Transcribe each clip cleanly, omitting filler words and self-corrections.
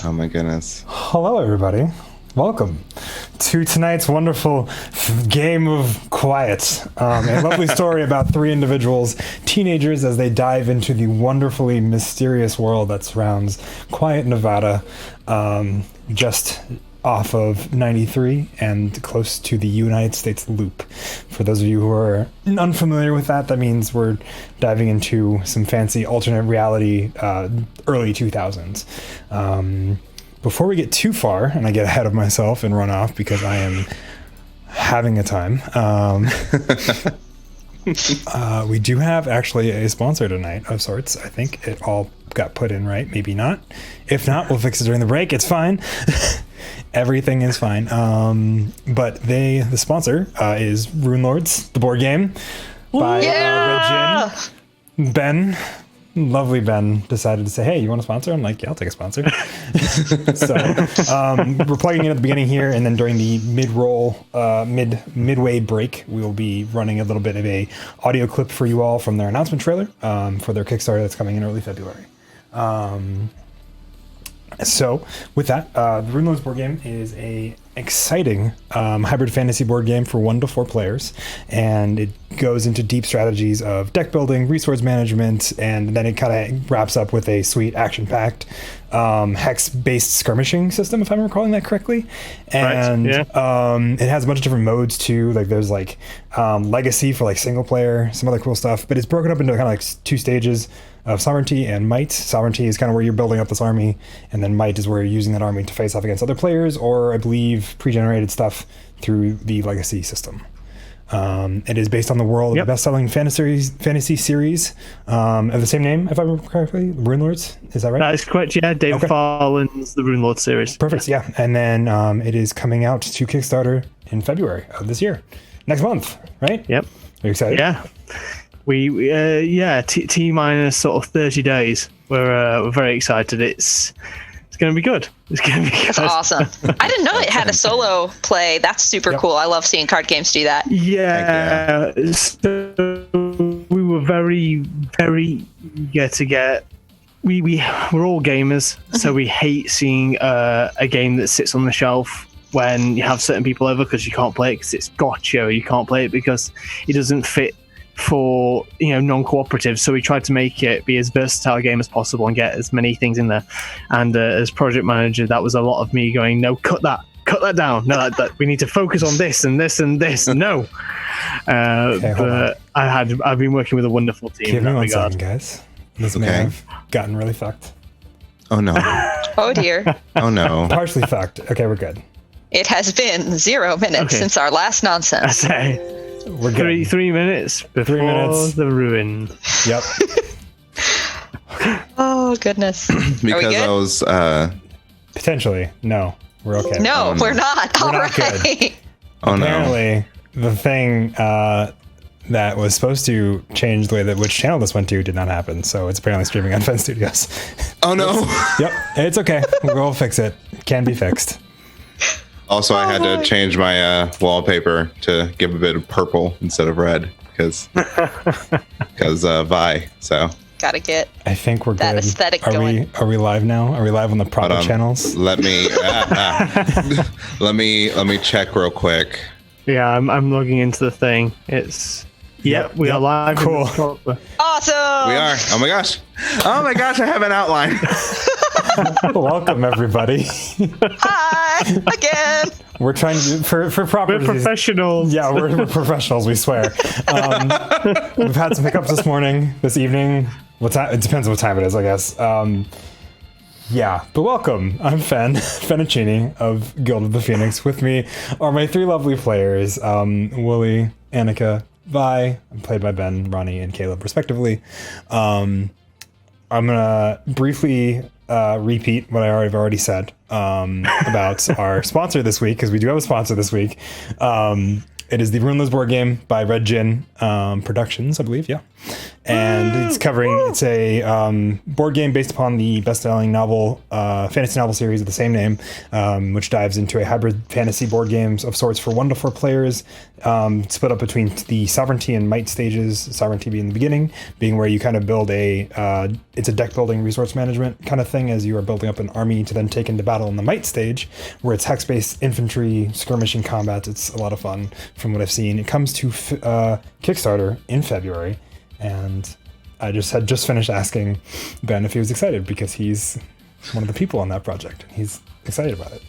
Oh my goodness. Hello, everybody. Welcome to tonight's wonderful game of quiet. A lovely story about three individuals, teenagers, as they dive into the wonderfully mysterious world that surrounds quiet Nevada, just off of 93 and close to the United States Loop. For those of you who are unfamiliar with that, that means we're diving into some fancy alternate reality, early 2000s. Before we get too far, and I get ahead of myself and run off because I am having a time, we do have actually a sponsor tonight of sorts. I think it all got put in right, maybe not. If not, we'll fix it during the break. It's fine. Everything is fine. But the sponsor is Rune Lords, the board game by Red Gin. Ben. Lovely Ben decided to say, hey, you want a sponsor? I'm like, yeah, I'll take a sponsor. So we're plugging in at the beginning here, and then during the midway break, we will be running a little bit of a audio clip for you all from their announcement trailer for their Kickstarter that's coming in early February. So with that, the Rune Lords board game is a exciting hybrid fantasy board game for 1 to 4 players, and it goes into deep strategies of deck building, resource management, and then it kind of wraps up with a sweet action-packed hex-based skirmishing system, if I'm recalling that correctly. And it has a bunch of different modes too. Like there's like legacy for like single player, some other cool stuff, but it's broken up into kind of like 2 stages of sovereignty and might. Sovereignty is kind of where you're building up this army, and then might is where you're using that army to face off against other players, or I believe pre-generated stuff through the legacy system. It is based on the world of the best-selling fantasy series of the same name, if I remember correctly, Rune Lords. Is that right? That is correct, yeah. David Farland's The Rune Lords series. Perfect, yeah. And then it is coming out to Kickstarter in February of this year. Next month, right? Yep. Are you excited? Yeah. T minus sort of 30 days. We're very excited. It's going to be good. It's going to be good. That's awesome. I didn't know it had a solo play. That's super cool. I love seeing card games do that. Yeah. So we were very, very eager to get. We're all gamers, so we hate seeing a game that sits on the shelf when you have certain people over because you can't play it because it's gotcha. You can't play it because it doesn't fit for non-cooperative, so we tried to make it be as versatile a game as possible and get as many things in there. And as project manager, that was a lot of me going, no, cut that down. No, that we need to focus on this and this and this. No, but I've been working with a wonderful team. Give me 1 second, guys. This may have gotten really fucked. Oh no. Oh dear. Oh no. Partially fucked. Okay, we're good. It has been 0 minutes since our last nonsense. I say. We're good. 3 minutes before the ruin. Yep. Oh goodness. Because I was potentially. No, we're okay. No, we're not. We're All not right. good. Apparently, the thing that was supposed to change the way that which channel this went to did not happen. So it's apparently streaming on Fen Studios. Oh no. Yep. It's okay. We'll fix it. It can be fixed. Also, I had to change my wallpaper to give a bit of purple instead of red because Vi. So Gotta get I think we're that good. aesthetic Are going. we live now? Are we live on the proper channels? Let me let me check real quick. Yeah, I'm logging into the thing. It's we are live. Cool. Awesome. We are. Oh my gosh, I have an outline. Welcome everybody. Hi again. We're trying to for proper. We're professionals. Yeah, we're professionals. We swear. We've had some hiccups this morning, this evening. What time? It depends on what time it is, I guess. Yeah, but welcome. I'm Fennicini of Guild of the Phoenix. With me are my 3 lovely players, Wooly, Annika, Vi. I'm played by Ben, Ronnie, and Caleb, respectively. I'm gonna briefly repeat what I've already said about our sponsor this week, because we do have a sponsor this week. It is the Rune Lords board game by Red Gin Productions, I believe. Yeah. and it's a board game based upon the best-selling novel, fantasy novel series of the same name, which dives into a hybrid fantasy board games of sorts for 1 to 4 players, split up between the sovereignty and might stages. Sovereignty being the beginning, being where you kind of build it's a deck building, resource management kind of thing as you are building up an army to then take into battle in the might stage, where it's hex-based infantry, skirmishing combat. It's a lot of fun from what I've seen. It comes to Kickstarter in February, and I just finished asking Ben if he was excited because he's one of the people on that project. He's excited about it.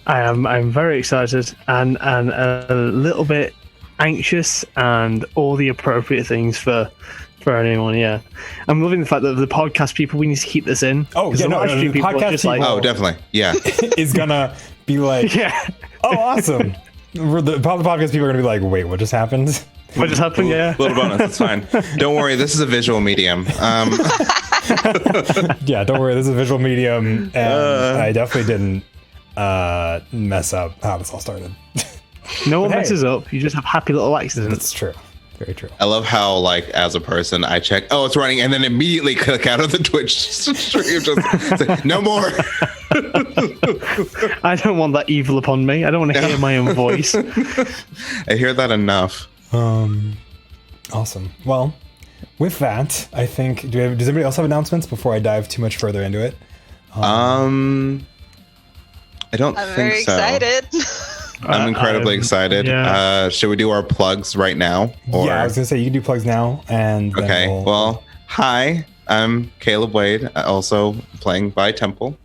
I'm very excited and a little bit anxious and all the appropriate things for anyone. Yeah, I'm loving the fact that the podcast people, we need to keep this in. Oh yeah, no, the podcast people, oh definitely, yeah, is gonna be like, yeah, oh awesome. The podcast people are gonna be like, wait, what just happened? What just happened? Yeah, little bonus. It's fine. Don't worry. This is a visual medium. Yeah, don't worry. This is a visual medium, and I definitely didn't mess up how this all started. No one messes up. You just have happy little accidents. That's true. Very true. I love how, like, as a person, I check, oh, it's running, and then immediately click out of the Twitch stream. Just like, no more. I don't want that evil upon me. I don't want to hear my own voice. I hear that enough. Awesome. Well, with that, I think, does anybody else have announcements before I dive too much further into it? I don't I'm think very so. excited. I'm incredibly excited. yeah. Should we do our plugs right now? Or... Yeah, I was gonna say you can do plugs now, and then Okay. Well, hi, I'm Caleb Wade, also playing by Temple,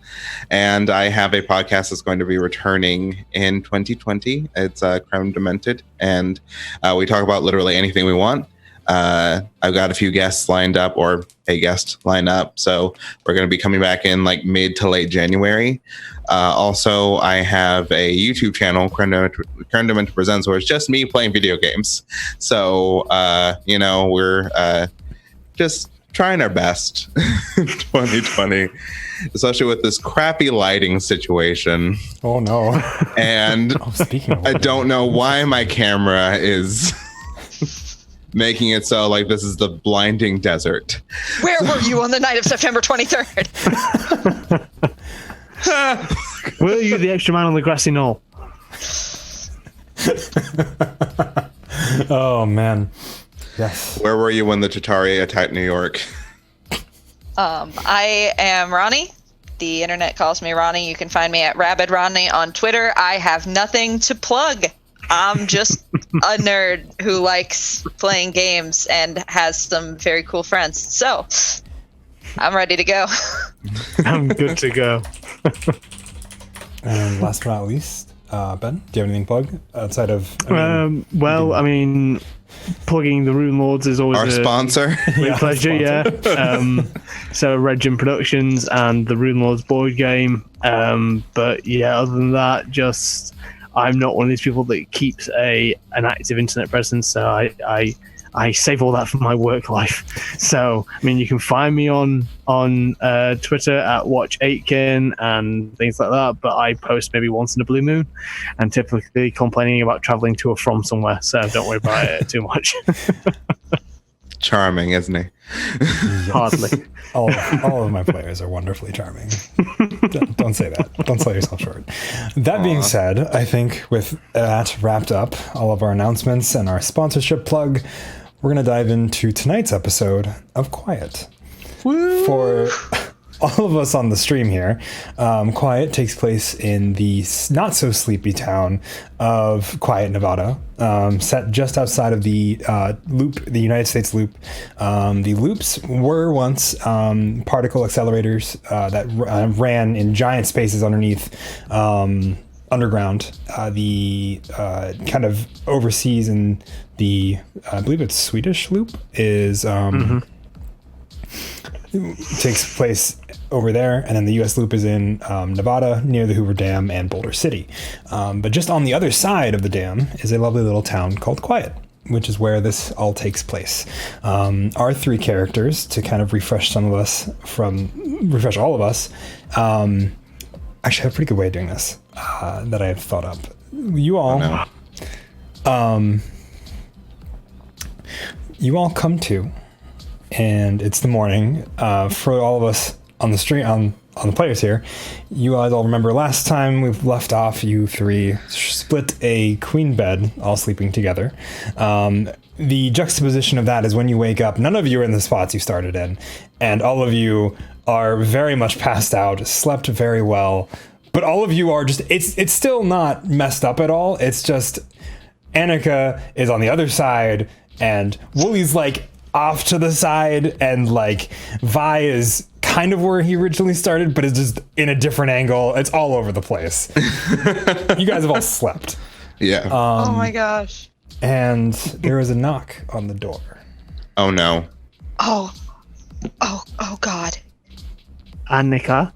and I have a podcast that's going to be returning in 2020. It's Creme Demented, and we talk about literally anything we want. I've got a few guests lined up, or a guest lined up, so we're going to be coming back in like mid to late January. Also, I have a YouTube channel, Creme Demented Presents, where it's just me playing video games. So, we're just trying our best in 2020, especially with this crappy lighting situation. Oh no! And Speaking of I don't know why my camera is making it so like this is the blinding desert. Where were you on the night of September 23rd? Were you the extra man on the grassy knoll? Oh man, yes. Where were you when the Tatari attacked New York? I am Ronnie. The internet calls me Ronnie. You can find me at Rabid Ronnie on Twitter. I have nothing to plug. I'm just a nerd who likes playing games and has some very cool friends. So I'm ready to go. I'm good to go. And last but not least, Ben, do you have anything to plug outside of? I mean, plugging the Rune Lords is always Our sponsor. a pleasure. Yeah. So Regin Productions and the Rune Lords board game. But yeah, other than that, just I'm not one of these people that keeps an active internet presence. So I save all that for my work life. So, I mean, you can find me on Twitter at Watch8kin and things like that, but I post maybe once in a blue moon and typically complaining about traveling to or from somewhere. So don't worry about it too much. Charming, isn't he? Hardly. All of my players are wonderfully charming. Don't say that. Don't sell yourself short. That being said, I think with that wrapped up, all of our announcements and our sponsorship plug, we're going to dive into tonight's episode of Quiet. Woo! For all of us on the stream here, Quiet takes place in the not so sleepy town of Quiet, Nevada, set just outside of the loop, the United States loop. The loops were once particle accelerators that ran in giant spaces underneath underground. The kind of overseas in the, I believe it's Swedish loop, is takes place over there, and then the U.S. loop is in Nevada, near the Hoover Dam and Boulder City. But just on the other side of the dam is a lovely little town called Quiet, which is where this all takes place. Our three characters, to kind of refresh all of us, actually have a pretty good way of doing this that I have thought up. You all, you all come to and it's the morning. For all of us on the street, on the players here, you guys all remember last time we've left off, you three split a queen bed, all sleeping together. The juxtaposition of that is when you wake up, none of you are in the spots you started in, and all of you are very much passed out, slept very well, but all of you are just, it's still not messed up at all. It's just Annika is on the other side, and Wooly's like off to the side, and like Vi is kind of where he originally started, but it's just in a different angle. It's all over the place. You guys have all slept. Yeah. Oh my gosh. And there is a knock on the door. Oh no. Oh God. Annika,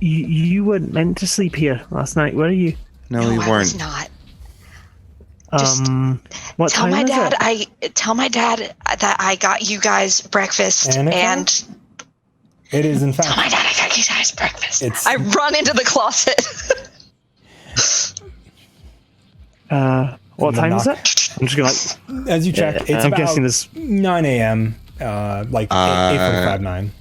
you weren't meant to sleep here last night, were you? No, No, we I weren't. was not. What Tell time my is dad it? tell my dad that I got you guys breakfast, Annika? and It is, in tell my fact, dad I got you guys breakfast. It's- I run into the closet. What the time is knock. it? I'm just gonna like. as you check, it's I'm about guessing there's. 9 a.m., like 8:45, 9.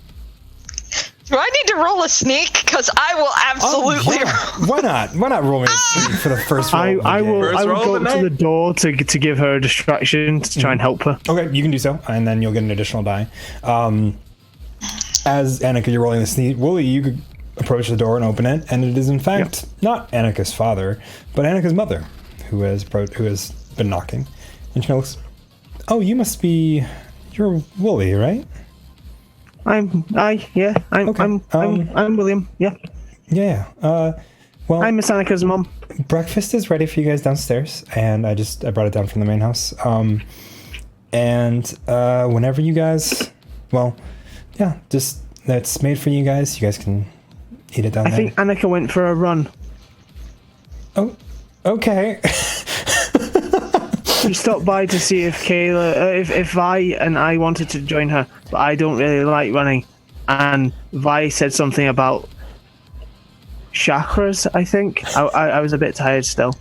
Do I need to roll a sneak? Because I will absolutely. Why not? Why not roll me a sneak for the first roll? of the I game? will. First I will roll go of the up to night. the door to give her a distraction to try and help her. Okay, you can do so, and then you'll get an additional die. As Annika, you're rolling the sneak. Wooly, you could approach the door and open it, and it is in fact not Annika's father, but Annika's mother, who has been knocking. And she looks, oh, you're Wooly, right? I'm William. Yeah, Yeah. Well, I'm Miss Annika's mom. breakfast is ready for you guys downstairs, and I brought it down from the main house. And whenever you guys, well, yeah, just that's made for you guys. You guys can eat it down I there. think Annika went for a run. Oh, okay. She stopped by to see if Kayla, if Vi and I wanted to join her, but I don't really like running. And Vi said something about chakras, I think. I was a bit tired still.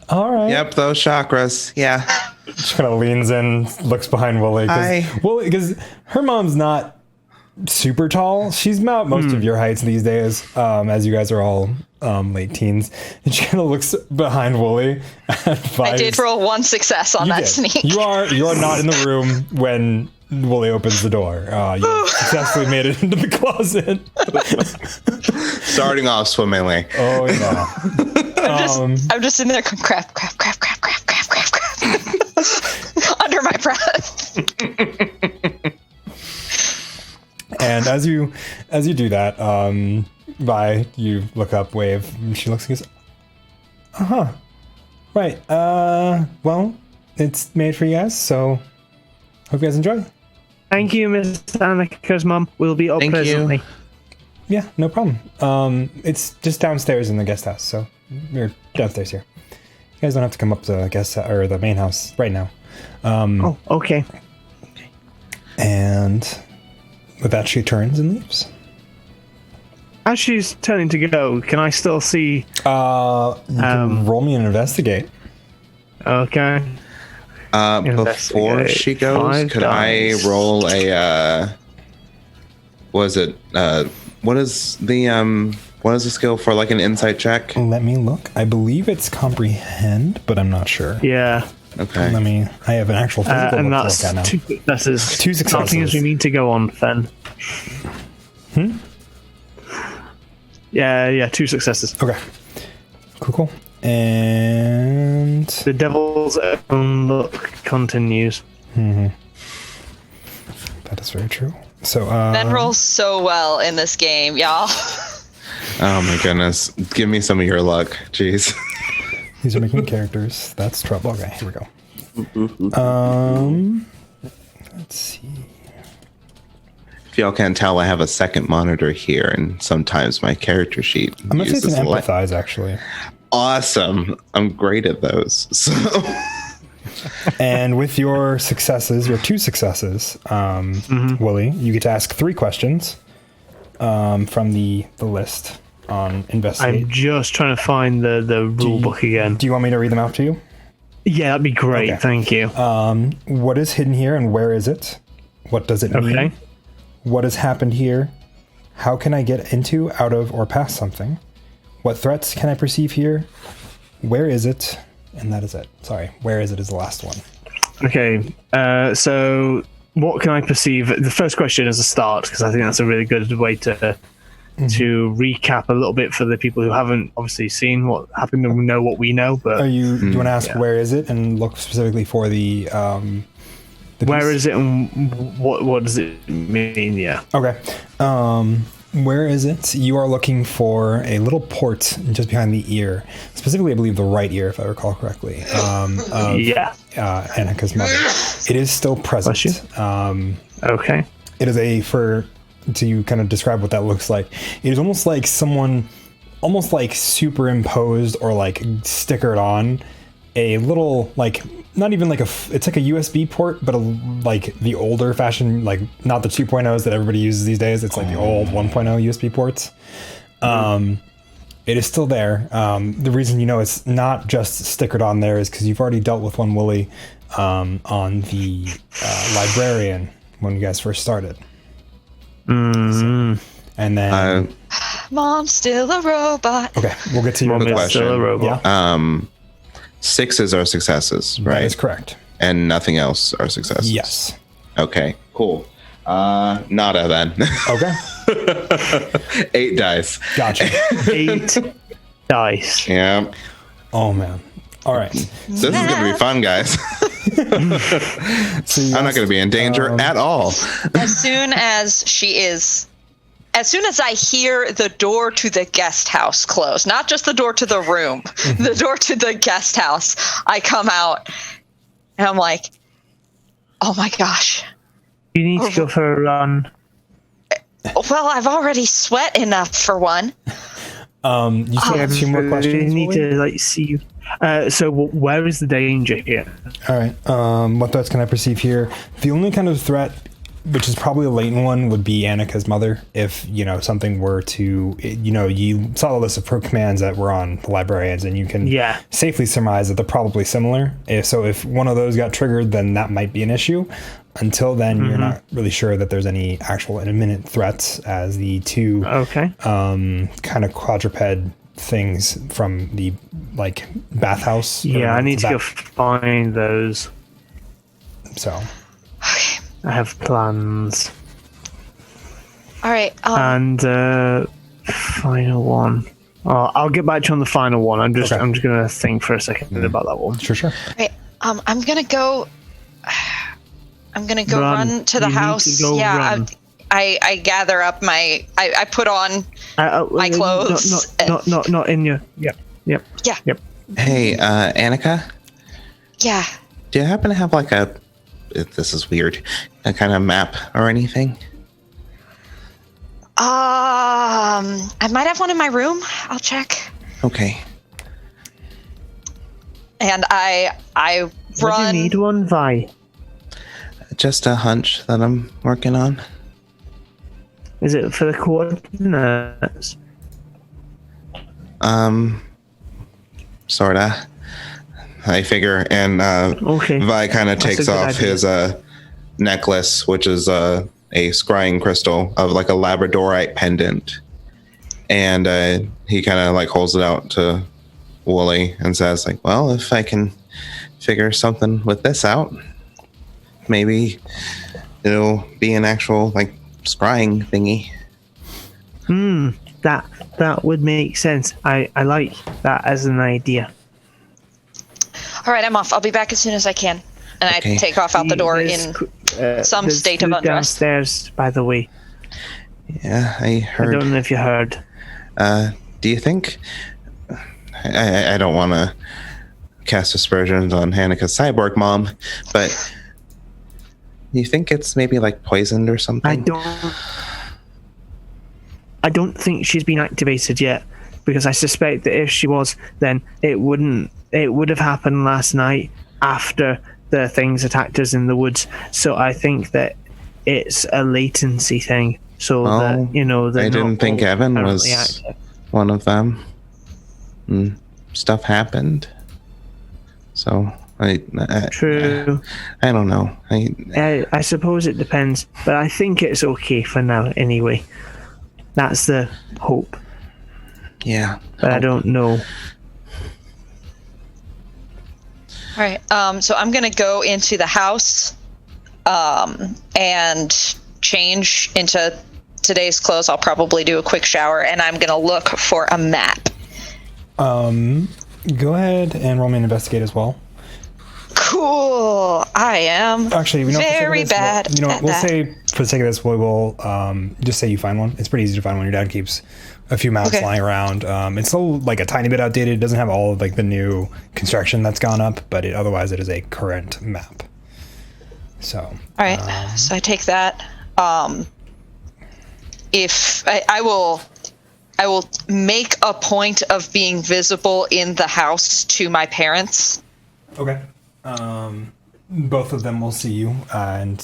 All right. Yep, those chakras. Yeah. She kind of leans in, looks behind Wooly. Hi. Because her mom's not super tall. She's about most of your heights these days, as you guys are all late teens. And she kind of looks behind Wooly. I did roll one success on that sneak. You are not in the room when Wooly opens the door. You successfully made it into the closet. Starting off swimmingly. Oh yeah. I'm just in there going, crap. Under my breath. And as you do that, Vi, you look up, wave, and she looks and goes, uh-huh. Right. Well, it's made for you guys, so hope you guys enjoy. Thank you, Miss Annika's mom. We'll be up Thank you. presently. Yeah, no problem. It's just downstairs in the guest house, so you're downstairs here. You guys don't have to come up to the main house right now. Oh, okay. And with that, she turns and leaves. As she's turning to go, can I still see? You can roll me an investigate. Okay. Before she goes, 5 could I dice. roll a what is the skill for like an insight check? Let me look. I believe it's comprehend, but I'm not sure. Yeah. Okay. I have an actual physical And book to that's look at now. 2 successes. 2 successes. Nothing as we mean to go on, Fen. Yeah, 2 successes. Okay. Cool. And The devil's own look continues. that is very true. So Ben rolls so well in this game, y'all. Oh my goodness. Give me some of your luck. Jeez. these are making characters. That's trouble. Okay, here we go. Let's see. If y'all can't tell, I have a second monitor here, and sometimes my character sheet I'm gonna say it's uses an light. empathize, actually. Awesome. I'm great at those. So And with your successes, your 2 successes, Wooly, you get to ask 3 questions from the list on investigate. I'm just trying to find the rule book again. Do you want me to read them out to you? Yeah, that'd be great. Okay. Thank you. What is hidden here and where is it? What does it mean? Okay. What has happened here? How can I get into, out of, or past something? What threats can I perceive here? Where is it? And that is it. Sorry, where is it is the last one. Okay. So what can I perceive? The first question is a start, because I think that's a really good way to recap a little bit for the people who haven't obviously seen what happened and know what we know. But Do you want to ask where is it and look specifically for the where piece? is it and what does it mean? Yeah. Okay. Where is it? You are looking for a little port just behind the ear, specifically, I believe, the right ear, if I recall correctly. Of Annika's mother. It is still present. Okay. It is to kind of describe what that looks like. It is almost like someone, almost like superimposed or like stickered on a little, like, not even like it's like a USB port, but like the older fashioned, like not the 2.0s that everybody uses these days. It's like the old 1.0 USB ports. It is still there. The reason you know it's not just stickered on there is because you've already dealt with one Wooly on the librarian when you guys first started. And then Mom's still a robot. okay, we'll get to your Mom is question. still a robot. Yeah, 6s are successes, right? that is correct. And nothing else are successes. Yes. Okay, cool. Nada then. Okay. 8 dice. Gotcha. 8 dice. Yeah. Oh man. All right. This is gonna be fun, guys. So you I'm not gonna be in danger at all. As soon as I hear the door to the guest house close, not just the door to the room, the door to the guest house, I come out and I'm like, oh my gosh. You need to go for a run. Well, I've already sweat enough for one. You still have 2 more questions. You need Wooly? to see you. So where is the danger here? All right. What threats can I perceive here? The only kind of threat, which is probably a latent one, would be Annika's mother. If something were to, you saw the list of commands that were on the librarians, and you can safely surmise that they're probably similar. If one of those got triggered, then that might be an issue. Until then, you're not really sure that there's any actual imminent threats, as the 2 kind of quadruped things from the bathhouse. Yeah, I need to go find those. So I have plans. All right. And final one. Oh, I'll get back to you on the final one. I'm just gonna think for a second about that one. Sure. Right. I'm gonna go. I'm gonna go run to the house. Run. I gather up my. I put on my clothes. Not in your. Yep. Hey, Annika, Yeah. do you happen to have this is weird, a kind of map or anything? I might have one in my room. I'll check. Okay. And I run. Would you need one, Vi? Just a hunch that I'm working on. Is it for the coordinates? Sorta. I figure, and Vi kind of takes off his necklace, which is a scrying crystal of like a labradorite pendant, and he kind of holds it out to Wooly and says, well, if I can figure something with this out, maybe it'll be an actual scrying thingy. That would make sense. I like that as an idea. All right, I'm off. I'll be back as soon as I can. And I take off out the door in some state of undress. Downstairs, by the way. Yeah, I heard. I don't know if you heard. Do you think? I don't want to cast aspersions on Annika's cyborg mom, but you think it's maybe poisoned or something? I don't think she's been activated yet, because I suspect that if she was, then it would have happened last night after the things attacked us in the woods. So I think that it's a latency thing. So that I didn't think Evan was active. one of them. Stuff happened, so True. I don't know. I suppose it depends, but I think it's okay for now anyway. That's the hope, Yeah. but I don't know. All right. So I'm gonna go into the house, and change into today's clothes. I'll probably do a quick shower, and I'm gonna look for a map. Go ahead and roll me an investigate as well. Cool. I am Actually, we know very bad. We'll at that. say for the sake of this, we will just say you find one. It's pretty easy to find one. Your dad keeps a few maps Okay. lying around. It's still like a tiny bit outdated. It doesn't have all of like the new construction that's gone up, but otherwise it is a current map. So. All right. So I take that. If I will make a point of being visible in the house to my parents. Okay. Both of them will see you, and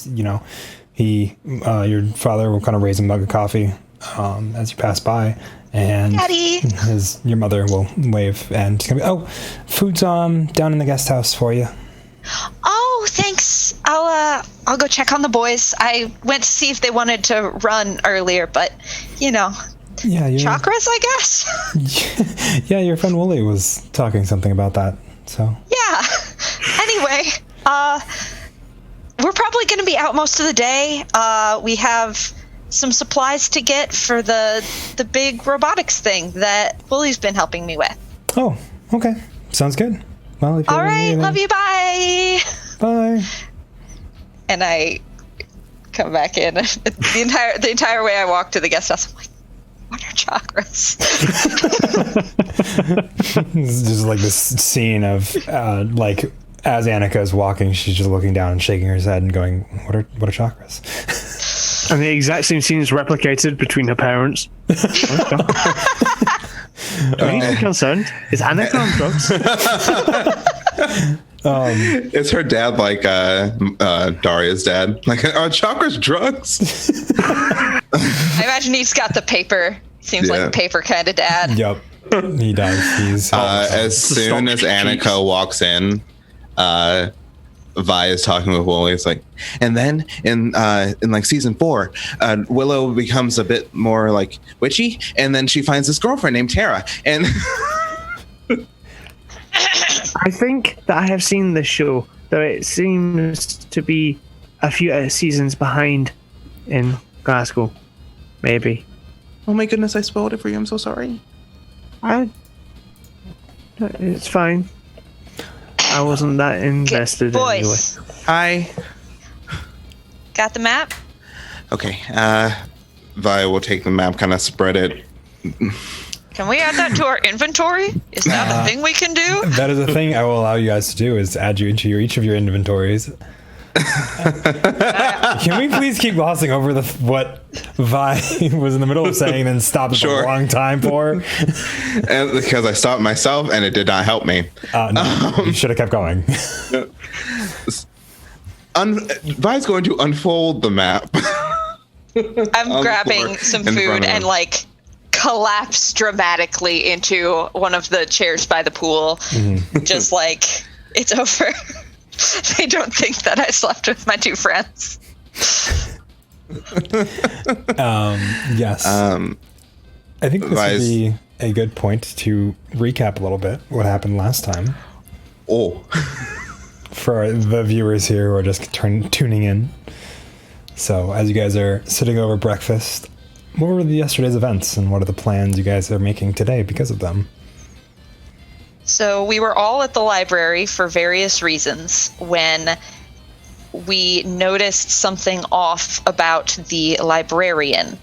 your father will kind of raise a mug of coffee as you pass by, and Daddy. your mother will wave and food's down in the guest house for you. Oh, thanks. I'll go check on the boys. I went to see if they wanted to run earlier, but Yeah, chakras, I guess. yeah, your friend Wooly was talking something about that. So Yeah. Anyway, we're probably going to be out most of the day. We have some supplies to get for the big robotics thing that Wooly's been helping me with. oh, okay, sounds good. Well, if you All ever need right, anything- love you. Bye. Bye. And I come back in. The entire way I walk to the guest house, I'm like, what are chakras? This is just like this scene of like as Annika is walking, she's just looking down and shaking her head and going, "What are chakras?" And the exact same scene is replicated between her parents. Are you concerned? Is Annika on drugs? Is her dad like Daria's dad? Like, are chakras drugs? I imagine he's got the paper. Seems like Yeah. a paper kind of dad. Yep, he does. He's As soon as Annika walks in, Vi is talking with Willow. It's like, and then in like season 4, Willow becomes a bit more like witchy, and then she finds this girlfriend named Tara, and I think that I have seen this show, though it seems to be a few seasons behind in Glasgow. Maybe. oh my goodness, I spoiled it for you. I'm so sorry. It's fine. I wasn't that invested anyway. Boys, Hi. got the map? Okay. Vi will take the map, kind of spread it. Can we add that to our inventory? Is that a thing we can do? that is a thing I will allow you guys to do is add you into each of your inventories. Can we please keep glossing over what Vi was in the middle of saying, then stop at Sure. the wrong time for? And because I stopped myself and it did not help me. No, you should have kept going. Vi's going to unfold the map. I'm On the grabbing floor some in front food of and him. like collapse dramatically into one of the chairs by the pool. Just like it's over. They don't think that I slept with my two friends. Yes. I think this would Vi's- be a good point to recap a little bit what happened last time Oh. for the viewers here who are just tuning in. So, as you guys are sitting over breakfast, what were yesterday's events and what are the plans you guys are making today because of them? So we were all at the library for various reasons when we noticed something off about the librarian.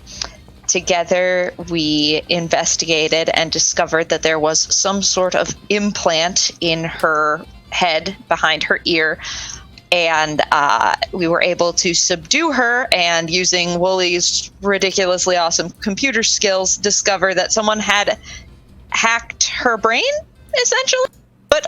Together, we investigated and discovered that there was some sort of implant in her head behind her ear. And we were able to subdue her and, using Wooly's ridiculously awesome computer skills, discover that someone had hacked her brain, essentially. But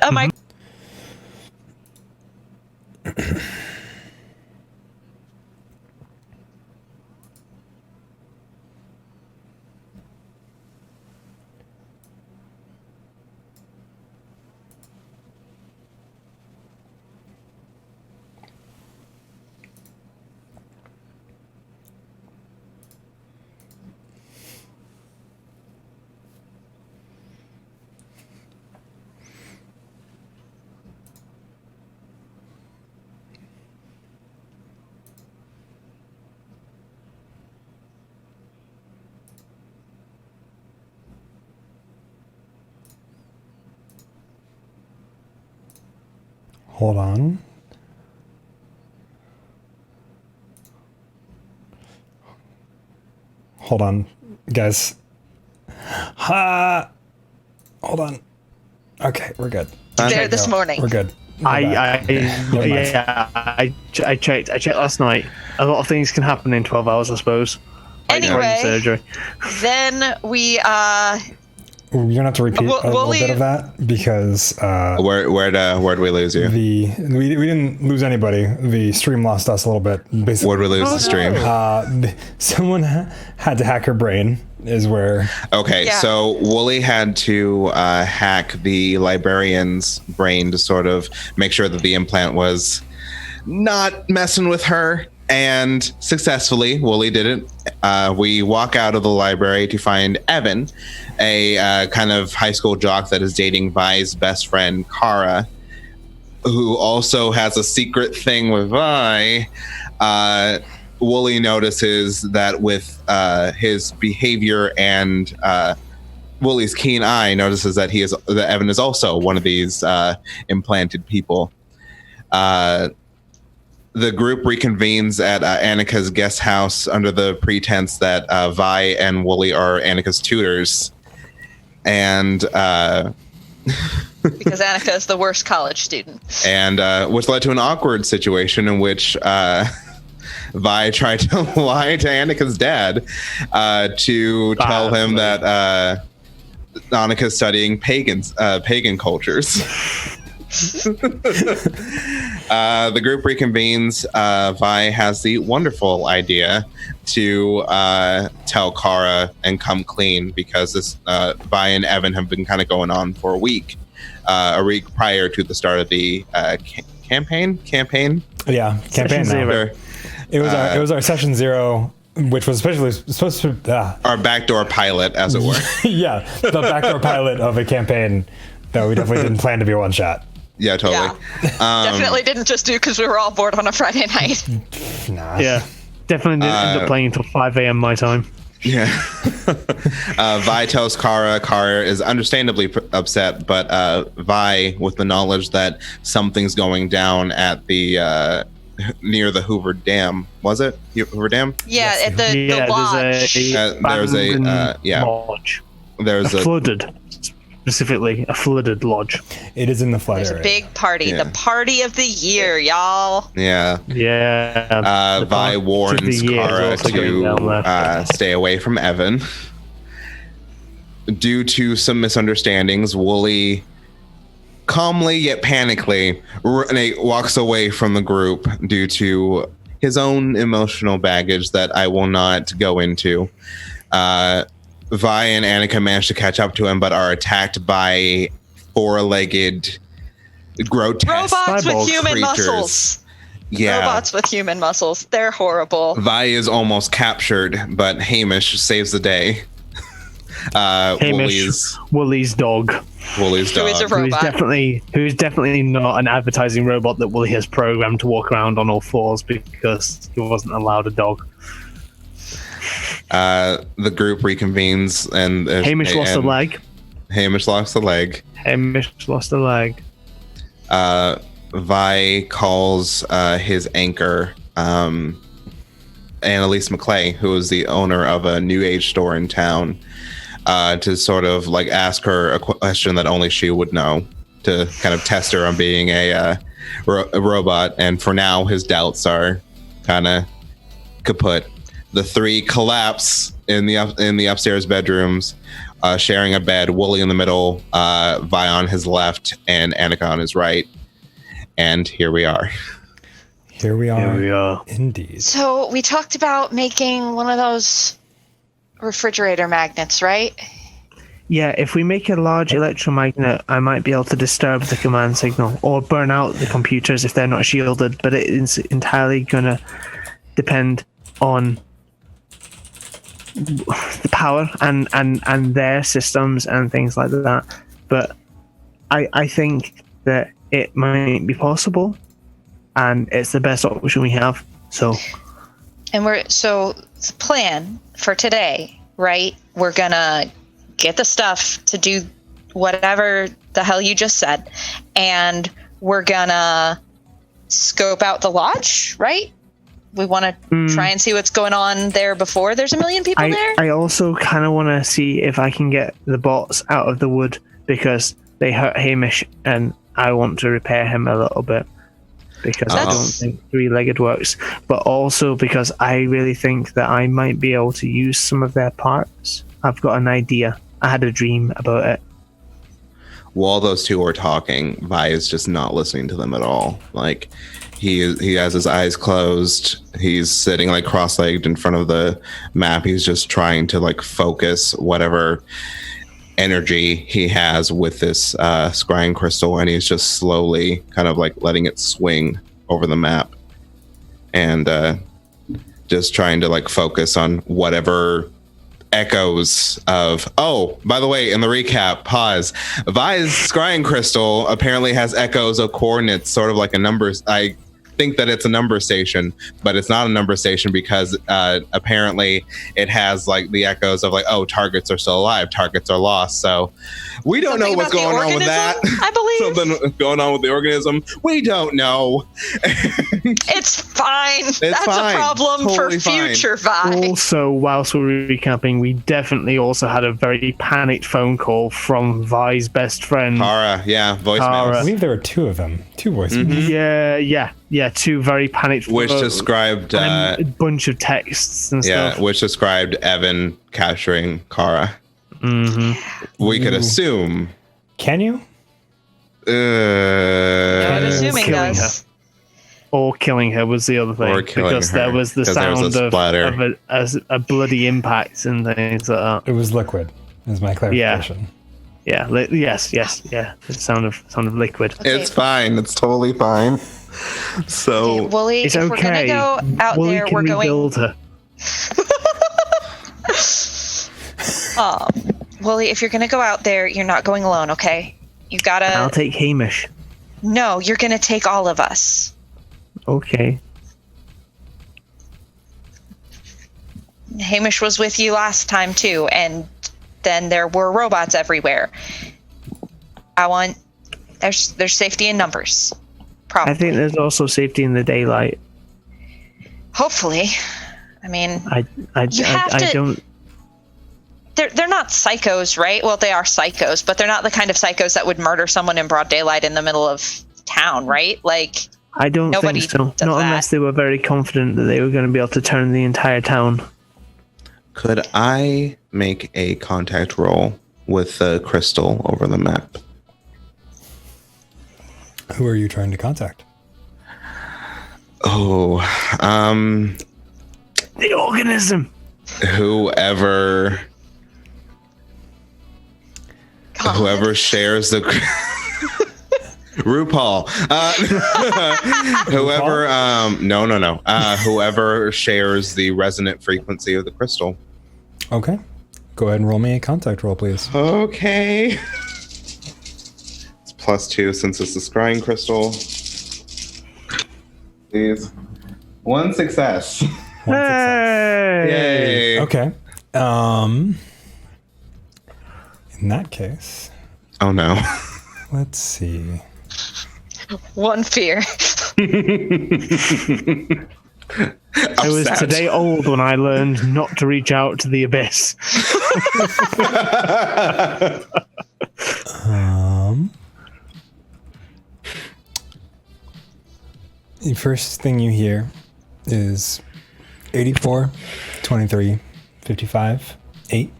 Hold on. Hold on, guys. Hold on. Okay, we're good. There this morning. We're good. I checked. I checked last night. A lot of things can happen in 12 hours, I suppose. Like brain Anyway, surgery. then we You're gonna have to repeat a little bit of that because Where'd we lose you? we didn't lose anybody. The stream lost us a little bit. Basically, Where'd we lose the stream? someone had to hack her brain. Is where Okay, Yeah. so Wooly had to hack the librarian's brain to sort of make sure that the implant was not messing with her, and successfully, Wooly did it. We walk out of the library to find Evan, a kind of high school jock that is dating Vi's best friend, Kara, who also has a secret thing with Vi. Wooly notices that with his behavior and Wooly's keen eye notices that that Evan is also one of these implanted people. The group reconvenes at Annika's guest house under the pretense that Vi and Wooly are Annika's tutors, and because Annika is the worst college student. and which led to an awkward situation in which Vi tried to lie to Annika's dad to tell him that Annika's studying pagan cultures. The group reconvenes. Vi has the wonderful idea to tell Kara and come clean because this Vi and Evan have been kind of going on for a week prior to the start of the campaign. yeah, campaign Session now. zero. It was our session 0, which was especially supposed to Our backdoor pilot, as it were. yeah, the backdoor pilot of a campaign that we definitely didn't plan to be a one shot. Yeah, totally. Definitely didn't just do because we were all bored on a Friday night. Nah. Yeah, definitely didn't end up playing until 5 a.m. my time. Yeah. Vi tells Kara. Kara is understandably upset, but Vi, with the knowledge that something's going down at the near the Hoover Dam, was it Hoover Dam? Yeah, at the Yeah, lodge. There's a abandoned lodge. there's a Flooded, specifically a flooded lodge. It is in the flood There's a area. big party. Yeah. The party of the year, y'all. yeah. Yeah. Vi warns Kara to stay away from Evan. Due to some misunderstandings, Wooly calmly yet panically walks away from the group due to his own emotional baggage that I will not go into. Vi and Annika manage to catch up to him, but are attacked by four-legged, grotesque Robots with cyborg human creatures. muscles. Yeah. Robots with human muscles. They're horrible. Vi is almost captured, but Hamish saves the day. Wooly's dog. Wooly's Who is a dog. robot. Who's definitely not an advertising robot that Wooly has programmed to walk around on all fours because he wasn't allowed a dog. The group reconvenes and Hamish lost a leg. Hamish lost a leg. Hamish lost a leg. Vi calls his anchor, Annalise McClay, who is the owner of a new age store in town, to sort of like ask her a question that only she would know, to kind of test her on being a robot. And for now, his doubts are kind of kaput. The three collapse in the upstairs bedrooms, sharing a bed. Wooly in the middle, Vi on his left, and Annika on his right. And here we are. Here we are. Here we are. Indeed. So we talked about making one of those refrigerator magnets, right? Yeah, if we make a large electromagnet, I might be able to disturb the command signal or burn out the computers if they're not shielded, but it is entirely going to depend on the power and their systems and things like that. But I think that it might be possible, and it's the best option we have. So The plan for today, right? We're gonna get the stuff to do whatever the hell you just said, and we're gonna scope out the lodge, right? We want to try and see what's going on there before there's a million people there. I also kind of want to see if I can get the bots out of the wood because they hurt Hamish, and I want to repair him a little bit because I don't think three-legged works. But also because I really think that I might be able to use some of their parts. I've got an idea. I had a dream about it. While those two are talking, Vi is just not listening to them at all. Like he has his eyes closed. He's sitting like cross-legged in front of the map. He's just trying to like focus whatever energy he has with this scrying crystal, and he's just slowly kind of like letting it swing over the map and just trying to like focus on whatever echoes of, oh, by the way, in the recap, pause, Vi's scrying crystal apparently has echoes of coordinates, sort of like a numbers. I think that it's a number station, but it's not a number station because apparently it has like the echoes of like, oh, targets are still alive, targets are lost. So we don't know what's going on with that. I believe something going on with the organism. We don't know. It's fine. That's fine. A problem Totally for future Vi. Also, whilst we're recapping, we definitely also had a very panicked phone call from Vi's best friend. Kara, yeah, voicemails. I believe there were two of them. Two voicemails. Yeah, two very panicked. Which described a bunch of texts and stuff. which described Evan capturing Kara. We could assume. Can you? What assuming killing does. Or killing her was the other thing. Or killing because her, there was the 'cause there was sound a splatter. of a bloody impact and things like that. It was liquid, is my clarification. Yeah. Yes. Yeah. The sound of liquid. Okay. It's fine. It's totally fine. So Okay, Wooly, It's if okay. we're gonna go out Wooly there, can we're going. rebuild her. Wooly, if you're gonna go out there, you're not going alone, okay? You I'll gotta. take Hamish. No, you're gonna take all of us. Okay. Hamish was with you last time too, and then there were robots everywhere. There's safety in numbers. Probably. I think there's also safety in the daylight. Hopefully. I mean, I don't. they're not psychos, right? Well, they are psychos, but they're not the kind of psychos that would murder someone in broad daylight in the middle of town, right? Like, I don't nobody think so. does Not that. unless they were very confident that they were going to be able to turn the entire town. could I make a contact roll with the crystal over the map? Who are you trying to contact? Oh, The organism. whoever shares the RuPaul. Whoever no. Whoever shares the resonant frequency of the crystal. Okay. Go ahead and roll me a contact roll, please. Okay. It's +2 since it's a scrying crystal. Please. One success. One success. Hey. Yay. Okay. In that case, Oh no. let's see. one fear. I was Upset. today old when I learned not to reach out to the abyss. The first thing you hear is 84, 23, 55, 8.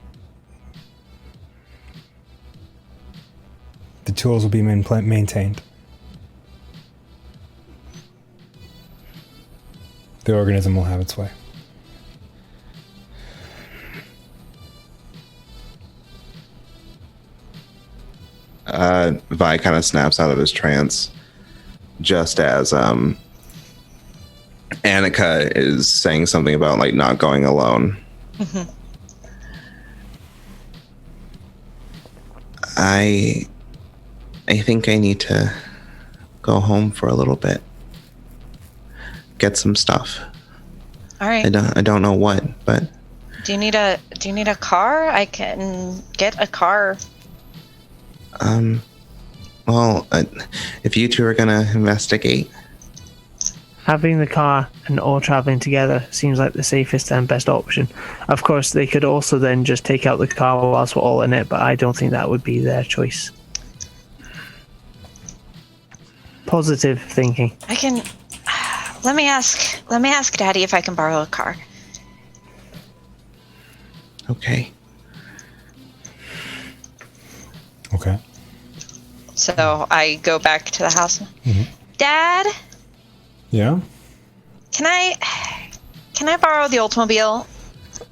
The tools will be maintained. The organism will have its way. Vi kind of snaps out of his trance just as Annika is saying something about like not going alone. I think I need to go home for a little bit. Get some stuff. All right. I don't know what, but Do you need a car? I can get a car. Well, if you two are gonna investigate, Having the car and all traveling together seems like the safest and best option. Of course, they could also then just take out the car whilst we're all in it, but I don't think that would be their choice. Positive thinking. I can. Let me ask Daddy if I can borrow a car. okay. Okay. So I go back to the house. Dad, Yeah? can I borrow the Oldsmobile?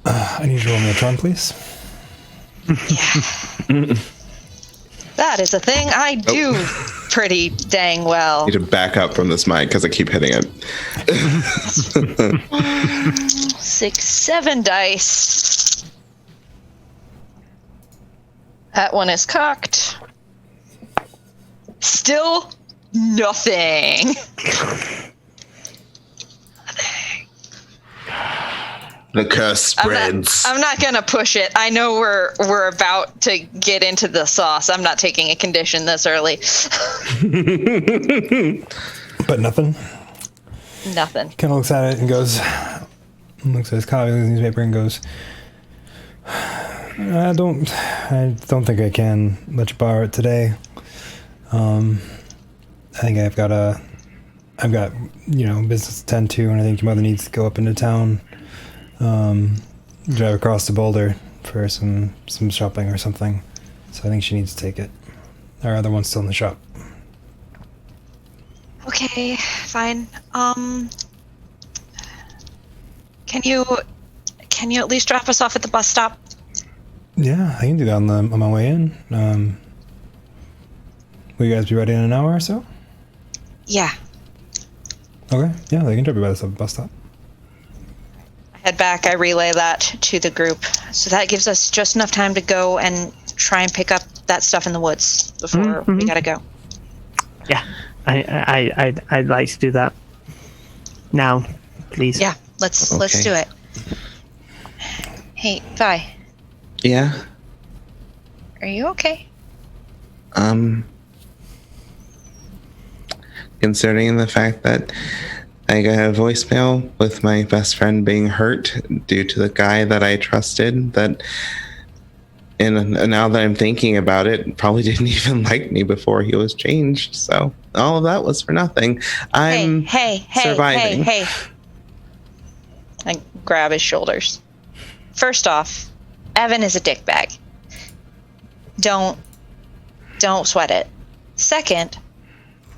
I need you to roll me a charm, please. That is a thing I do pretty dang well. I need to back up from this mic because I keep hitting it. 6, 7 dice. That one is cocked. Still nothing. The curse spreads. I'm not gonna push it. I know we're about to get into the sauce. I'm not taking a condition this early. But nothing. Nothing. Kind of looks at it and goes, looks at his copy of the newspaper and goes, I don't think I can let you borrow it today. I think I've got business to tend to, and I think your mother needs to go up into town, drive across to Boulder for some shopping or something. So I think she needs to take it. Our other one's still in the shop. Okay, fine. Can you at least drop us off at the bus stop? Yeah, I can do that on my way in. Will you guys be ready in an hour or so? Yeah. Okay, yeah, they can drop you by the bus stop. I head back. I relay that to the group. So that gives us just enough time to go and try and pick up that stuff in the woods before we gotta go. Yeah, I'd like to do that now, please. Yeah, let's do it. Hey, Vi, Yeah. are you okay? Considering the fact that I got a voicemail with my best friend being hurt due to the guy that I trusted, and now that I'm thinking about it, probably didn't even like me before he was changed. So all of that was for nothing. I'm surviving. Hey. I grab his shoulders. First off, Evan is a dickbag. Don't sweat it. Second,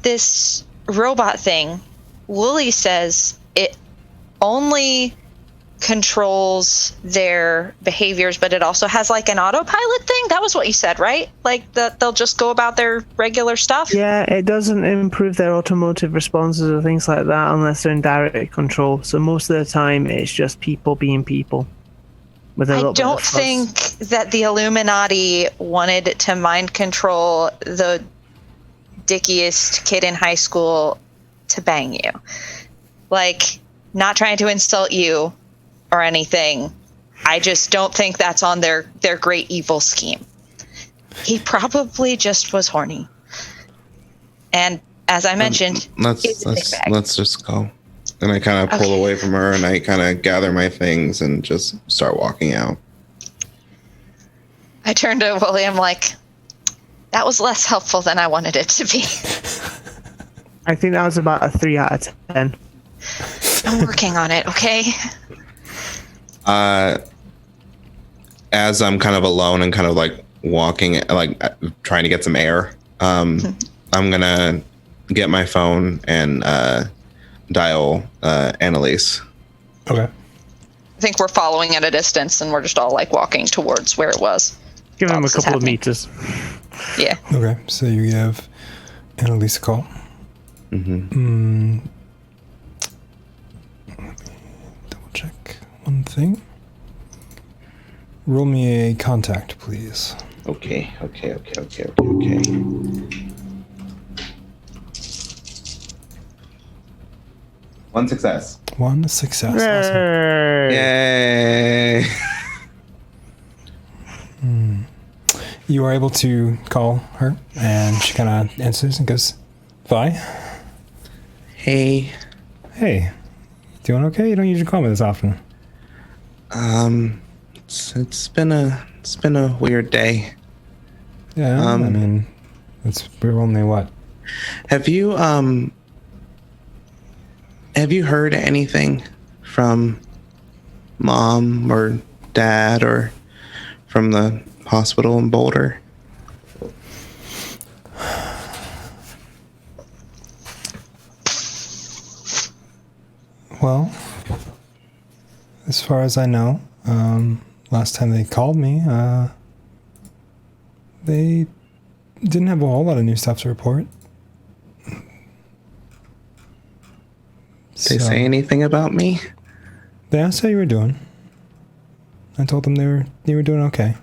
this robot thing, Wooly says it only controls their behaviors, but it also has like an autopilot thing. That was what you said, right? Like that they'll just go about their regular stuff. Yeah, it doesn't improve their automotive responses or things like that unless they're in direct control. So most of the time, it's just people being people. With a I little bit don't of fuss. think that the Illuminati wanted to mind control the dickiest kid in high school to bang you. Like, not trying to insult you or anything. I just don't think that's on their great evil scheme. He probably just was horny. And as I mentioned, he's a dickbag. Let's just go. And I kind of pull away from her, and I kind of gather my things and just start walking out. I turn to William like, that was less helpful than I wanted it to be. I think that was about a 3 out of 10. I'm working on it, okay? As I'm kind of alone and kind of like walking, like trying to get some air, I'm gonna get my phone and dial Annalise. Okay. I think we're following at a distance and we're just all like walking towards where it was. Give him a This is couple of happening. meters. Yeah. Okay, so you give Annalise a call. Mm-hmm. Double check one thing. Roll me a contact, please. Okay. One success. One success. Awesome. Yay. Yay! You are able to call her, and she kind of answers and goes, Vi? Hey. Hey. Doing okay? You don't usually call me this often. It's been a weird day. Yeah, I mean, we're only what? Have you heard anything from Mom or Dad or from the hospital in Boulder? Well, as far as I know, last time they called me, they didn't have a whole lot of new stuff to report. Did they say anything about me? They asked how you were doing. I told them you were doing okay.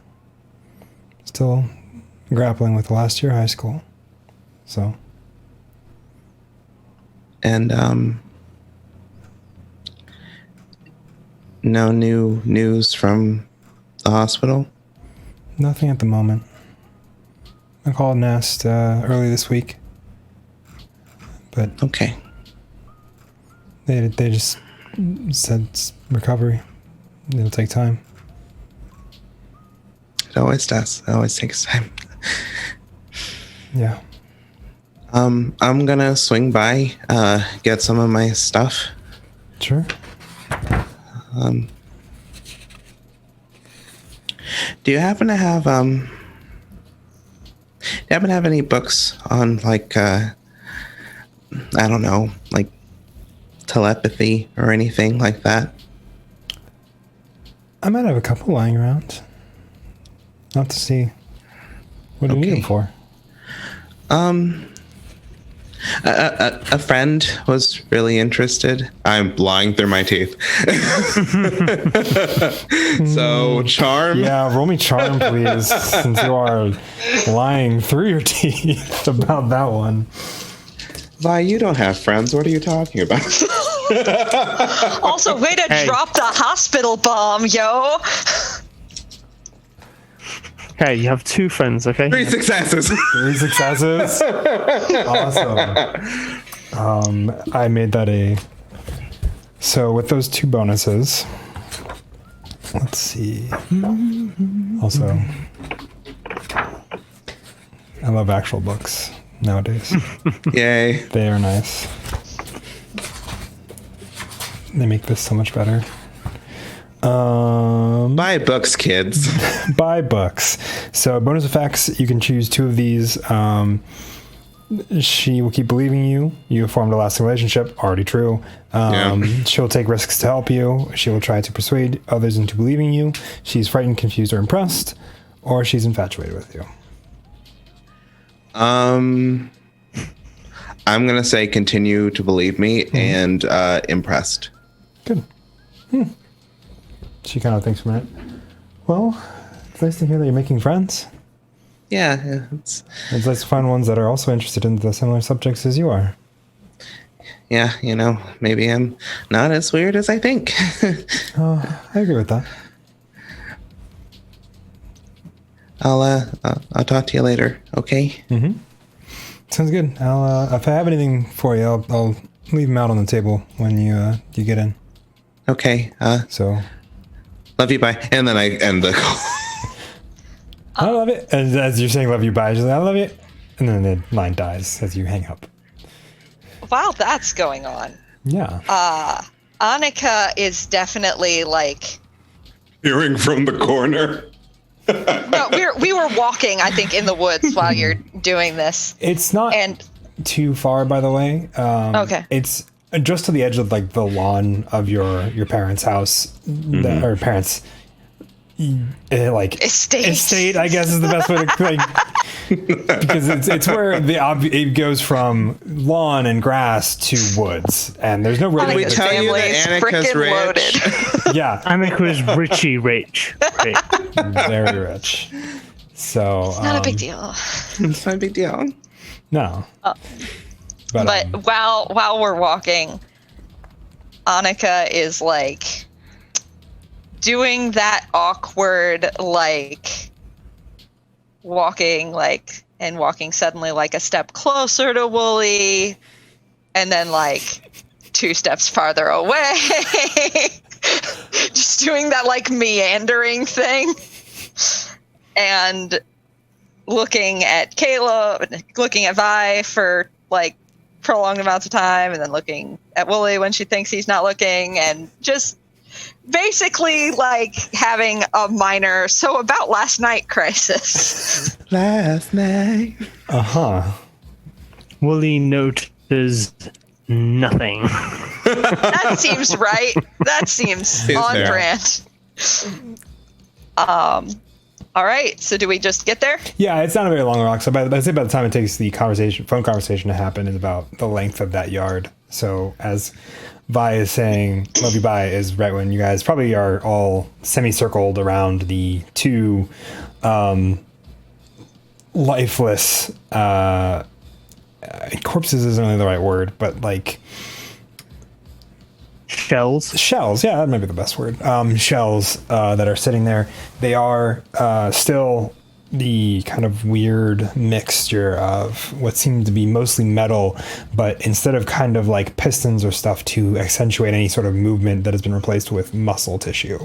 Still grappling with the last year of high school. So. And no new news from the hospital? Nothing at the moment. I called and asked early this week. But Okay. they just said it's recovery. It'll take time. It always does. It always takes time. Yeah. I'm gonna swing by, get some of my stuff. Sure. Do you happen to have any books on like I don't know, like telepathy or anything like that? I might have a couple lying around. Not to see. What do you need them for? A friend was really interested. I'm lying through my teeth. So charm. Yeah, roll me charm, please, since you are lying through your teeth about that one. Vi, you don't have friends. What are you talking about? Also, way to drop the hospital bomb, yo. Okay, you have 2 friends, okay? 3 successes. 3 successes. Awesome. I made that a. So with those 2 bonuses, let's see. Also, I love actual books nowadays. Yay. They are nice. They make this so much better. Buy books, kids. Buy books. So bonus effects, you can choose 2 of these. She will keep believing you. You have formed a lasting relationship. Already true. She'll take risks to help you. She will try to persuade others into believing you. She's frightened, confused, or impressed. Or she's infatuated with you. I'm gonna say continue to believe me and impressed. Good. She kind of thinks for a minute. Well, it's nice to hear that you're making friends. Yeah, It's nice to find ones that are also interested in the similar subjects as you are. yeah. You know, maybe I'm not as weird as I think. I agree with that. I'll talk to you later. Okay. Sounds good. I'll if I have anything for you, I'll leave them out on the table when you get in. Okay. So Love you. Bye. And then I end the call. I love it. And as you're saying, "Love you, bye," she's like, "I love you," and then the line dies as you hang up. While that's going on, Yeah. Annika is definitely like. Hearing from the corner. No, we were walking, I think, in the woods while you're doing this. It's not And too far, by the way. Okay. It's just to the edge of like the lawn of your parents' house, or parents' like estate. I guess is the best way to like, because it's where it goes from lawn and grass to woods, and there's no road. We tell you that Annika's rich. loaded. Yeah, Annika is Richie rich. Right. very rich. So Not a big deal. It's not a big deal. No. But while we're walking, Annika is like doing that awkward like walking suddenly like a step closer to Wooly, and then like 2 steps farther away. Just doing that like meandering thing. And looking at Kayla, looking at Vi for like prolonged amounts of time, and then looking at Wooly when she thinks he's not looking, and just basically like having a minor "so about last night" crisis. Last night. Wooly notices nothing. That seems right. That seems on fair. brand. All right. So do we just get there? Yeah, it's not a very long walk. So I'd say by the time it takes the phone conversation to happen is about the length of that yard. So as Vi is saying, "Love you, bye," is right when you guys probably are all semicircled around the 2 lifeless corpses isn't really the right word, but like shells, yeah, that might be the best word. Shells that are sitting there. They are still the kind of weird mixture of what seems to be mostly metal, but instead of kind of like pistons or stuff to accentuate any sort of movement, that has been replaced with muscle tissue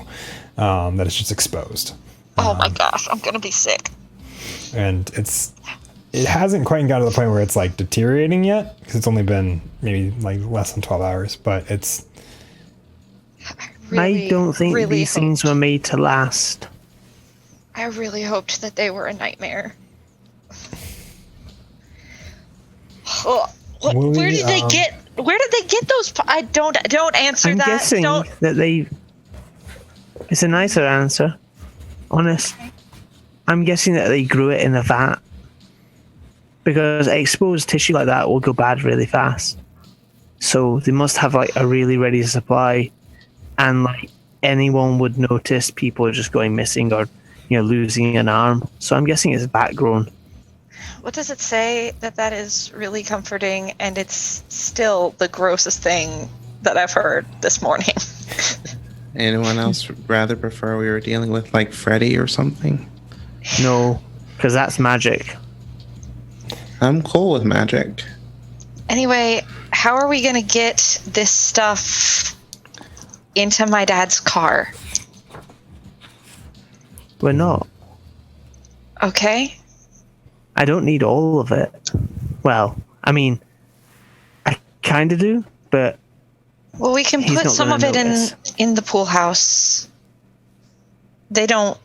that is just exposed. Oh my gosh, I'm gonna be sick. And it hasn't quite gotten to the point where it's like deteriorating yet, because it's only been maybe like less than 12 hours, but it's... I don't think these things were made to last. I really hoped that they were a nightmare. Where did they get those? I don't answer I'm that. guessing that they... It's a nicer answer. Honest. I'm guessing that they grew it in a vat. Because exposed tissue like that will go bad really fast. So they must have like a really ready supply, and like anyone would notice people just going missing or losing an arm. So I'm guessing it's vat grown. What does it say? That is really comforting, and it's still the grossest thing that I've heard this morning. Anyone else rather prefer we were dealing with like Freddy or something? No, because that's magic. I'm cool with magic. Anyway, how are we gonna get this stuff into my dad's car? We're not. Okay. I don't need all of it. Well, I mean, I kind of do, but... Well, we can put some of it in the pool house. They don't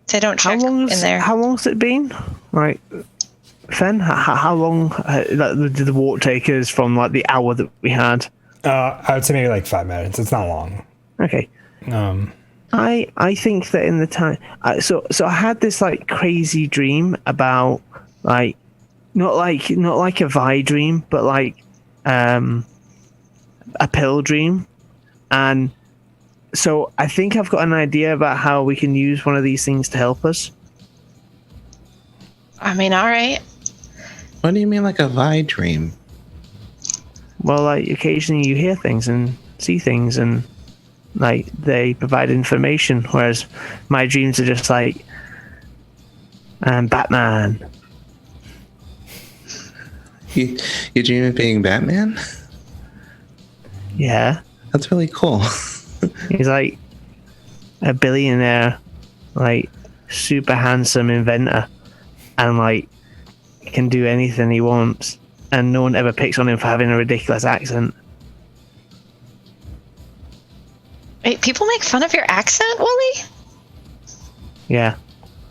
check in there. How long's it been? Like, Fen, how long did the walk take us from like the hour that we had? I would say maybe like 5 minutes. It's not long. Okay. I think that in the time, so I had this like crazy dream about like not like a Vi dream, but like a pill dream, and so I think I've got an idea about how we can use one of these things to help us. I mean, all right. What do you mean like a Vi dream? Well, like occasionally you hear things and see things, and like they provide information, whereas my dreams are just like Batman. You dream of being Batman? Yeah. That's really cool. He's like a billionaire, like super handsome inventor, and like can do anything he wants, and no one ever picks on him for having a ridiculous accent. Wait, people make fun of your accent, Wooly? Yeah,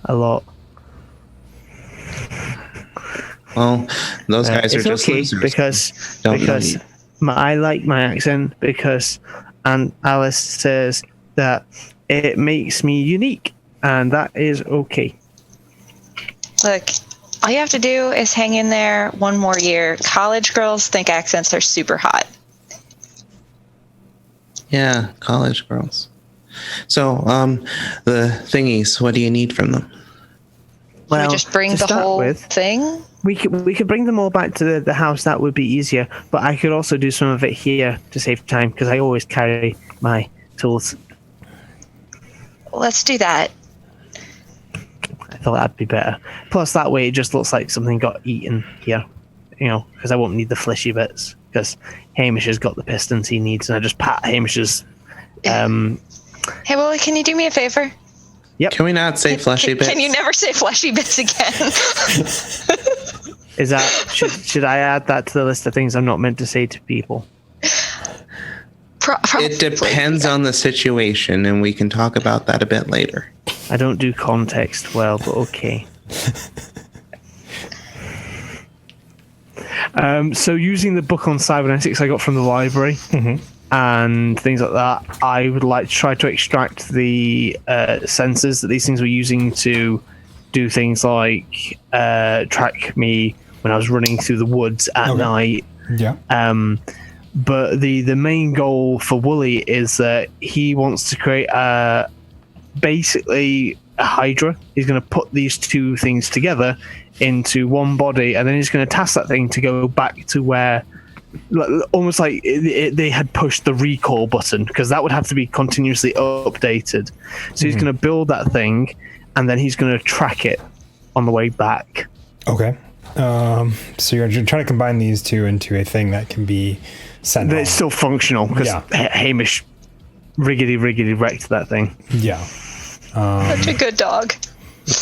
a lot. Well, those guys are it's just okay losers. because I like my accent because Aunt Alice says that it makes me unique, and that is okay. Look, all you have to do is hang in there one more year. College girls think accents are super hot. Yeah, college girls. So, the thingies, what do you need from them? Well, we just bring to the start whole with, thing? We could bring them all back to the house. That would be easier. But I could also do some of it here to save time, because I always carry my tools. Let's do that. thought that'd be better. Plus, that way it just looks like something got eaten here, because I won't need the fleshy bits. Because Hamish has got the pistons he needs, and I just pat Hamish's. Hey, Willie, can you do me a favor? Yep. Can we not say fleshy bits? Can you never say fleshy bits again? Is that should I add that to the list of things I'm not meant to say to people? It depends on the situation, and we can talk about that a bit later. I don't do context well, but okay. So using the book on cybernetics I got from the library and things like that, I would like to try to extract the sensors that these things were using to do things like track me when I was running through the woods at night. Yeah. But the main goal for Wooly is that he wants to create basically a Hydra. He's going to put these two things together into one body, and then he's going to task that thing to go back to where, almost like they had pushed the recall button, because that would have to be continuously updated. So he's going to build that thing, and then he's going to track it on the way back. Okay. So you're trying to combine these two into a thing that can be sent But it's still functional, because Hamish riggedy wrecked that thing. Yeah. Such a good dog.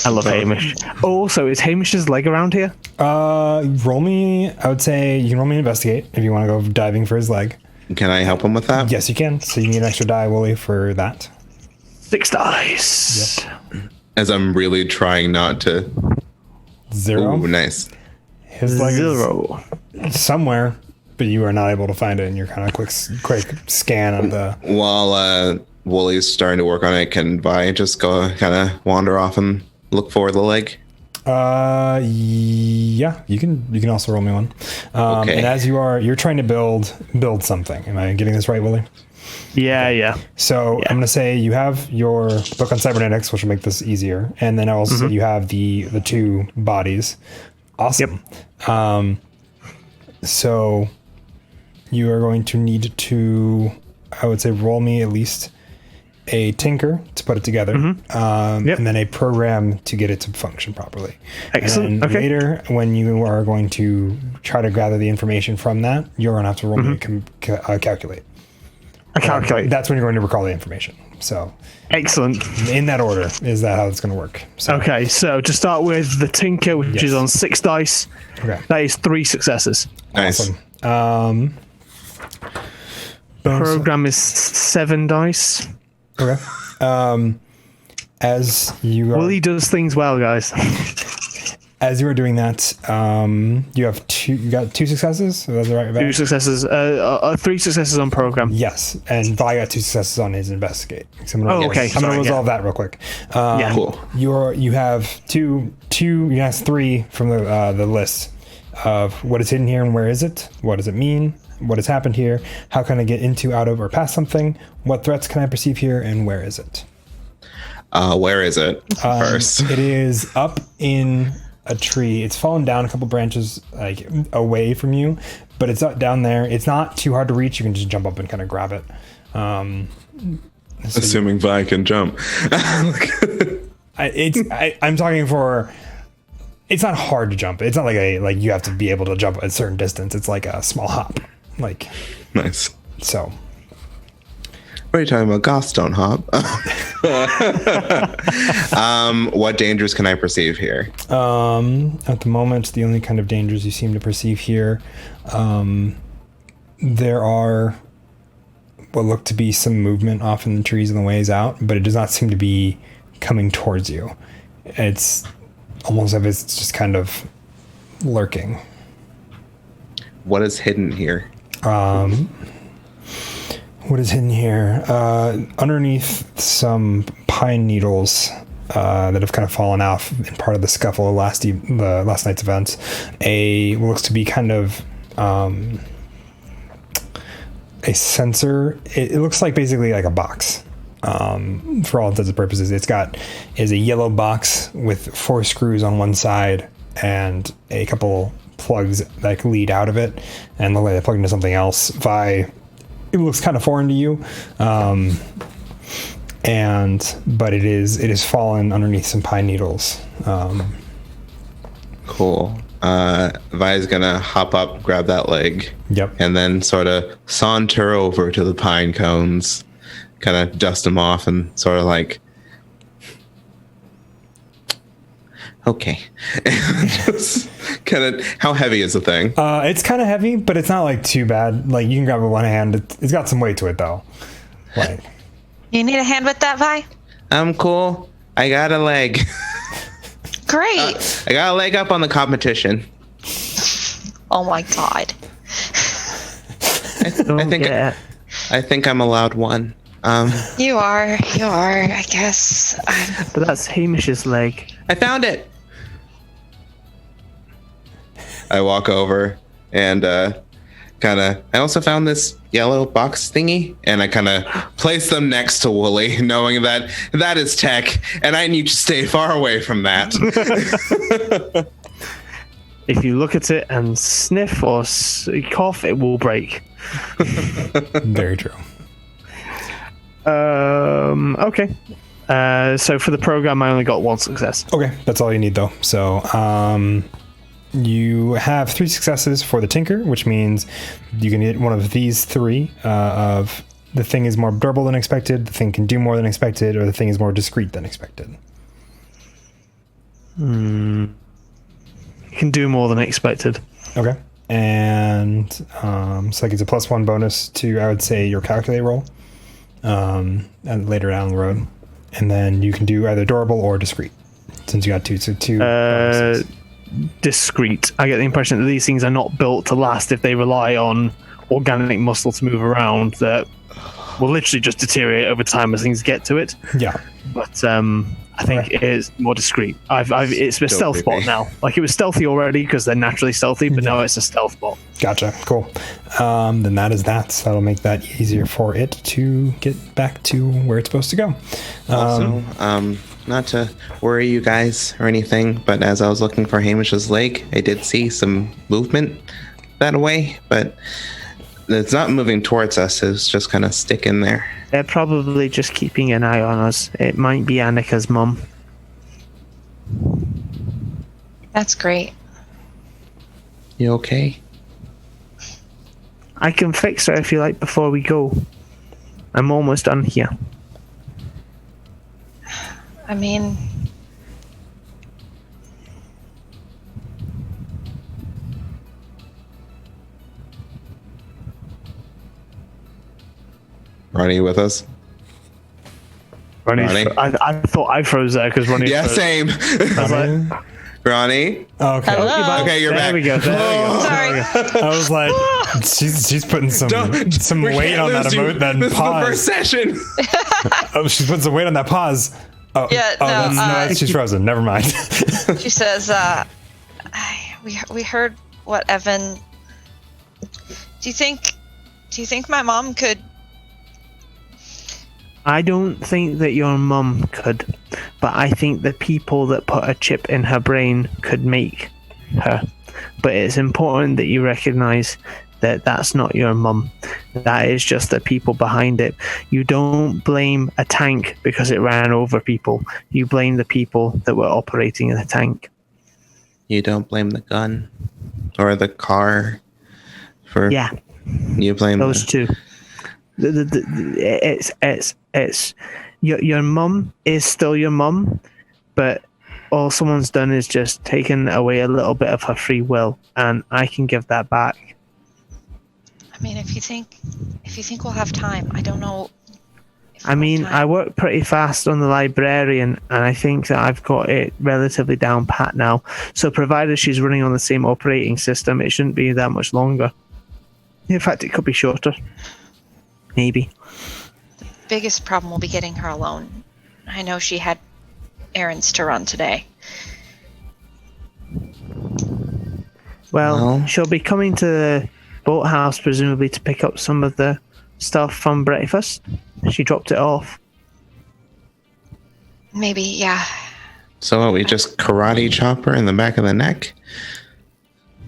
I love Hamish. Also, is Hamish's leg around here? Roll me. I would say you can roll me investigate if you want to go diving for his leg. Can I help him with that? Yes, you can. So you need an extra die, Wooly, for that. 6 dice. Yep. As I'm really trying not to. 0. Ooh, nice. His leg 0. is somewhere, but you are not able to find it in your kind of quick scan of the. While Wooly's starting to work on it, can Vi just go kind of wander off and look for the leg? Yeah, you can also roll me one. Okay. And as you're trying to build something. Am I getting this right, Willie? Yeah. So I'm going to say you have your book on cybernetics, which will make this easier, and then I also say you have the two bodies. Awesome. Yep. So you are going to need to, I would say, roll me at least a tinker to put it together, and then a program to get it to function properly. Excellent. And later, when you are going to try to gather the information from that, you're going to have to roll me a calculate. A calculate. That's when you're going to recall the information. So, excellent. In that order, is that how it's going to work? So, okay, so to start with, the tinker, which is on 6 dice, that is 3 successes. Nice. Awesome. Program is 7 dice. Okay. As you are, Willie does things well, guys. As you are doing that, you got 2 successes. So that's right. 2 successes. 3 successes on program. Yes, and Vi got 2 successes on his investigate. So I'm gonna resolve that real quick. Cool. You have two. You asked 3 from the list of what is hidden here and where is it. What does it mean? What has happened here? How can I get into, out of, or past something? What threats can I perceive here, and where is it? Where is it first? It is up in a tree. It's fallen down a couple branches like away from you, but it's up down there. It's not too hard to reach. You can just jump up and kind of grab it. Assuming Vi can jump. I'm talking for. It's not hard to jump. It's not like you have to be able to jump a certain distance. It's like a small hop. Nice. So. What are you talking about? Goths don't hop. What dangers can I perceive here? At the moment, the only kind of dangers you seem to perceive here, there are what look to be some movement off in the trees on the ways out, but it does not seem to be coming towards you. It's almost as if it's just kind of lurking. What is hidden here? What is hidden here? Underneath some pine needles that have kind of fallen off in part of the scuffle of last night's events, what looks to be kind of a sensor. It looks like basically like a box. For all intents and purposes, is a yellow box with 4 screws on one side and a couple plugs that lead out of it, and look like they plug into something else. It looks kind of foreign to you. but it is fallen underneath some pine needles. Cool. Vi's gonna hop up, grab that leg, Yep. and then sort of saunter over to the pine cones, kind of dust them off, and sort of like, okay. Just kind of, how heavy is the thing? It's kind of heavy, but it's not like too bad. Like you can grab it with one hand. It's got some weight to it though. Like, You need a hand with that, Vi? I'm cool. I got a leg. Great. I got a leg up on the competition. Oh my god. I think I'm allowed one. You are, I guess. But that's Hamish's leg. I found it. I walk over and I also found this yellow box thingy, and I kind of place them next to Wooly, knowing that that is tech, and I need to stay far away from that. If you look at it and sniff or cough, it will break. very true. Okay. So for the program, I only got 1 success. Okay, that's all you need though. So you have 3 successes for the Tinker, which means you can get one of these 3 of the thing is more durable than expected, the thing can do more than expected, or the thing is more discreet than expected. You can do more than expected. Okay. And so that gives a +1 bonus to, I would say, your calculate roll and later down the road. And then you can do either durable or discreet, since you got 2. So 2 bonuses. Discreet. I get the impression that these things are not built to last if they rely on organic muscle to move around, that will literally just deteriorate over time as things get to it. Yeah. But I think it is more discreet. It's a stealth bot now. Like, it was stealthy already because they're naturally stealthy, but now it's a stealth bot. Gotcha. Cool. Then that is that. So that'll make that easier for it to get back to where it's supposed to go. Also, not to worry you guys or anything, but as I was looking for Hamish's leg, I did see some movement that way, but it's not moving towards us. It's just kind of sticking there. They're probably just keeping an eye on us. It might be Annika's mum. That's great. You okay? I can fix her if you like before we go. I'm almost done here. I mean, Ronnie, you with us? Ronnie. Ronnie? I thought I froze there because Ronnie. Yeah, froze. same. I was like, Ronnie? Okay. hello. Okay, you're there back. we go. There we go. Sorry. I was like, she's putting some We weight can't on that lose you. that This pause. is the first session. Oh, she's putting some weight on that pause. Oh, Yeah, oh, no, that's she's frozen. Never mind. She says, we heard what Evan. Do you think my mom could? I don't think that your mum could, but I think the people that put a chip in her brain could make her. But it's important that you recognize that that's not your mum. That is just the people behind it. You don't blame a tank because it ran over people. You blame the people that were operating the tank. You don't blame the gun or the car for. Yeah, You blame those two. It's your mum is still your mum, but all someone's done is just taken away a little bit of her free will, and I can give that back. I mean, if you think we'll have time, I don't know. I mean, I work pretty fast on the librarian, and I think that I've got it relatively down pat now. So provided she's running on the same operating system, it shouldn't be that much longer. In fact, it could be shorter. Maybe. Biggest problem will be getting her alone. I know she had errands to run today. Well, she'll be coming to the boathouse presumably to pick up some of the stuff from breakfast. She dropped it off. Maybe, yeah. So what, we just karate chop her in the back of the neck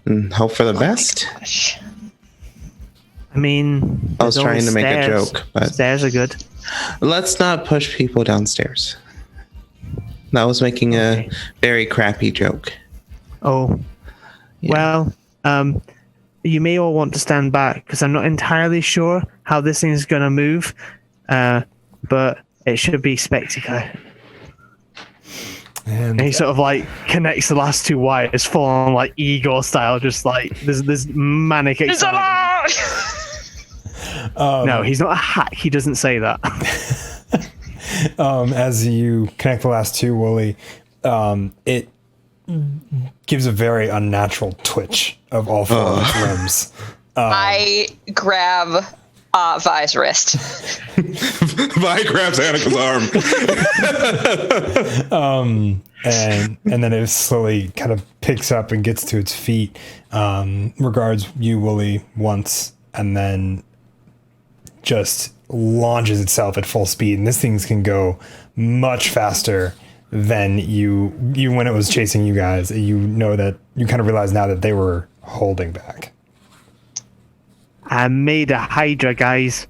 and hope for the best? Gosh. I mean, I was there's trying always to make a stairs. joke, but Stairs are good. Let's not push people downstairs. That was making a very crappy joke. Oh, Yeah. well, you may all want to stand back because I'm not entirely sure how this thing is going to move, but it should be spectacular. And he sort of like connects the last two wires, full on like Igor style, just like there's manic excitement. No, he's not a hack. He doesn't say that. As you connect the last two, Wooly, it gives a very unnatural twitch of all four of its limbs. I grab Vi's wrist. Vi grabs Annika's arm. And then it slowly kind of picks up and gets to its feet, regards you, Wooly, once, and then just launches itself at full speed. And this thing can go much faster than you when it was chasing you guys. You know that you kind of realize now that they were holding back. I made a Hydra, guys.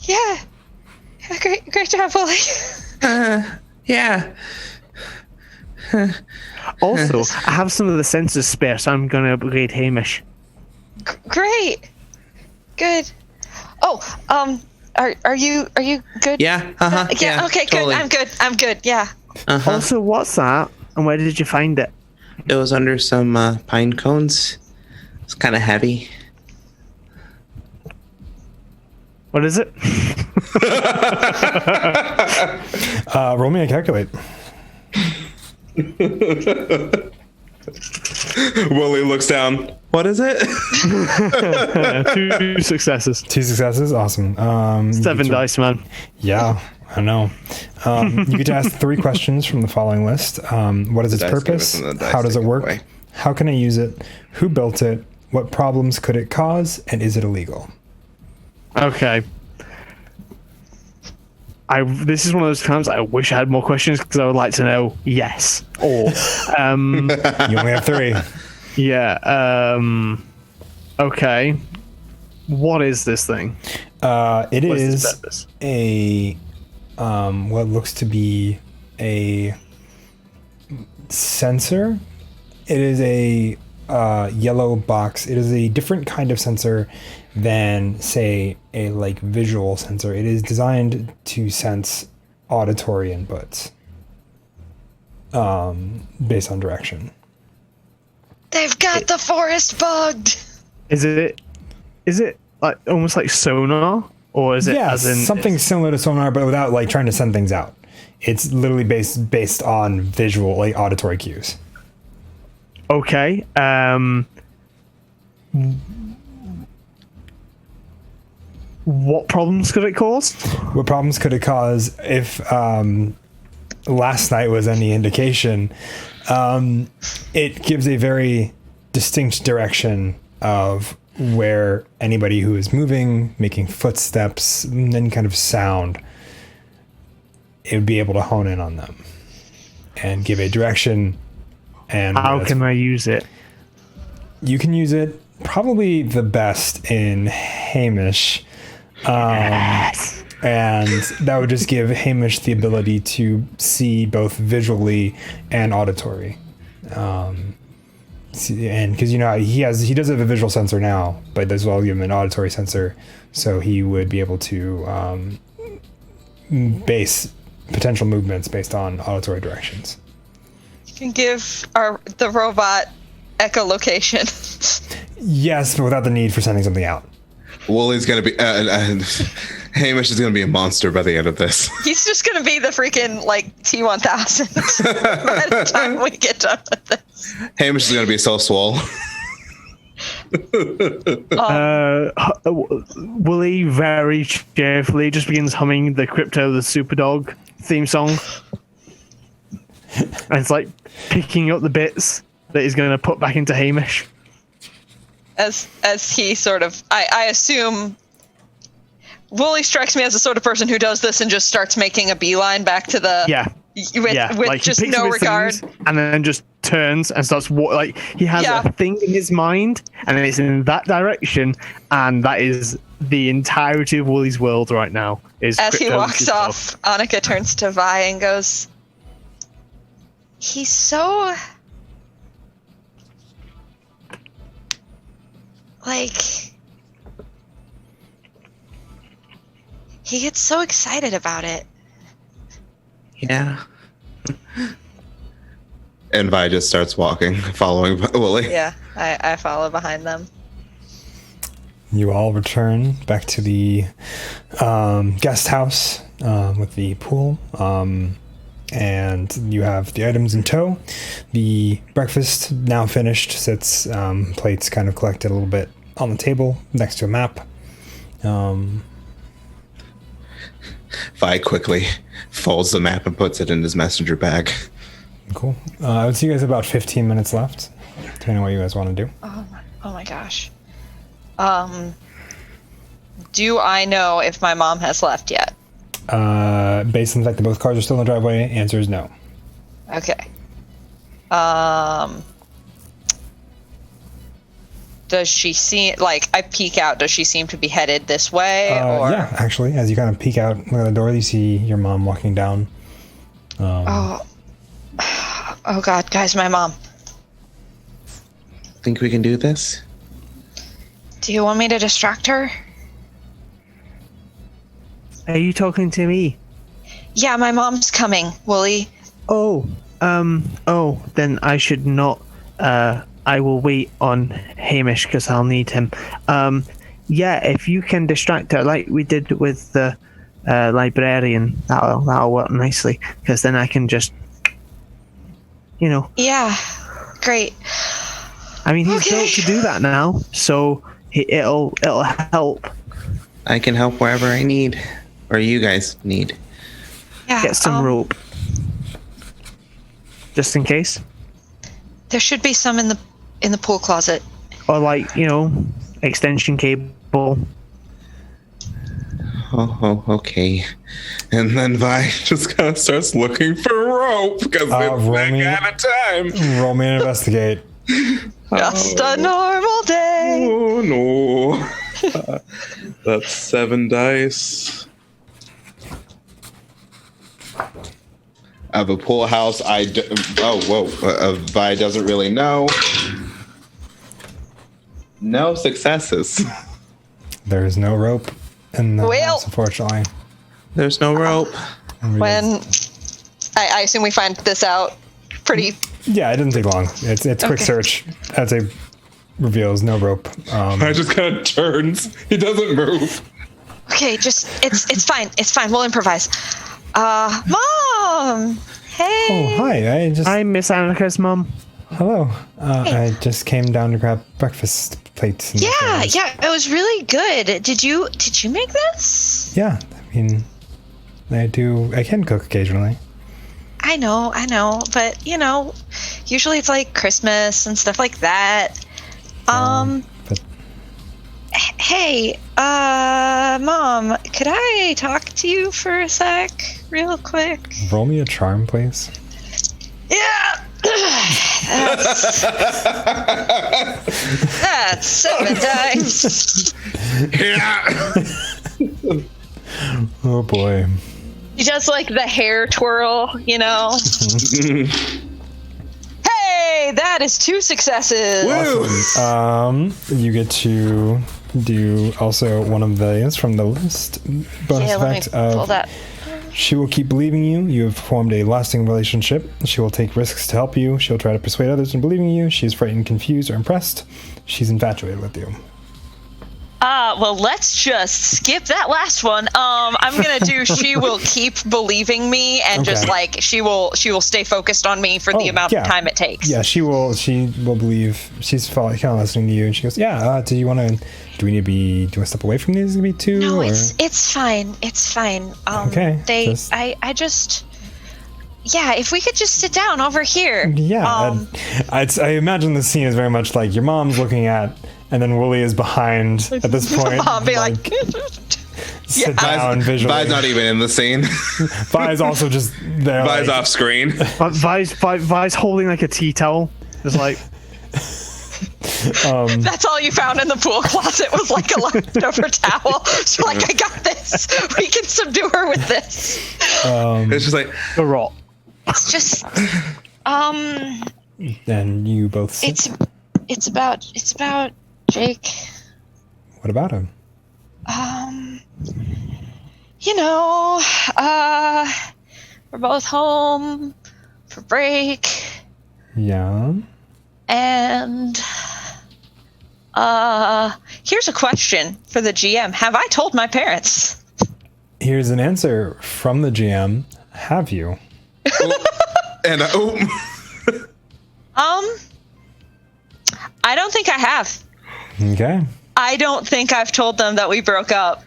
Yeah. Great job, Wooly. Yeah. Also, I have some of the sensors spare, so I'm going to upgrade Hamish. Great. Good. Oh, are you good? Yeah. Yeah. Okay. Totally. Good. I'm good. Yeah. Also, what's that? And where did you find it? It was under some pine cones. It's kind of heavy. What is it? Roll me a calculate. Wooly looks down. What is it? 2 successes. 2 successes. Awesome. 7 dice, man. Yeah, I know. You get to ask 3 questions from the following list. What is its Dice purpose? give us and the dice How does it take it work? away. How can I use it? Who built it? What problems could it cause? And is it illegal? Okay. This is one of those times I wish I had more questions because I would like to know yes or You only have 3. yeah. Okay. What is this thing? It What is is its purpose? a what looks to be a sensor. It is a yellow box. It is a different kind of sensor than, say, a like visual sensor. It is designed to sense auditory inputs based on direction. They've got the forest bugged. Is it like almost like sonar, or is it Yeah, as in something similar to sonar, but without like trying to send things out. It's literally based on visual, like auditory cues. Okay. What problems could it cause? What problems could it cause if last night was any indication? It gives a very distinct direction of where anybody who is moving, making footsteps, any kind of sound, it would be able to hone in on them and give a direction. And How can I use it? you can use it probably the best in Hamish. And that would just give Hamish the ability to see both visually and auditory. And because he does have a visual sensor now, but as well give him an auditory sensor, so he would be able to base potential movements based on auditory directions. You can give the robot echolocation. Yes, but without the need for sending something out. Wooly's gonna be. Hamish is gonna be a monster by the end of this. He's just gonna be the freaking like T-1000 by the time we get done with this. Hamish is gonna be so swole. Wooly very cheerfully just begins humming the Crypto the Superdog theme song. And it's like picking up the bits that he's going to put back into Hamish. As he sort of, I assume, Wooly strikes me as the sort of person who does this and just starts making a beeline back to the with like, he just picks up no his regard. things and then just turns and starts like he has Yeah. a thing in his mind and it's in that direction, and that is the entirety of Wooly's world right now is. As he Cryptos' walks stuff. off, Annika turns to Vi and goes, he's so... like... he gets so excited about it. Yeah. And Vi just starts walking, following Wooly. Yeah, I follow behind them. You all return back to the guest house with the pool, and you have the items in tow. The breakfast, now finished, sits plates kind of collected a little bit on the table next to a map. Vi quickly folds the map and puts it in his messenger bag. Cool. I would see you guys about 15 minutes left, depending on what you guys want to do. Oh my gosh. Do I know if my mom has left yet? Based on the fact that both cars are still in the driveway, answer is no. Okay. Does she seem like I peek out? Does she seem to be headed this way? Or Yeah, actually, as you kind of peek out, look at the door, you see your mom walking down. oh God, guys, my mom. Think we can do this? Do you want me to distract her? Are you talking to me? Yeah, my mom's coming, Wooly. Oh, then I should not. I will wait on Hamish because I'll need him. Yeah, if you can distract her like we did with the librarian, that'll work nicely. Because then I can just, Yeah, great. I mean, he's Okay. built to do that now, so it'll help. I can help wherever I need, or you guys need. Yeah, Get some rope, just in case, There should be some in the pool closet. or extension cable. Oh, okay. And then Vi just kind of starts looking for rope because it's roll that me- kind of time. Roll me an investigate. Just a normal day. Oh no. That's 7 dice. Of a pool house, Vi doesn't really know. No successes. There is no rope in the Well- house, unfortunately. There's no rope. When I assume we find this out pretty. Yeah, it didn't take long. It's quick Okay. search. As it reveals no rope. I just kind of turns. He doesn't move. Okay, just it's fine. It's fine. We'll improvise. Mom. Hey. Oh, hi. I'm Miss Annika's mum. Hello. I just came down to grab breakfast plates. And Yeah, things. yeah. It was really good. Did you make this? Yeah, I mean, I can cook occasionally. I know, but usually it's like Christmas and stuff like that. But Hey, Mom, could I talk to you for a sec, real quick? roll me a charm, please. Yeah. That's 7 dice. Yeah. Oh boy. Just like the hair twirl, Hey, that is 2 successes. Woo. You get to do also one of these from the list. Bonus Yeah, let me effect pull of that. she will keep believing you. You have formed a lasting relationship. She will take risks to help you. She'll try to persuade others in believing you. She's frightened, confused, or impressed. She's infatuated with you. Well, let's just skip that last one. I'm gonna do. She will keep believing me, and just Okay. like she will stay focused on me for the amount yeah. of time it takes. Yeah, she will believe. She's kind of listening to you, and she goes, "Yeah, do you want to? Do we need to be? Do I step away from these? Maybe too? No, or? it's fine. It's fine. Okay, I just. Yeah, if we could just sit down over here. Yeah, I imagine the scene is very much like your mom's looking at, and then Wooly is behind at this point. I'll be like sit down visually. Vi's not even in the scene. Vi's also just there. Vi's like, off screen. Vi's holding like a tea towel. It's like That's all you found in the pool closet was like a leftover towel. So like, I got this. We can subdue her with this. It's just like, The rot. It's just, And you both sit. it's about Jake. What about him? We're both home for break, Yeah. and here's a question for the GM. Have I told my parents? Here's an answer from the GM. Have you? and I don't think I have. Okay. I don't think I've told them that we broke up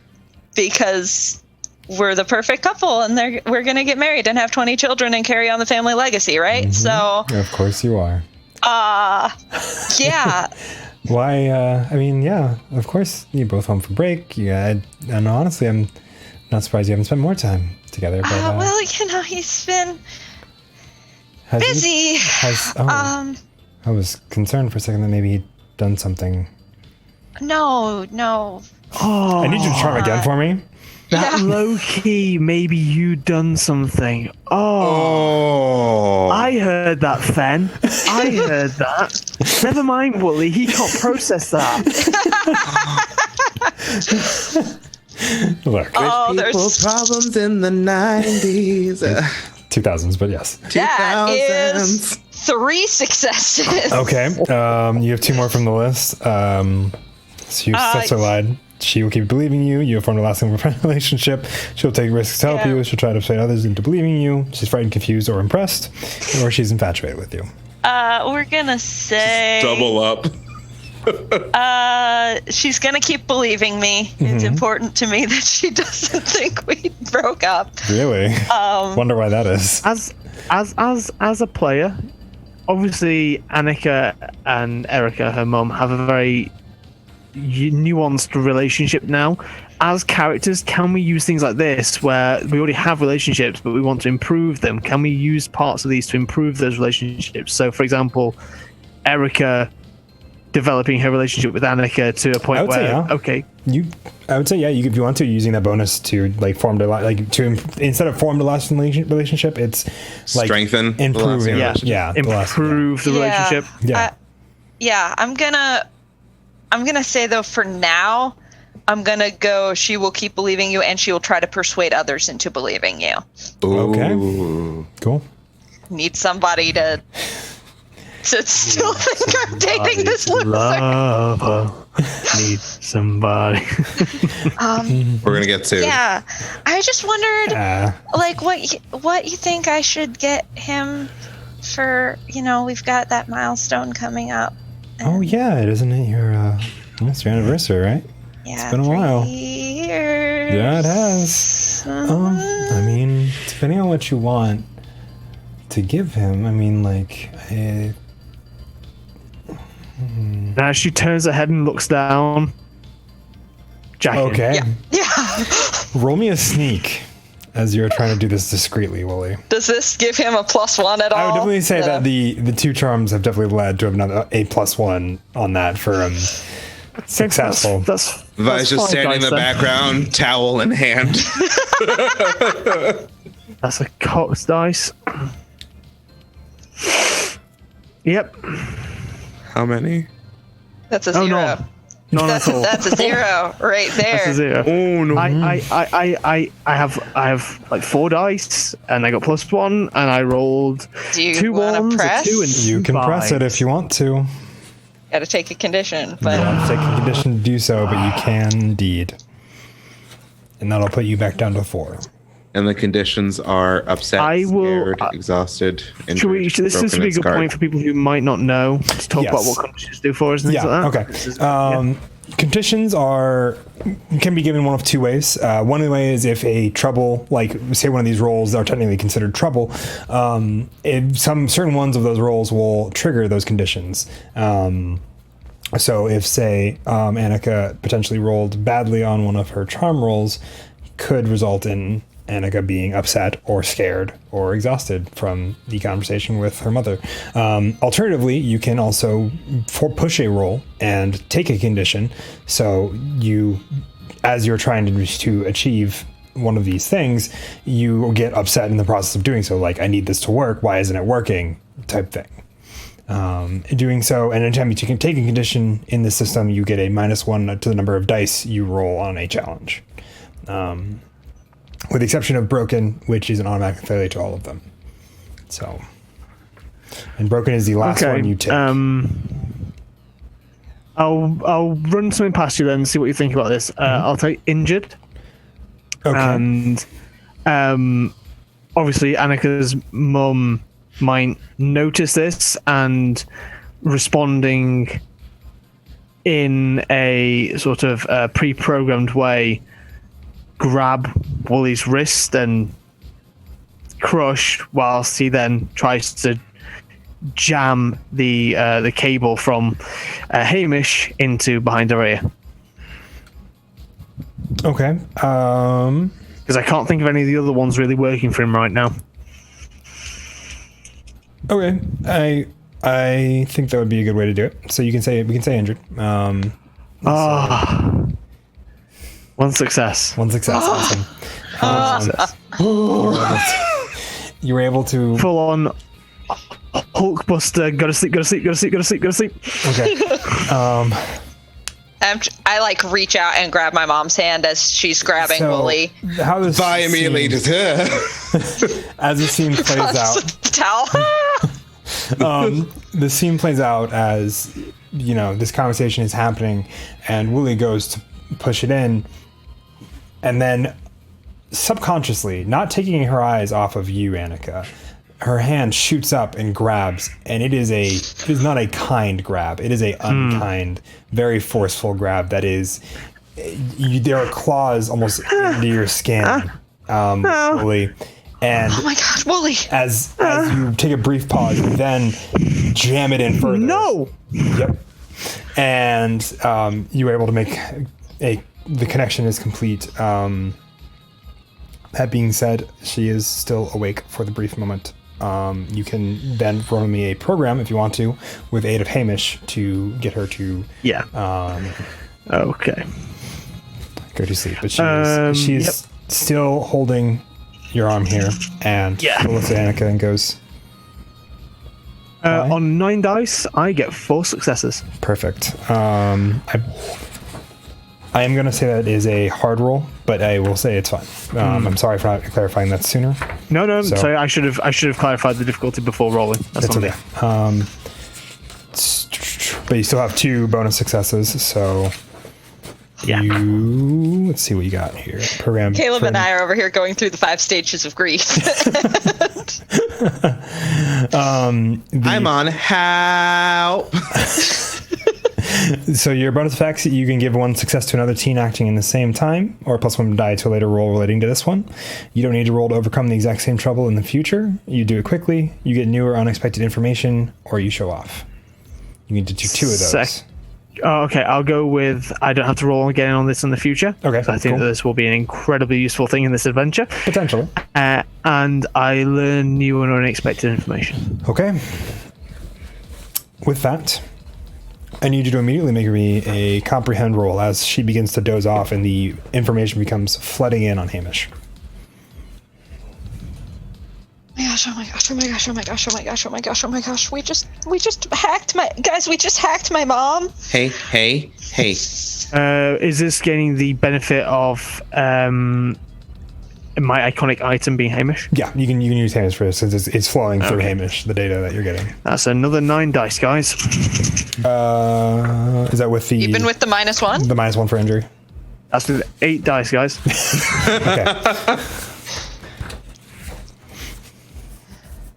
because we're the perfect couple and we're going to get married and have 20 children and carry on the family legacy, right? Mm-hmm. So, Of course you are. yeah. Why? Yeah. Of course, you both home for break. Yeah. And honestly, I'm not surprised you haven't spent more time together. But Well, he's been has he- busy. I was concerned for a second that maybe he'd done something. No. Oh, I need you to charm again for me. that low key. Maybe you done something. oh, I heard that, Fen. I heard that. Never mind, Wooly. He can't process that. Look, people's problems in the 90s, 2000s, but yes. That is 2000s. 3 successes. Okay. You have 2 more from the list. So you successfully lied. She will keep believing you. You have formed a lasting relationship. She'll take risks to help you. She'll try to persuade others into believing you. She's frightened, confused, or impressed, or she's infatuated with you. We're gonna say Double up. she's gonna keep believing me. It's important to me that she doesn't think we broke up. Really? Wonder why that is. As a player, obviously Annika and Erica, her mum, have a very nuanced relationship now. As characters, can we use things like this where we already have relationships but we want to improve them? Can we use parts of these to improve those relationships? So for example, Erica developing her relationship with Annika to a point I would say, where yeah. okay, I would say, yeah. If you want to, using that bonus to instead of form the lasting relationship, it's like Strengthen the improving. lasting Yeah, the lasting, improve the relationship. Yeah. I'm gonna say though, for now, I'm gonna go. She will keep believing you, and she will try to persuade others into believing you. Okay. Ooh. Cool. Need somebody to still think I'm dating this loser. Lover. Need somebody. We're gonna get to. Yeah, I just wondered, like, what you think I should get him for? We've got that milestone coming up. Oh yeah, isn't it your almost your anniversary, right? Yeah, It's been a while. 3 years. Yeah, it has. I mean, depending on what you want to give him, I mean, like, Now she turns her head and looks down. Jackie. okay. Yeah. Roll me a sneak as you're trying to do this discreetly, Wooly. Does this give him a +1 at all? I would definitely say that the 2 charms have definitely led to another a +1 on that for successful. That's Vi's just fine, standing in the guys, then. background, towel in hand. That's a cock's dice. Yep. How many? That's a Oh, 0. no. None at all. That's a 0 right there. That's a 0. Oh no! I have like 4 dice and I got +1 and I rolled Do you 2 want ones, to a press? 2 and You 2 can press it if you want to. Got to take a condition, You but don't have to take a condition to do so, but you can indeed. And that'll put you back down to 4. And the conditions are upset, I will- scared, exhausted, Should we? injured, This broken would be a its good guard. point for people who might not know to talk about Yes. what conditions do for us and things Yeah. like that. Okay. This is- Conditions can be given one of 2 ways. One way is if a trouble, like say one of these rolls are technically considered trouble, if some certain ones of those rolls will trigger those conditions. So if say Annika potentially rolled badly on one of her charm rolls, could result in Annika being upset or scared or exhausted from the conversation with her mother. Alternatively, you can also push a roll and take a condition. So you, as you're trying to achieve one of these things, you get upset in the process of doing so. Like, I need this to work. Why isn't it working? Type thing. Doing so, and anytime you can take a condition in the system, you get a -1 to the number of dice you roll on a challenge. With the exception of Broken, which is an automatic failure to all of them. So, and Broken is the last one you take. I'll run something past you then and see what you think about this. I'll take Injured. Okay. And obviously Annika's mum might notice this and responding in a sort of pre-programmed way, grab Wooly's wrist and crush, whilst he then tries to jam the cable from Hamish into behind her ear. Okay. Because I can't think of any of the other ones really working for him right now. Okay. I think that would be a good way to do it. So we can say Injured. One success. One success. Awesome. You were able to Full on Hulkbuster. Go to sleep. Go to sleep. Go to sleep. Go to sleep. Go to sleep. Okay. I like reach out and grab my mom's hand as she's grabbing Wooly. How this Bye immediately scene- just as the scene plays out. Towel. The scene plays out as, you know, this conversation is happening, and Wooly goes to push it in, and then subconsciously, not taking her eyes off of you, Annika, her hand shoots up and grabs, and it is not a kind grab. It is a unkind, very forceful grab that is, there are claws almost into your skin, Wooly. And Oh my god, Wooly! as you take a brief pause, you then jam it in further. No. Yep. And you were able to make the connection is complete. That being said, she is still awake for the brief moment. You can then run me a program if you want to, with aid of Hamish, to get her to Okay. go to sleep. But she is still holding your arm here, and looks at Annika and goes, on 9 dice, I get 4 successes. perfect. I am going to say that is a hard roll, but I will say it's fine. I'm sorry for not clarifying that sooner. No. So- Sorry, I should have clarified the difficulty before rolling. That's on me. okay. But you still have 2 bonus successes, so let's see what you got here. Program. Caleb and I are over here going through the 5 stages of grief. I'm on help. So your bonus effects, you can give 1 success to another teen acting in the same time, or +1 die to a later roll relating to this one. You don't need to roll to overcome the exact same trouble in the future. You do it quickly, you get new or unexpected information, or you show off. You need to do 2 of those. Okay, I'll go with I don't have to roll again on this in the future. Okay, So I think cool. that this will be an incredibly useful thing in this adventure. Potentially. And I learn new and unexpected information. Okay. With that, I need you to immediately make me a comprehend roll as she begins to doze off and the information becomes flooding in on Hamish. Oh my gosh, oh my gosh, oh my gosh, oh my gosh, oh my gosh, oh my gosh. We just hacked my mom. Hey. Is this gaining the benefit of my iconic item being Hamish? Yeah, you can use Hamish for this since it's flowing through Hamish, the data that you're getting. That's another 9 dice, guys. Is that with the Even with the -1? the -1 for injury? That's with 8 dice, guys. Okay.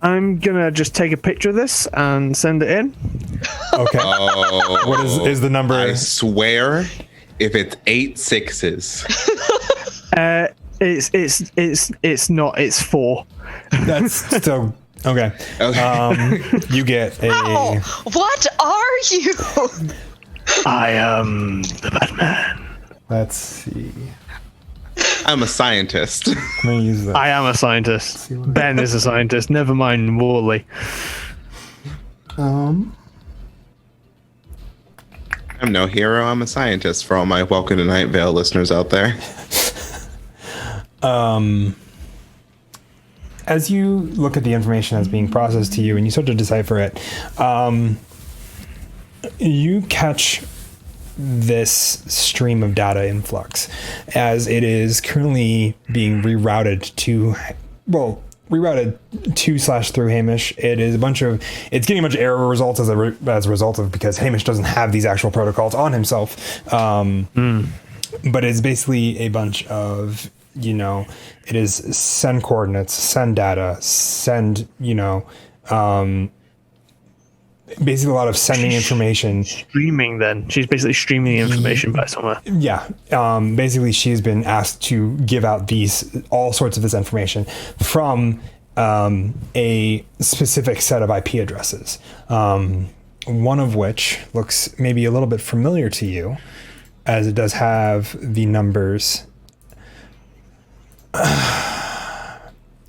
I'm gonna just take a picture of this and send it in. Okay. Oh, What is the number? I swear, if it's 8 6s. It's not. It's 4. That's still okay. You get a. Oh, what are you? I am the Batman. Let's see. I'm a scientist. I'm gonna use that. I am a scientist. Ben is a scientist. Never mind Wally. I'm no hero. I'm a scientist for all my Welcome to Night Vale listeners out there. As you look at the information that's being processed to you and you start to decipher it, you catch this stream of data influx as it is currently being rerouted to through Hamish. It is it's getting a bunch of error results as a result of, because Hamish doesn't have these actual protocols on himself. But it's basically a bunch of, it is send coordinates, send data, send, basically a lot of sending information. Streaming then. She's basically streaming the information by somewhere. Yeah. Basically, she's been asked to give out all sorts of this information from a specific set of IP addresses. One of which looks maybe a little bit familiar to you, as it does have the numbers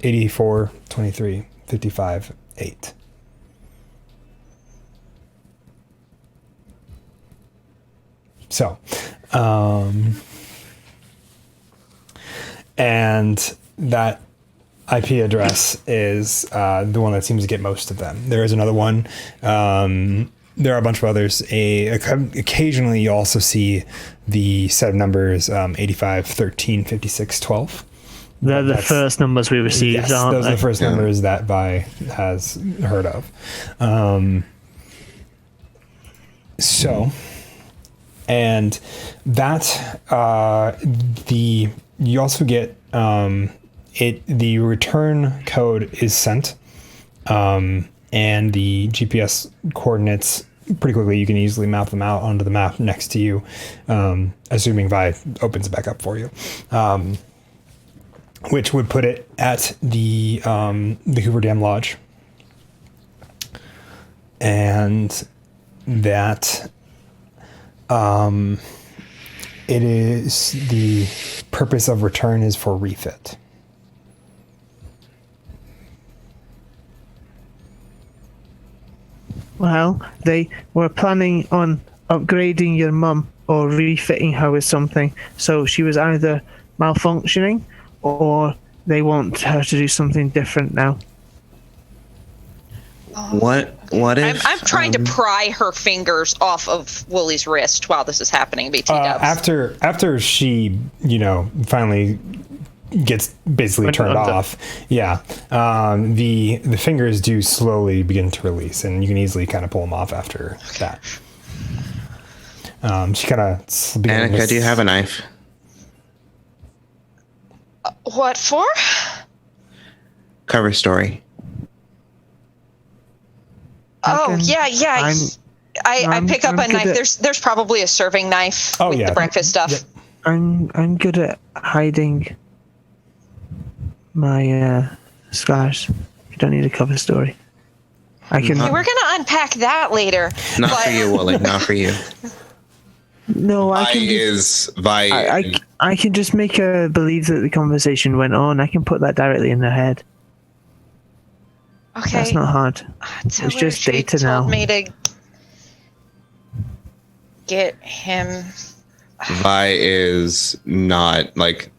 84, 23, 55, 8. So, and that IP address is the one that seems to get most of them. There is another one. There are a bunch of others. Occasionally, you also see the set of numbers 85, 13, 56, 12. They're the first numbers we received, Yes, aren't those they? are the first numbers that Vi has heard of. And that you also get the return code is sent, and the GPS coordinates pretty quickly. You can easily map them out onto the map next to you, assuming Vi opens it back up for you, which would put it at the Hoover Dam Lodge, and that. It is the purpose of return is for refit. Well, they were planning on upgrading your mum or refitting her with something. So she was either malfunctioning or they want her to do something different now. What if I'm trying to pry her fingers off of Woolie's wrist while this is happening. BT Dubs. After she, finally gets basically turned off. Yeah, the fingers do slowly begin to release, and you can easily kind of pull them off after that. She kind of. Annika, do you have a knife? What for? Cover story. Oh, yeah. I pick up a knife. There's probably a serving knife with the breakfast stuff. Yep. I'm good at hiding my scars. You don't need a cover story. I can. Hey, we're gonna unpack that later. Not for you, Willie. Not for you. No, I Vi can. is Vi. I can just make her believe that the conversation went on. I can put that directly in her head. Okay. That's not hard. It's just data now. Told me to get him. Vi is not like.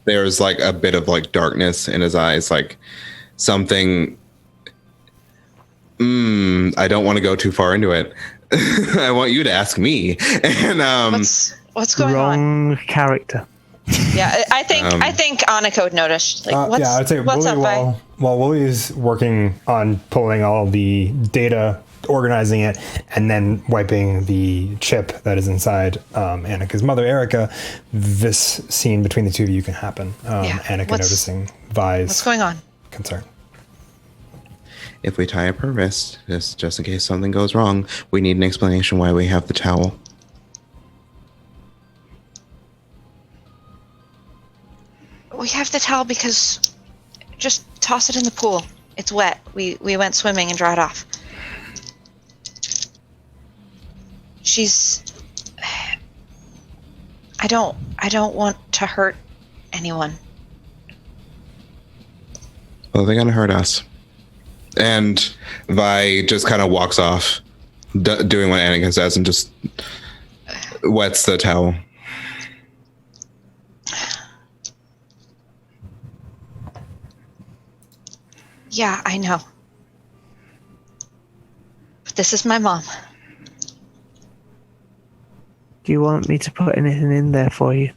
There's like a bit of like darkness in his eyes, like something. I don't want to go too far into it. I want you to ask me. And What's going on? Wrong character. Yeah, I think Annika would notice. Like, yeah, I'd say what's Wooly, up, Vi? while Wooly is working on pulling all the data, organizing it, and then wiping the chip that is inside Annika's mother, Erica, this scene between the two of you can happen. Annika noticing Vi's What's going on? concern. if we tie up her wrist, just in case something goes wrong, we need an explanation why we have the towel. We have the towel because just toss it in the pool. It's wet. We went swimming and dried off. I don't want to hurt anyone. Well, they're gonna hurt us. And Vi just kind of walks off, doing what Anakin says, and just wets the towel. Yeah, I know. But this is my mom. Do you want me to put anything in there for you?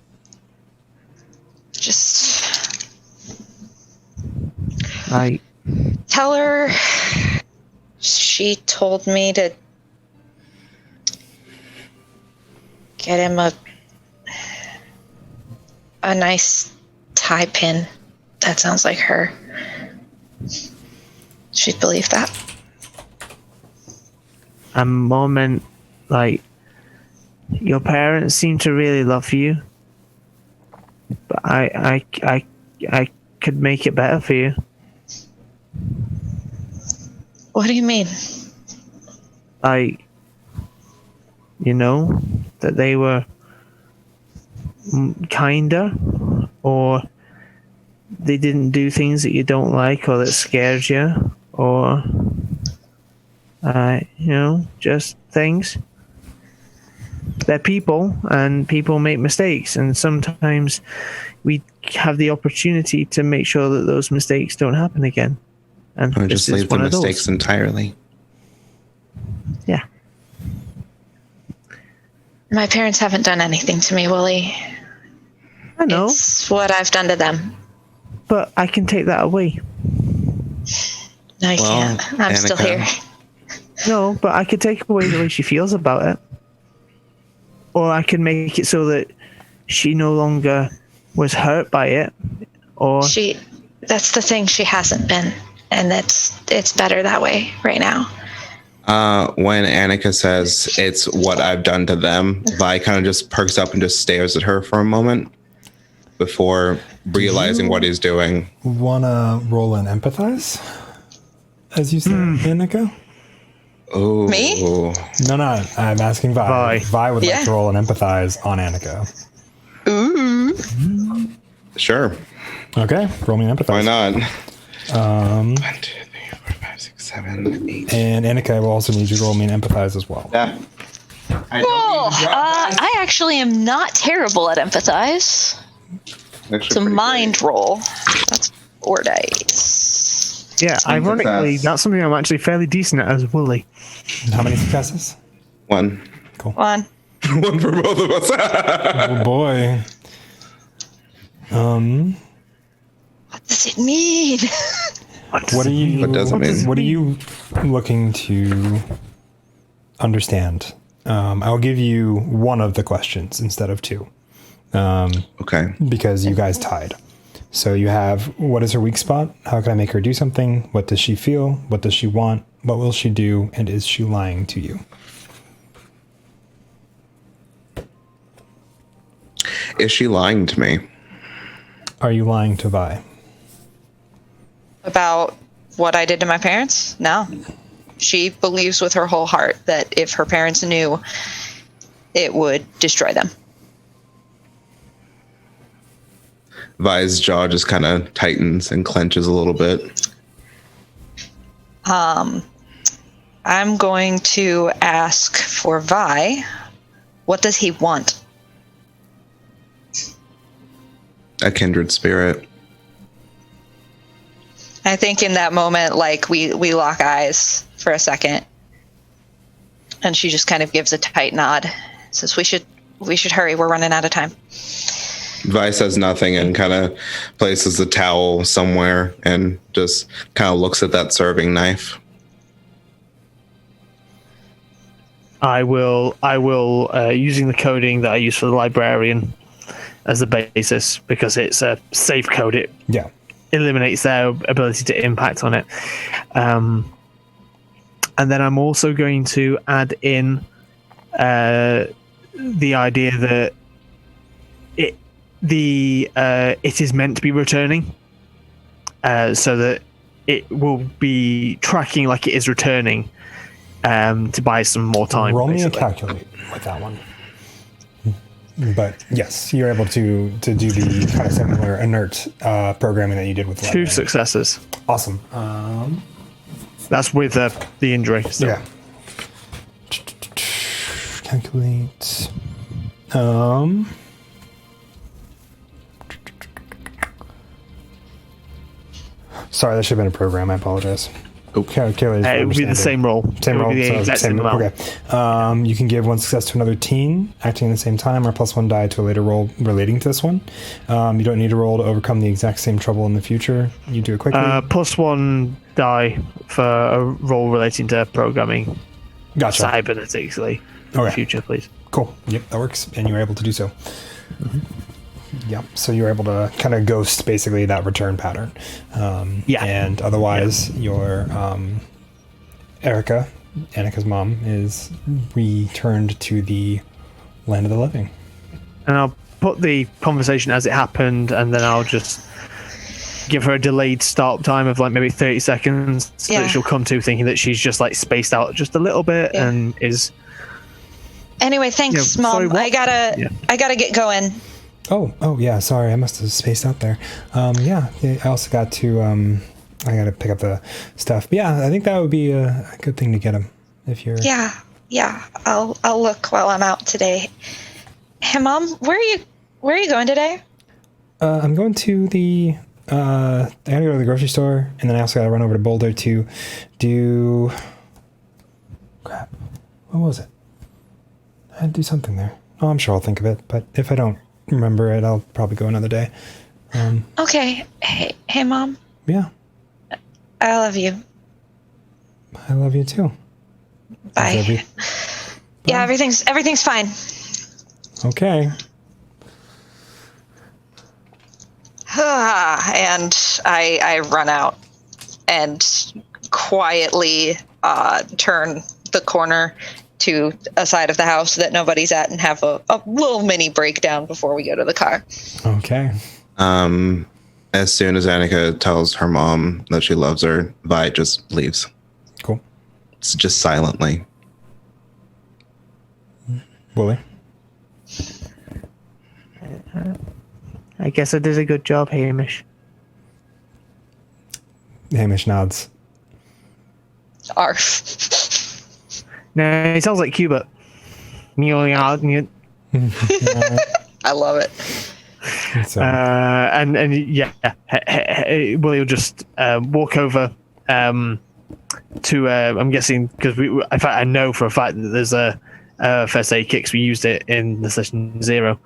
Just Like, tell her she told me to get him a nice tie pin. That sounds like her. She'd believe that. and Mom meant, like, your parents seem to really love you, but I could make it better for you. What do you mean? Like, you know, that they were kinder, or they didn't do things that you don't like or that scared you, or you know, just things. They're people, and people make mistakes, and sometimes we have the opportunity to make sure that those mistakes don't happen again. And Or this just is leave the one of those. mistakes entirely. Yeah. My parents haven't done anything to me, Willie. I know, It's what I've done to them. but I can take that away. No, you Well, can't. I'm still Annika. here. No, but I could take away the way she feels about it. Or I could make it so that she no longer was hurt by it. Or That's the thing, she hasn't been. And it's better that way right now. When Annika says it's what I've done to them, Vi kind of just perks up and just stares at her for a moment before realizing what he's doing. Wanna roll and empathize? As you said, Annika? Oh, Me? No, I'm asking Vi. Vi. Vi would like Yeah. to roll and empathize on Annika. Ooh. Sure. Okay, roll me an empathize. Why not? 1, Um, 2, 3, 4, 5, 6, 7, 8. and Annika, I will also need you to roll me an empathize as well. Yeah. Cool. I actually am not terrible at empathize. It's a mind roll. That's 4 dice. yeah, ironically, success. that's something I'm actually fairly decent at as Wooly. How many successes? 1. Cool. 1. 1 for both of us. Oh boy. What does it mean? What are you? What does it mean? What are you looking to understand? I'll give you one of the questions instead of two, Okay. because you guys tied. So you have, what is her weak spot? How can I make her do something? What does she feel? What does she want? What will she do? And is she lying to you? Is she lying to me? Are you lying to Vi? About what I did to my parents? No. She believes with her whole heart that if her parents knew, it would destroy them. Vi's jaw just kind of tightens and clenches a little bit. I'm going to ask for Vi, what does he want? A kindred spirit. I think in that moment, like, we lock eyes for a second, and she just kind of gives a tight nod. Says, we should hurry. We're running out of time. Vi says nothing and kind of places the towel somewhere and just kind of looks at that serving knife. I will using the coding that I use for the librarian as the basis, because it's a safe code. It Yeah. eliminates their ability to impact on it. And then I'm also going to add in the idea that it is meant to be returning, so that it will be tracking like it is returning, to buy some more time. Roll me a basically. calculate with that one. But yes, you're able to do the kind of similar inert programming that you did with 2 Library. successes. Awesome. That's with the injury. Still. Yeah. Calculate. Sorry, that should have been a program. I apologize. Okay, It would be the same roll. Same It would roll. be the So exact same amount. Okay. You can give 1 success to another teen acting at the same time, or +1 die to a later roll relating to this one. You don't need to roll to overcome the exact same trouble in the future. You do it quickly. +1 die for a roll relating to programming. Gotcha. Cybernetically. In the Okay. future, please. Cool. Yep, that works. And you were able to do so. Yep. So you were able to kind of ghost basically that return pattern. Yeah. And otherwise, your Erica, Annika's mom, is returned to the land of the living. And I'll put the conversation as it happened, and then I'll just give her a delayed start time of like maybe 30 seconds so Yeah. that she'll come to thinking that she's just like spaced out just a little bit Yeah. and is Anyway, thanks, Yeah, Mom. sorry, what? I gotta get going. Oh yeah. Sorry, I must have spaced out there. Yeah. I also got to. I got to pick up the stuff. But yeah, I think that would be a good thing to get him if you're. Yeah. I'll look while I'm out today. Hey, Mom, where are you going today? I'm going to the. I gotta go to the grocery store, and then I also gotta run over to Boulder to do. Crap. What was it? I had to do something there. Oh, I'm sure I'll think of it, but if I don't remember it, I'll probably go another day. Okay. Hey, Mom. Yeah, I love you. I love you too. Bye. Love you. Yeah, everything's fine. Okay. And I run out and quietly turn the corner to a side of the house that nobody's at and have a little mini breakdown before we go to the car. Okay. As soon as Annika tells her mom that she loves her, Vi just leaves. Cool. It's just silently. Wooly. I guess I did a good job, Hamish. Hamish nods. Arf. No, it sounds like Cuba. I love it. So, And yeah, Willie will just walk over to I'm guessing because in fact I know for a fact that there's a first aid kit 'cause we used it in the session 0.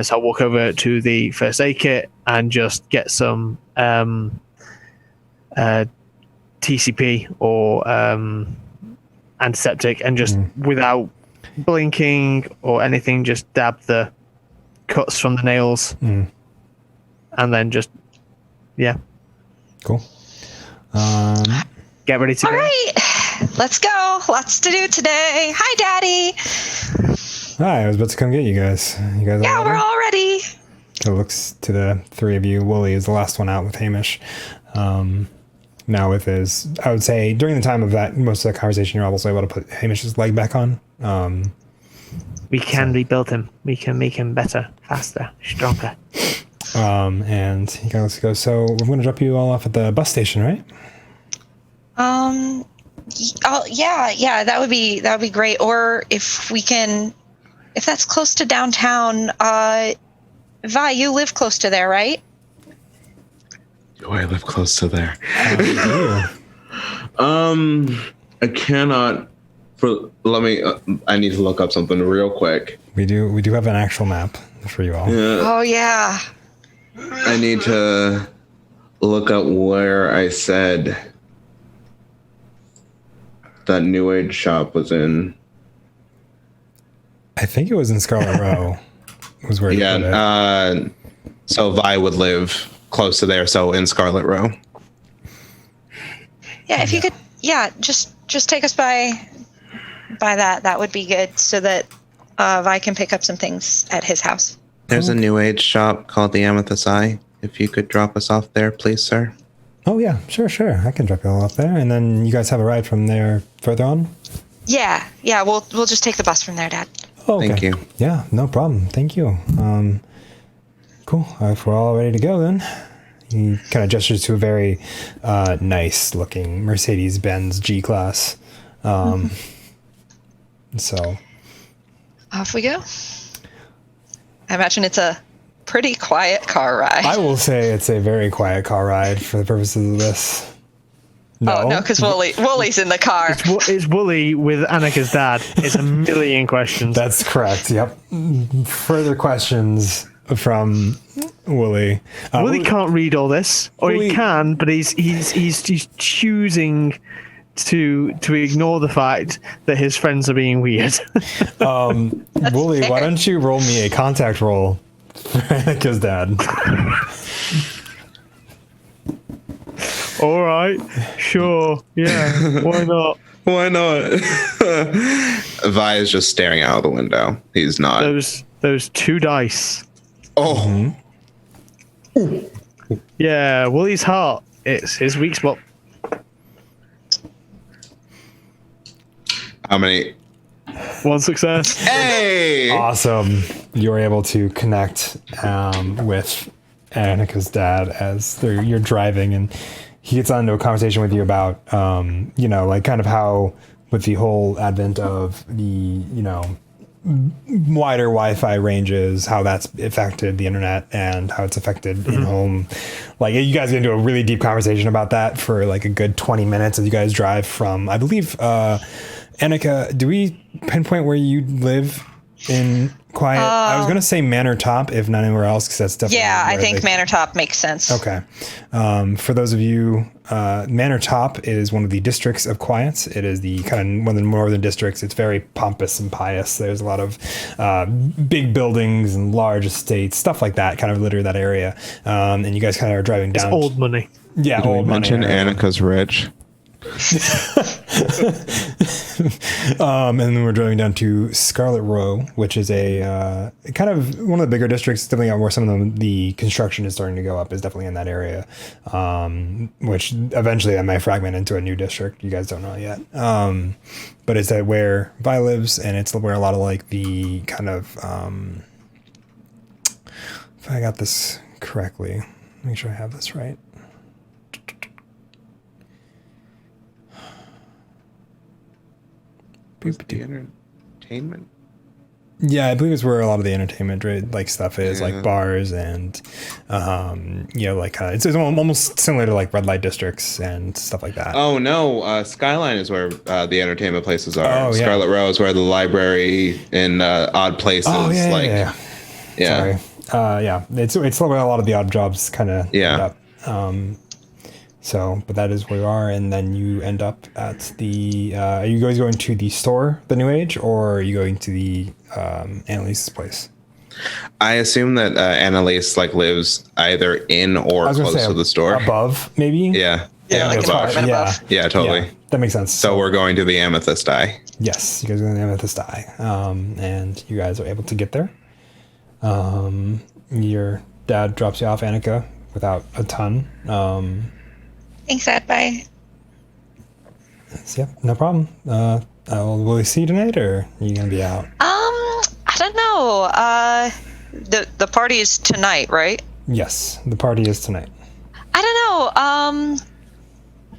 So I'll walk over to the first aid kit and just get some TCP or antiseptic and just without blinking or anything, just dab the cuts from the nails and then just cool. get ready to All go. right, let's go. Lots to do today. Hi, Daddy. Hi, I was about to come get you guys. You guys Yeah, all we're ready? all ready. It looks to the three of you. Wooly is the last one out with Hamish. Now with his, I would say during the time of that, most of the conversation, you're also able to put Hamish's leg back on. We can rebuild him. We can make him better, faster, stronger. And he goes, so we're going to drop you all off at the bus station, right? Oh yeah, that would be great. Or if that's close to downtown, Vi, you live close to there, right? Do I live close to there? Yeah. I cannot. I need to look up something real quick. We do have an actual map for you all. Yeah, Oh yeah. I need to look up where I said that New Age shop was in. I think it was in Scarlet Row. Was where you put it. So Vi would live close to there, so in Scarlet Row. Yeah, if you could, just take us by that would be good, so that Vi can pick up some things at his house. There's a New Age shop called the Amethyst Eye. If you could drop us off there, please, sir. Oh yeah, sure. I can drop you all off there, and then you guys have a ride from there further on. Yeah, we'll just take the bus from there, Dad. Oh, okay. Thank you. Yeah, no problem. Thank you. Cool. If we're all ready to go, then he kind of gestures to a very nice-looking Mercedes-Benz G-Class. So Off we go. I imagine it's a pretty quiet car ride. I will say it's a very quiet car ride for the purposes of this. Oh no, because Wooly's in the car. It's Wooly with Annika's dad. It's a million questions. That's correct. Yep. Further questions from Wooly. Wooly can't read all this, or Wooly- he can, but he's choosing to ignore the fact that his friends are being weird. Wooly, why fair. don't you roll me a contact roll for Annika's dad? All right, sure, yeah, why not? Why not? Vi is just staring out of the window. He's not. Those 2 dice. Oh, Yeah, Wooly's heart. It's his weak spot. how many? 1 success. Hey! Awesome. You're able to connect with Annika's dad as you're driving, and he gets on into a conversation with you about, like kind of how with the whole advent of the, wider Wi-Fi ranges, how that's affected the internet and how it's affected in home. Like you guys get into a really deep conversation about that for like a good 20 minutes as you guys drive from, I believe, Annika, do we pinpoint where you live in Quiet? I was going to say Manor Top, if not anywhere else, because that's definitely Yeah, I where think they- Manor Top makes sense. Okay. For those of you, Manor Top is one of the districts of Quiet. It is the kind of one of the northern districts. It's very pompous and pious. There's a lot of big buildings and large estates, stuff like that, kind of litter that area. And you guys kind of are driving It's down. old money. Yeah, old money Mention area. Annika's rich. And then we're driving down to Scarlet Row, which is a kind of one of the bigger districts, definitely where some of the construction is starting to go up, is definitely in that area, which eventually that might fragment into a new district. You guys don't know yet. But it's where Vi lives, and it's where a lot of like the kind of, if I got this correctly, make sure I have this right. Was the entertainment? Yeah, I believe it's where a lot of the entertainment like stuff is, Yeah. like bars and, like it's almost similar to like red light districts and stuff like that. Oh no, Skyline is where the entertainment places are. Oh, yeah. Scarlet Row is where the library and Odd Places. Oh, yeah, like, yeah. yeah. Sorry. Yeah, it's where a lot of the odd jobs kind of Yeah. end up. So, but that is where you are, and then you end up at the. Are you guys going to the store, the New Age, or are you going to the Annalise's place? I assume that Annalise like lives either in or I was gonna close say to the store. above, maybe. Yeah. Yeah, like an above. apartment above. Yeah, totally. Yeah, that makes sense. So we're going to the Amethyst Eye. Yes, you guys are going to Amethyst Eye, and you guys are able to get there. Your dad drops you off, Annika, without a ton. Thanks, Dad. Bye. So, yep, no problem. Will we see you tonight, or are you going to be out? I don't know. The party is tonight, right? Yes, the party is tonight. I don't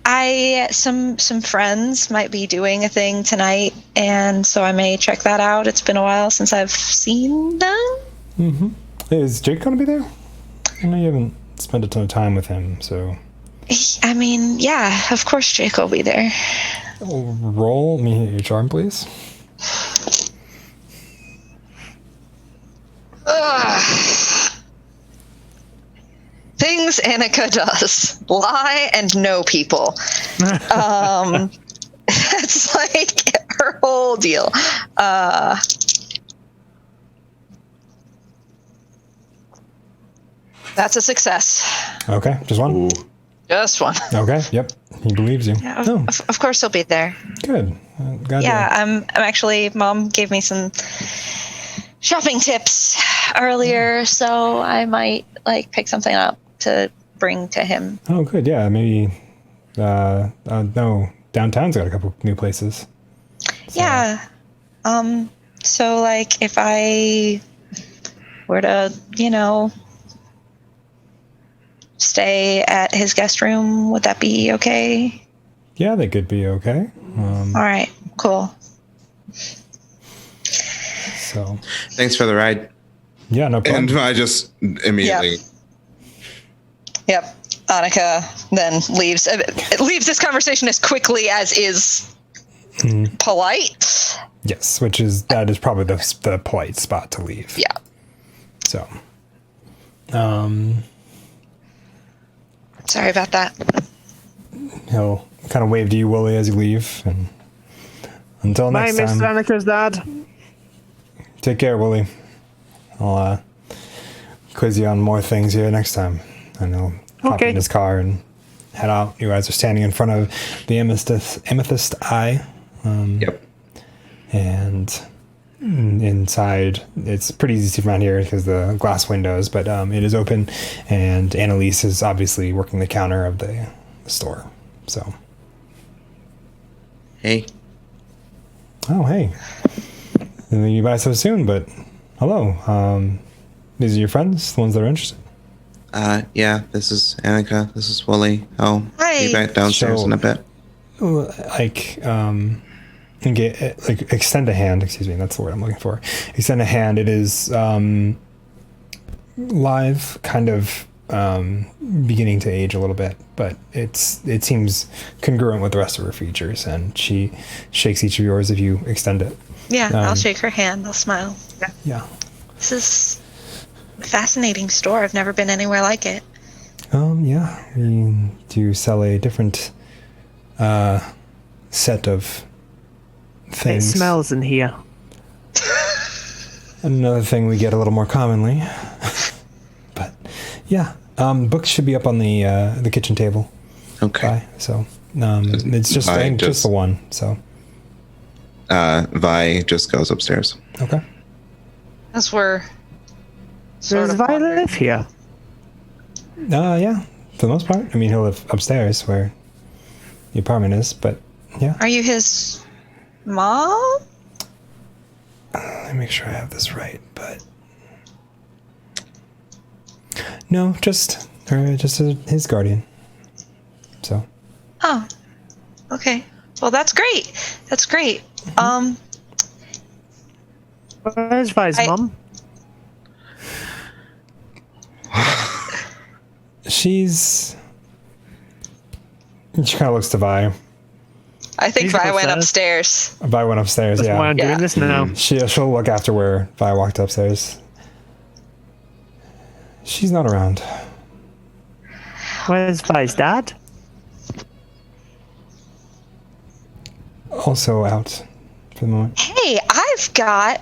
know. Some friends might be doing a thing tonight, and so I may check that out. It's been a while since I've seen them. Is Jake going to be there? I know you haven't spent a ton of time with him, so I mean, yeah, of course Jake will be there. roll me your charm, please. Things Annika does: lie and know people. That's like her whole deal. That's a success. Okay, just one. Just one. Okay, yep, he believes you. Yeah, Oh, of course he'll be there. good. Glad Yeah, I'm actually, Mom gave me some shopping tips earlier, so I might like pick something up to bring to him. Oh, good. Yeah, maybe. No, downtown's got a couple new places. Yeah. So, like, if I were to, stay at his guest room, would that be okay? Yeah, they could be okay. All right, cool. So, Thanks for the ride. yeah, no problem. And I just immediately. Yep. Annika then leaves this conversation as quickly as is polite. Yes, that is probably the polite spot to leave. Yeah. So, Sorry about that. he'll kind of wave to you, Wooly, as you leave. And until Bye, next Mr. time, Annika's dad. take care, Wooly. I'll quiz you on more things here next time. And he'll hop Okay. in his car and head out. You guys are standing in front of the Amethyst Eye. Yep. And inside, it's pretty easy to see from out here because the glass windows, but it is open, and Annalise is obviously working the counter of the store. So, Hey. oh, hey. Didn't think you by so soon, but hello. These are your friends, the ones that are interested. Yeah, this is Annika. This is Wooly. I'll Hi. be back downstairs So- in a bit. Extend a hand. Excuse me, that's the word I'm looking for. Extend a hand. It is live, kind of beginning to age a little bit, but it seems congruent with the rest of her features. And she shakes each of yours if you extend it. Yeah, I'll shake her hand. I'll smile. Yeah. This is a fascinating store. I've never been anywhere like it. Yeah. We do sell a different set of It things. smells in here. Another thing we get a little more commonly. But yeah, books should be up on the kitchen table. Okay. Vi. So it's just Vi I think just just- the one. So Vi just goes upstairs. okay. As we're sort Does of Violet wondering. live here? Yeah, for the most part. I mean, he'll live upstairs where the apartment is, but yeah. Are you his mom? Let me make sure I have this right. But no, just his guardian. So Oh, okay. Well, that's great. That's great. Where's Vi's I- mum? she kind of looks to Vi. I think He's Vi went upstairs. upstairs. Vi went upstairs. That's why Yeah, I'm Yeah. doing this now. she'll look after where Vi walked upstairs. She's not around. Where's Vi's dad? Also out for the moment. Hey, I've got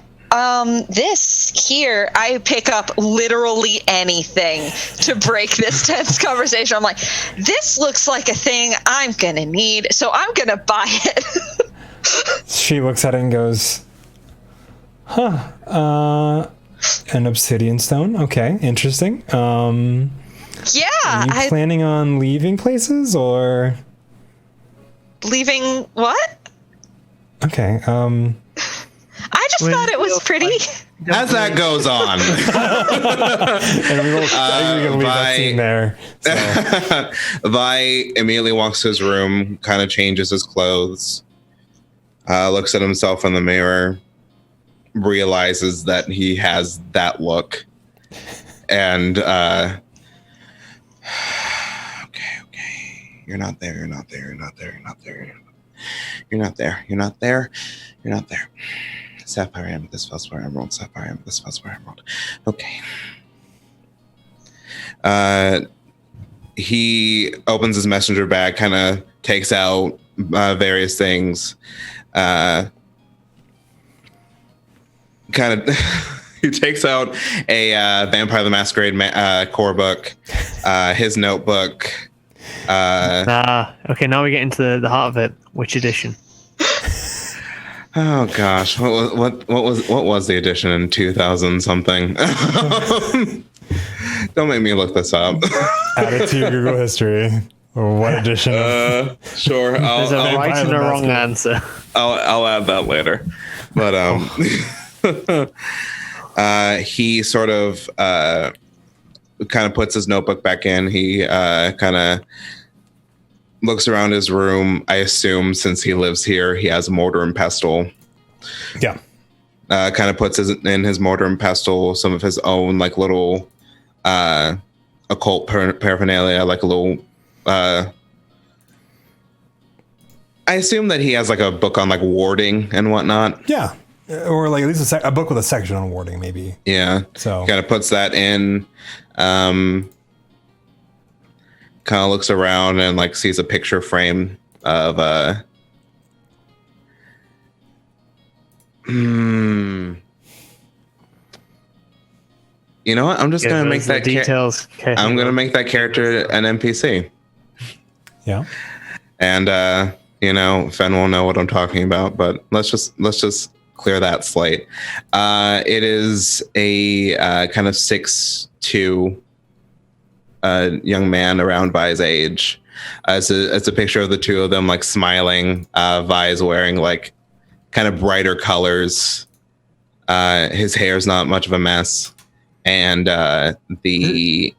this here. I pick up literally anything to break this tense conversation. I'm like, this looks like a thing I'm gonna need, so I'm gonna buy it. She looks at it and goes, "Huh? An obsidian stone? Okay, interesting. Are Yeah, you planning on leaving places or?" leaving what? Okay. I just Well, thought it was pretty. As that goes on, And we will, I'm gonna leave that Vi- scene there. So, Vi immediately walks to his room, kind of changes his clothes, looks at himself in the mirror, realizes that he has that look, and okay, you're not there, you're not there, you're not there, you're not there, you're not there, you're not there, you're not there. Sapphire Amethyst, Felspar Emerald, Sapphire Amethyst, Felspar Emerald. Okay. He opens his messenger bag, kind of takes out various things. Kind of, he takes out a Vampire the Masquerade core book, his notebook. Okay, now we get into the heart of it. Which edition? Oh gosh, what was the edition in 2000 something? Don't make me look this up. add it to your Google history. Or what edition? Sure, There's a I'll right buy and the a wrong basket. answer. I'll add that later. But He sort of kind of puts his notebook back in. He kind of looks around his room. I assume since he lives here, he has a mortar and pestle. Yeah. Kind of puts in his mortar and pestle some of his own like little occult paraphernalia, like a little. I assume that he has like a book on like warding and whatnot. Yeah. Or like at least a book with a section on warding, maybe. Yeah. So kind of puts that in. Kind of looks around and like sees a picture frame of you know what? I'm just gonna make that details. I'm gonna make that character an NPC. Yeah. And you know, Fen won't know what I'm talking about, but let's just clear that slate. It is a kind of 6'2" young man around Vi's age. It's a picture of the two of them like smiling. Vi's wearing like kind of brighter colors. His hair's not much of a mess, and the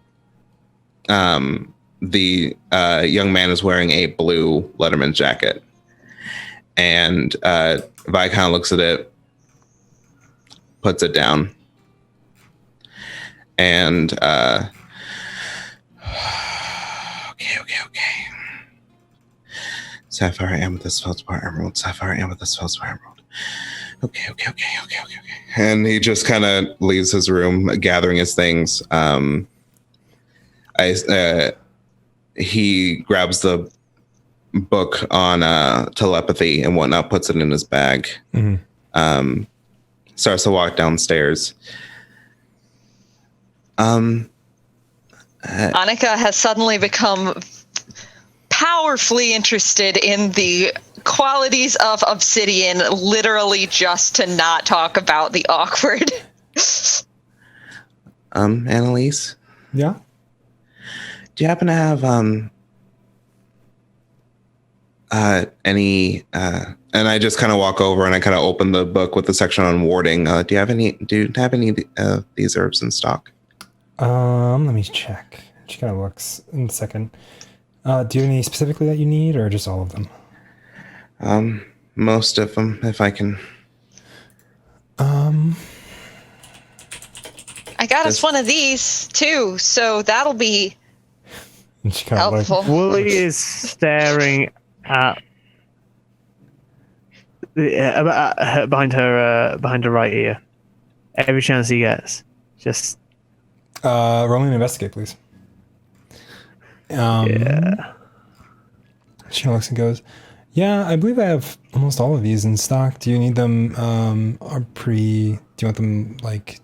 young man is wearing a blue Letterman jacket. And Vi kind of looks at it, puts it down, and okay. Sapphire, amethyst, feldspar, emerald. Sapphire, amethyst, feldspar, emerald. Okay. And he just kind of leaves his room, gathering his things. He grabs the book on telepathy and whatnot, puts it in his bag. Mm-hmm. Starts to walk downstairs. Annika has suddenly become powerfully interested in the qualities of obsidian, literally just to not talk about the awkward. Annalise? Yeah? Do you happen to have any and I just kind of walk over and I kind of open the book with the section on warding. Do you have any of these herbs in stock? Let me check. She kind of looks in a second. Do you have any specifically that you need, or just all of them? Most of them, if I can. I got us one of these too, so that'll be helpful. Wooly is staring at behind her right ear. Every chance he gets, just roll me an investigate, please. Yeah. She looks and goes, "Yeah, I believe I have almost all of these in stock. Do you need them? Do you want them like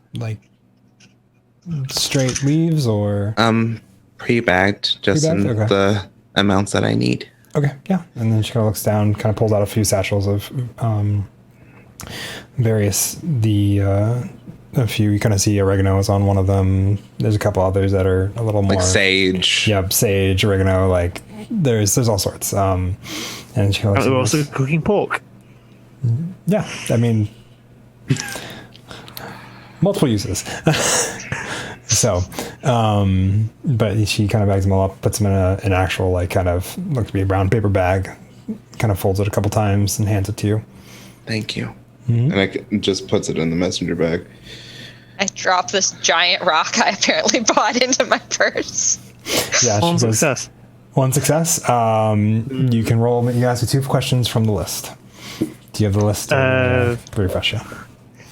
straight leaves or pre-bagged, just pre-bagged? in the amounts that I need." Okay, yeah. And then she kind of looks down, kind of pulls out a few satchels of a few. You kind of see oregano is on one of them. There's a couple others that are a little more like sage. Yeah, sage, oregano. Like there's all sorts. And she kind of they're also cooking pork. Yeah, I mean, multiple uses. So, but she kind of bags them all up, puts them in an actual, like, kind of look to be a brown paper bag, kind of folds it a couple times and hands it to you. Thank you. Mm-hmm. And I just puts it in the messenger bag. I drop this giant rock I apparently brought into my purse. Yeah, One success. One success. You can roll. You ask 2 questions from the list. Do you have the list? Refresh you.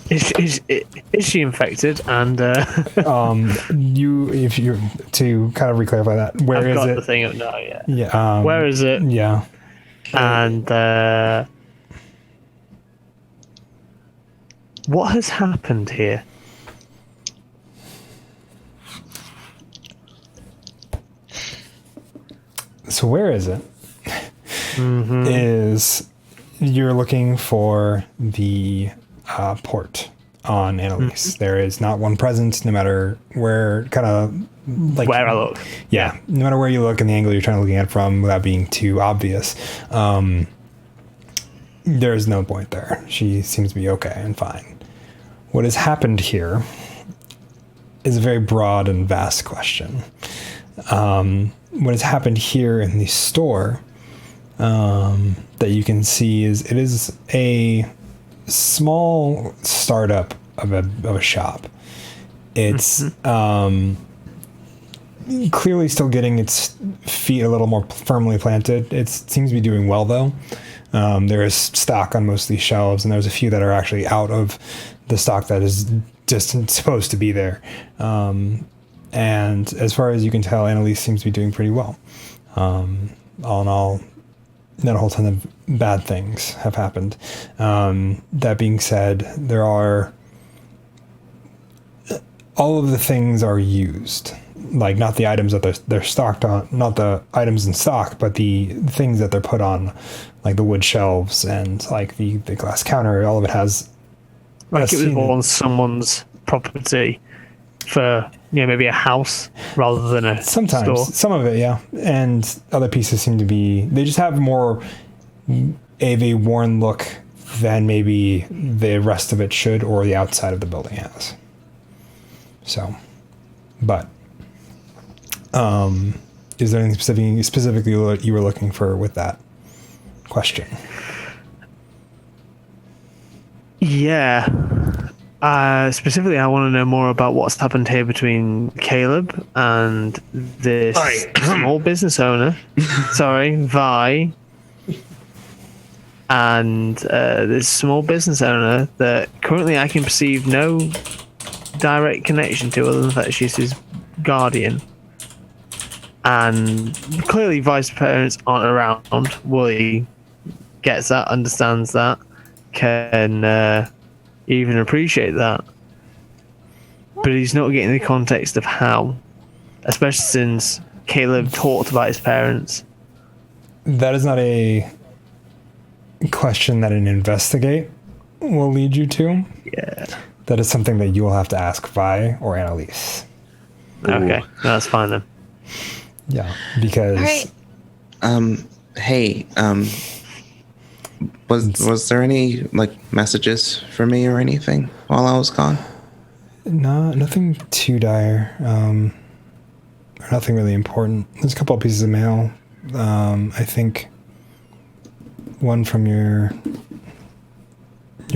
Is she infected? And if you're to kind of reclarify that, where I've is got it? the thing up now. Yeah. Yeah. Where is it? Yeah. And what has happened here? So where is it? Mm-hmm. Is you're looking for the port on Annalise. Mm-hmm. There is not one present, no matter where, kind of like where I look. Yeah, no matter where you look and the angle you're trying to look at it from, without being too obvious. There's no point there. She seems to be okay and fine. what has happened here is a very broad and vast question. What has happened here in the store that you can see is it is a small startup of a shop. It's clearly still getting its feet a little more firmly planted. It seems to be doing well, though. There is stock on most of these shelves, and there's a few that are actually out of the stock that is just supposed to be there. And as far as you can tell, Annalise seems to be doing pretty well. All in all, not a whole ton of bad things have happened. That being said, there are... all of the things are used. Like, not the items that they're stocked on, not the items in stock, but the things that they're put on, like the wood shelves and like the glass counter. All of it has... like it was on someone's property for, maybe a house rather than a sometimes store. Some of it, yeah. And other pieces seem to be, they just have more of a worn look than maybe the rest of it should, or the outside of the building has. So, but is there anything specifically you were looking for with that question? Yeah. Specifically, I want to know more about what's happened here between Caleb and this small business owner. Sorry, Vi. And this small business owner that currently I can perceive no direct connection to, other than the fact she's his guardian. And clearly Vi's parents aren't around. Wooly gets that, understands that, can even appreciate that. But he's not getting the context of how, especially since Caleb talked about his parents. That is not a question that an investigate will lead you to. Yeah. That is something that you will have to ask Vi or Annalise. Okay, that's fine then. Yeah, because... All right. Hey, was there any like messages for me or anything while I was gone? No, nothing too dire. Or nothing really important. There's a couple of pieces of mail. I think one from your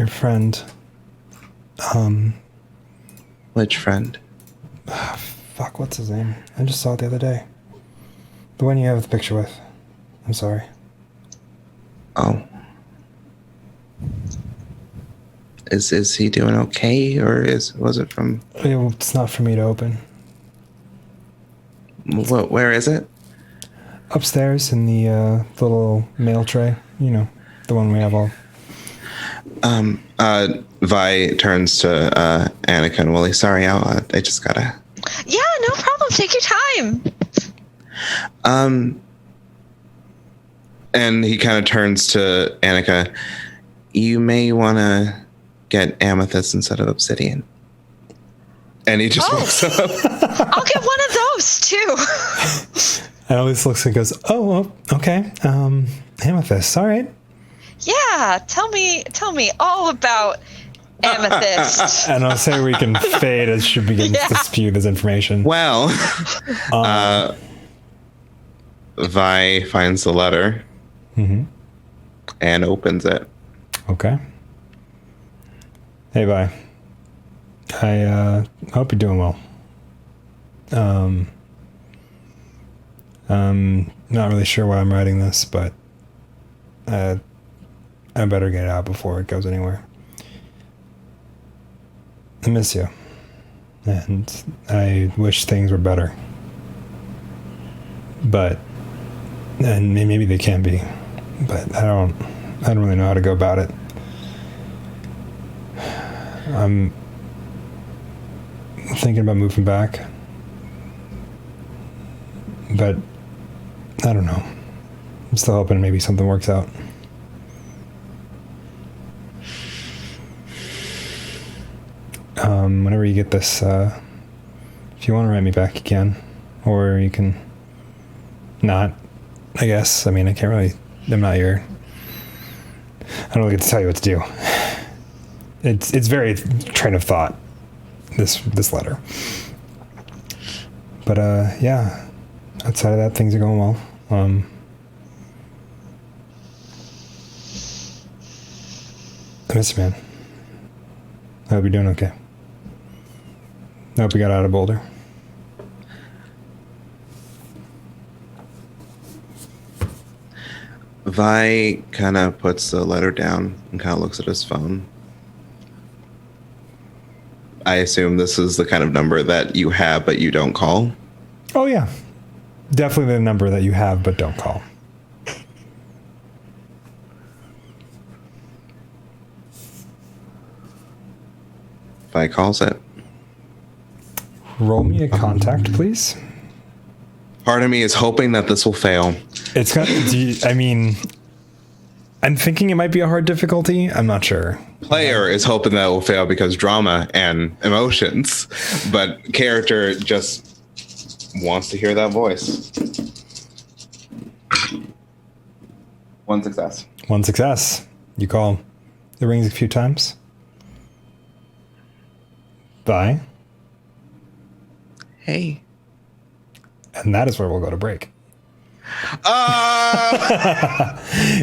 friend. Which friend? Fuck, what's his name? I just saw it the other day. The one you have the picture with. I'm sorry. Oh. Is he doing okay, or was it from? It's not for me to open. Where is it? Upstairs in the little mail tray. You know, the one we have all. Vi turns to Annika and Wooly. Sorry, I just gotta. Yeah, no problem. Take your time. And he kind of turns to Annika. You may want to get amethyst instead of obsidian. And he just walks up. I'll get one of those too. Annalise looks and goes, "Oh, well, okay. Amethyst. All right." Yeah, tell me all about amethyst. And I'll say we can fade as she begins to spew this information. Well, Vi finds the letter and opens it. Okay. Hey, Vi. I hope you're doing well. I'm not really sure why I'm writing this, but I better get it out before it goes anywhere. I miss you, and I wish things were better. And maybe they can be, but I don't really know how to go about it. I'm thinking about moving back, but I don't know. I'm still hoping maybe something works out. Whenever you get this, if you want to write me back, you can, or you can not, I guess. I mean, I'm not I don't really get to tell you what to do. It's very train of thought, this letter. But yeah, outside of that, things are going well. I miss you, man. I hope you're doing okay. I hope you got out of Boulder. Vi kind of puts the letter down and kind of looks at his phone. I assume this is the kind of number that you have but you don't call. Oh yeah, definitely the number that you have but don't call. Vi calls it. Roll me a contact, please. Part of me is hoping that this will fail. It's gonna. I mean, I'm thinking it might be a hard difficulty. I'm not sure. Player is hoping that it will fail because drama and emotions, but character just wants to hear that voice. One success. One success. You call. It rings a few times. Bye. Hey. And that is where we'll go to break.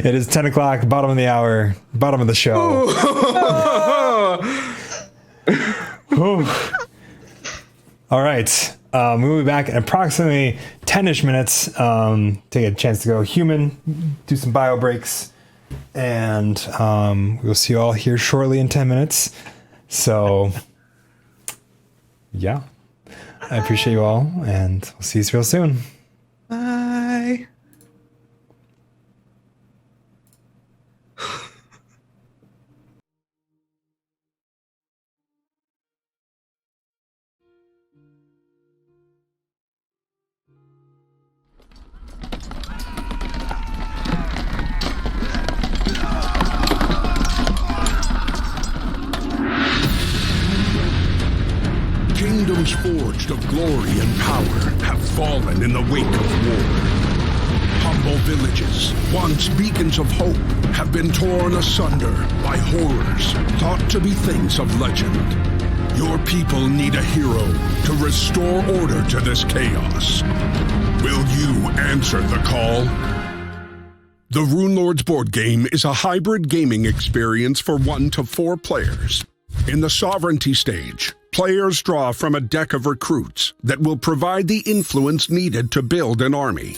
It is 10 o'clock, bottom of the hour, bottom of the show. All right. We'll be back in approximately 10-ish minutes. Take a chance to go human, do some bio breaks, and we'll see you all here shortly in 10 minutes. So, yeah. I appreciate you all, and we'll see you real soon. Bye. Kingdoms forged of glory and power have fallen in the wake of war. Humble villages, once beacons of hope, have been torn asunder by horrors thought to be things of legend. Your people need a hero to restore order to this chaos. Will you answer the call? The Runelords board game is a hybrid gaming experience for 1 to 4 players. In the Sovereignty stage, players draw from a deck of recruits that will provide the influence needed to build an army.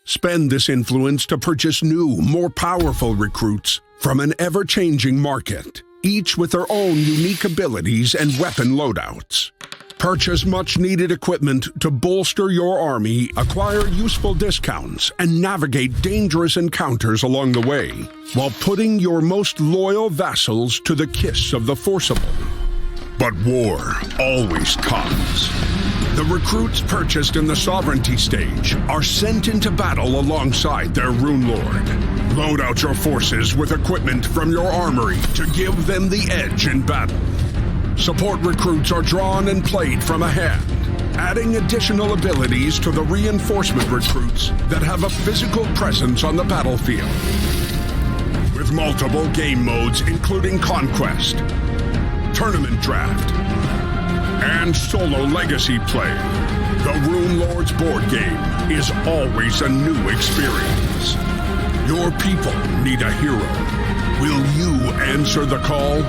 Spend this influence to purchase new, more powerful recruits from an ever-changing market, each with their own unique abilities and weapon loadouts. Purchase much-needed equipment to bolster your army, acquire useful discounts, and navigate dangerous encounters along the way, while putting your most loyal vassals to the kiss of the forcible. But war always comes. The recruits purchased in the Sovereignty stage are sent into battle alongside their Rune Lord. Load out your forces with equipment from your armory to give them the edge in battle. Support recruits are drawn and played from a hand, adding additional abilities to the reinforcement recruits that have a physical presence on the battlefield. With multiple game modes including Conquest, Tournament Draft, and Solo Legacy play, the Runelords board game is always a new experience. Your people need a hero. Will you answer the call?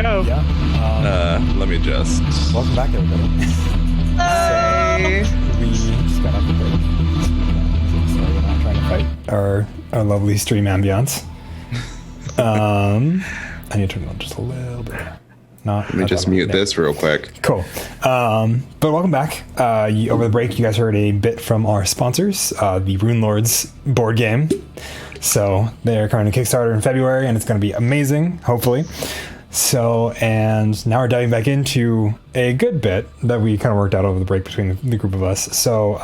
go. Yeah. Let me just. Welcome back, everybody. We just got off the break. So we're not trying to fight our lovely stream ambience. I need to turn it on just a little bit. Let me just mute this real quick. Cool. But welcome back. Over the break, you guys heard a bit from our sponsors, the Rune Lords board game. So they're coming to Kickstarter in February, and it's going to be amazing, hopefully. So, and now we're diving back into a good bit that we kind of worked out over the break between the group of us. So,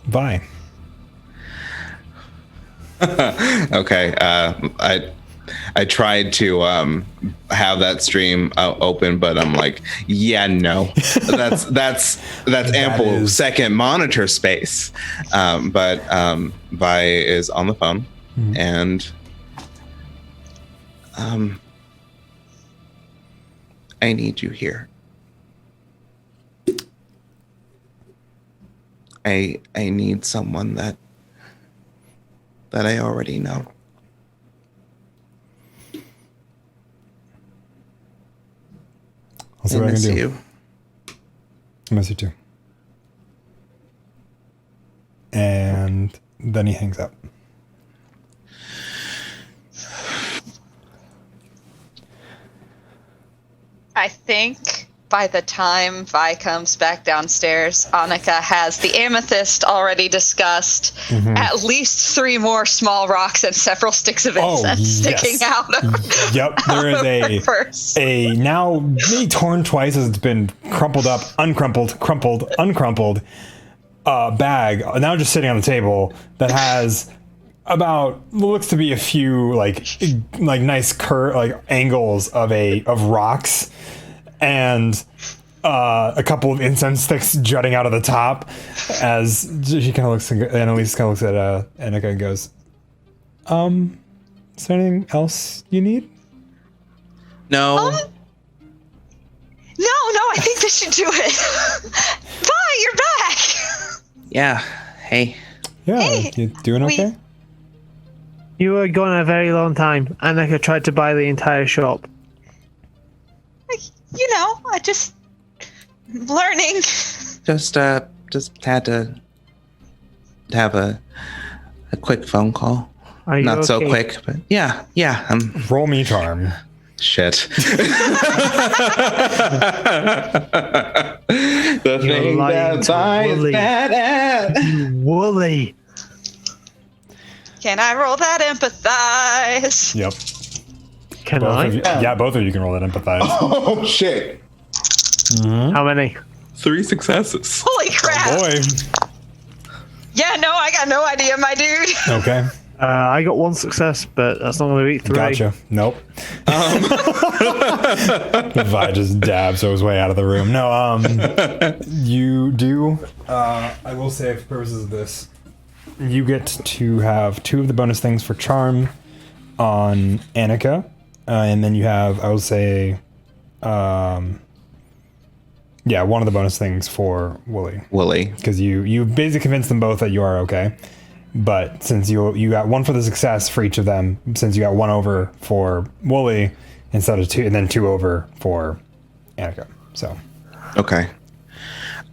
Vi. Okay. I tried to have that stream open, but I'm like, yeah, no, that's ample second monitor space. But Vi is on the phone, and I need you here. I need someone that I already know. I'll see what I can do. You. I miss you too. And then he hangs up. I think by the time Vi comes back downstairs, Annika has the amethyst already discussed, at least 3 more small rocks and several sticks of incense sticking out of Yep, there is a now maybe torn twice as it's been crumpled up, uncrumpled, crumpled, uncrumpled bag, now just sitting on the table that has about looks to be a few like nice angles of rocks and a couple of incense sticks jutting out of the top. As she kind of looks, Annalise kind of looks at Annika and goes, "Is there anything else you need?" No. No, I think this should do it. Vi, you're back. Yeah. Hey. Yeah, Hey, you doing okay? You were gone a very long time. Annika tried to buy the entire shop. You know, I just learning. Just had to have a quick phone call. Are you Not so okay? quick, but yeah. Roll me charm. Shit. The thing lying that to Vi is Wooly. bad at. Wooly. Can I roll that empathize? Yep. Can Both I? of you, yeah, both of you can roll that empathize. Oh shit! How many? 3 successes. Holy crap! Boy. Yeah, no, I got no idea, my dude. Okay. I got 1 success, but that's not going to beat 3. Gotcha. Nope. Vi just dabs, so I was way out of the room. No, you do. I will say, for purposes of this, you get to have 2 of the bonus things for charm on Annika, and then you have, I will say, one of the bonus things for Wooly. Wooly. Because you basically convinced them both that you are okay. But since you got 1 for the success for each of them, since you got 1 over for Wooly instead of 2, and then 2 over for Annika. So Okay.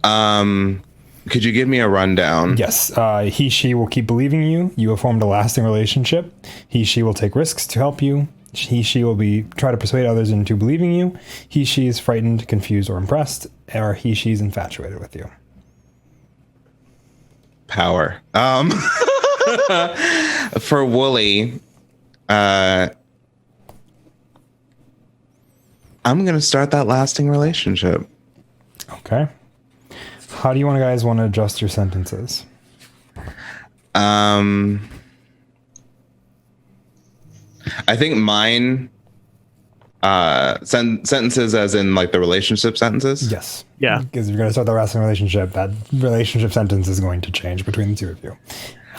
Could you give me a rundown? yes, she will keep believing you. You have formed a lasting relationship. She will take risks to help you. She will try to persuade others into believing you. She is frightened, confused, or impressed, or she's infatuated with you. Power. For Wooly, I'm gonna start that lasting relationship. Okay. How do you guys want to adjust your sentences? I think mine sentences as in like the relationship sentences. Yes. Yeah. Because if you're going to start the lasting relationship, that relationship sentence is going to change between the 2 of you.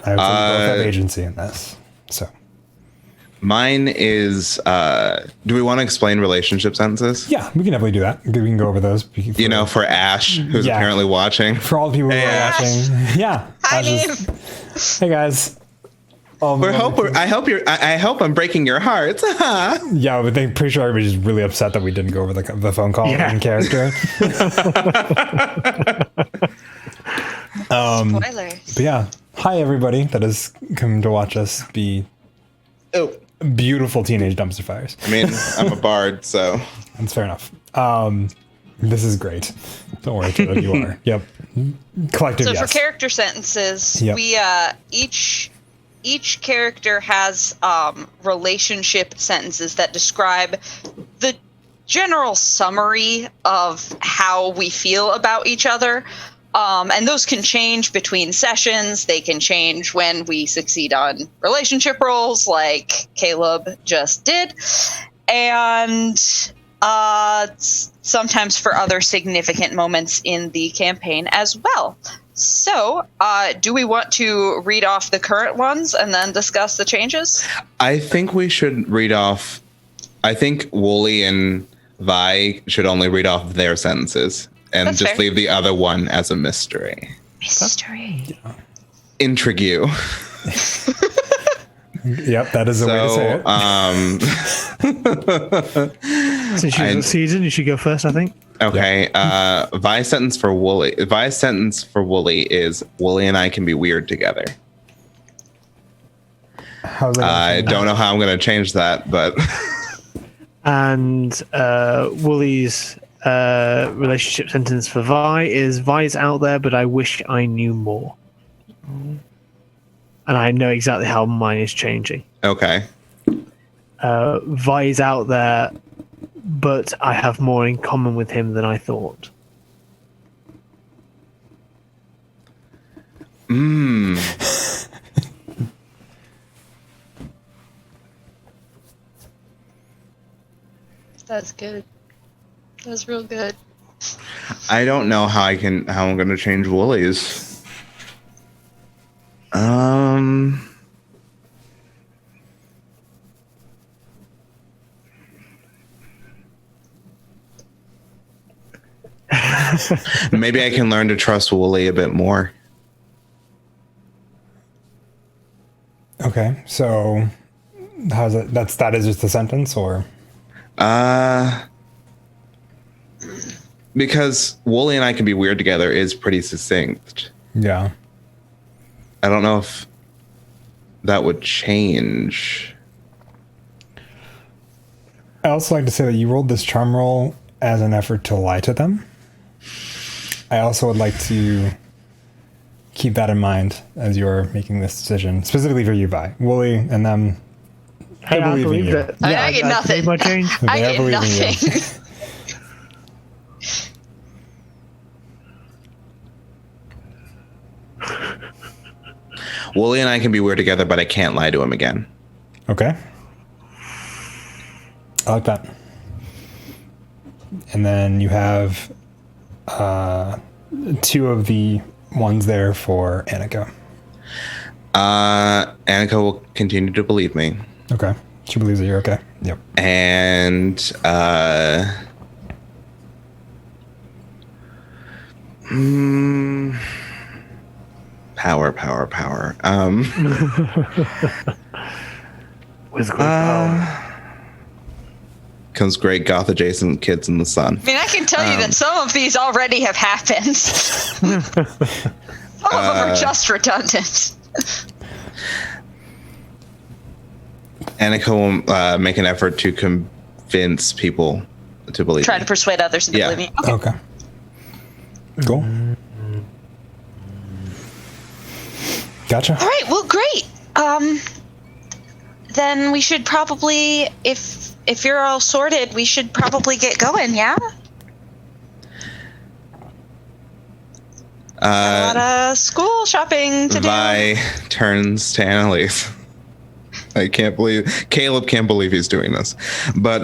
I would say you both have agency in this. So Mine is do we want to explain relationship sentences? yeah, we can definitely do that. We can go over those. For Ash, who's Yeah. apparently watching. For all the people who are Ash. watching. Yeah. Hi, Ash is- Hey guys. I hope I'm breaking your hearts. Yeah, but I'm pretty sure everybody's really upset that we didn't go over the phone call in character. Spoilers. But yeah, hi everybody that has come to watch us be beautiful teenage dumpster fires. I mean, I'm a bard, so That's fair enough. This is great. Don't worry, Caleb, you are. Yep. Collective, So yes. for character sentences, Yep. we each character has relationship sentences that describe the general summary of how we feel about each other. And those can change between sessions. They can change when we succeed on relationship roles, like Caleb just did. And sometimes for other significant moments in the campaign as well. So, do we want to read off the current ones and then discuss the changes? I think we should read off. I think Wooly and Vi should only read off their sentences and That's just fair. leave the other one as a mystery. Mystery. Intrigue you. Yep, that is a way to say it. Since you've succeeded, you should go first, I think. Okay. Vi's sentence for Wooly. Vi's sentence for Wooly is Wooly and I can be weird together. How's that? I don't know how I'm going to change that, but And Wooly's relationship sentence for Vi is Vi's out there, but I wish I knew more. And I know exactly how mine is changing. okay. Vi is out there, but I have more in common with him than I thought. That's good. That's real good. I don't know how I'm going to change Wooly's. Maybe I can learn to trust Wooly a bit more. Okay, so how's it? That is just a sentence, or Because Wooly and I can be weird together is pretty succinct. yeah. I don't know if that would change. I also like to say that you rolled this charm roll as an effort to lie to them. I also would like to keep that in mind as you're making this decision, specifically for you, Vi. Wooly and them. Hey, I believe in believe you. that. I get nothing. made my change. I They are get believing you. nothing. Wooly and I can be weird together, but I can't lie to him again. Okay. I like that. And then you have two of the ones there for Annika. Annika will continue to believe me. Okay. She believes that you're okay. Yep. And power. With great power. Comes great goth adjacent kids in the sun. I mean, I can tell you that some of these already have happened. Some of them are just redundant. Annika will make an effort to convince people to believe Try me. to persuade others into Yeah. believing. Okay. Okay. Cool. Gotcha. All right. Well, great. Then we should probably, if you're all sorted, we should probably get going. Yeah. A lot of school shopping to do. Vi turns to Annalise. I can't believe Caleb can't believe he's doing this. But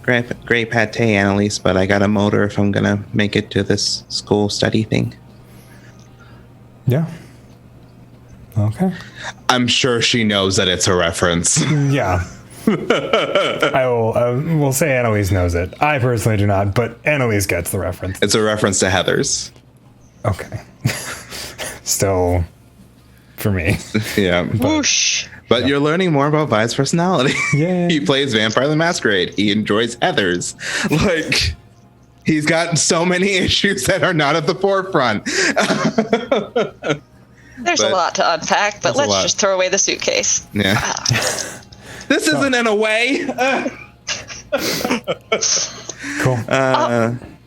great pate, Annalise, but I got a motor if I'm gonna make it to this school study thing. Yeah. Okay. I'm sure she knows that it's a reference. Yeah. I will say Annalise knows it. I personally do not, but Annalise gets the reference. It's a reference to Heather's. Okay. still for me. Yeah. Whoosh. But you're learning more about Vi's personality. Yeah. He plays Vampire the Masquerade. He enjoys Heathers. Like, he's got so many issues that are not at the forefront. There's a But- lot to unpack, but There's a let's lot. just throw away the suitcase. Yeah. This isn't in a way. Cool.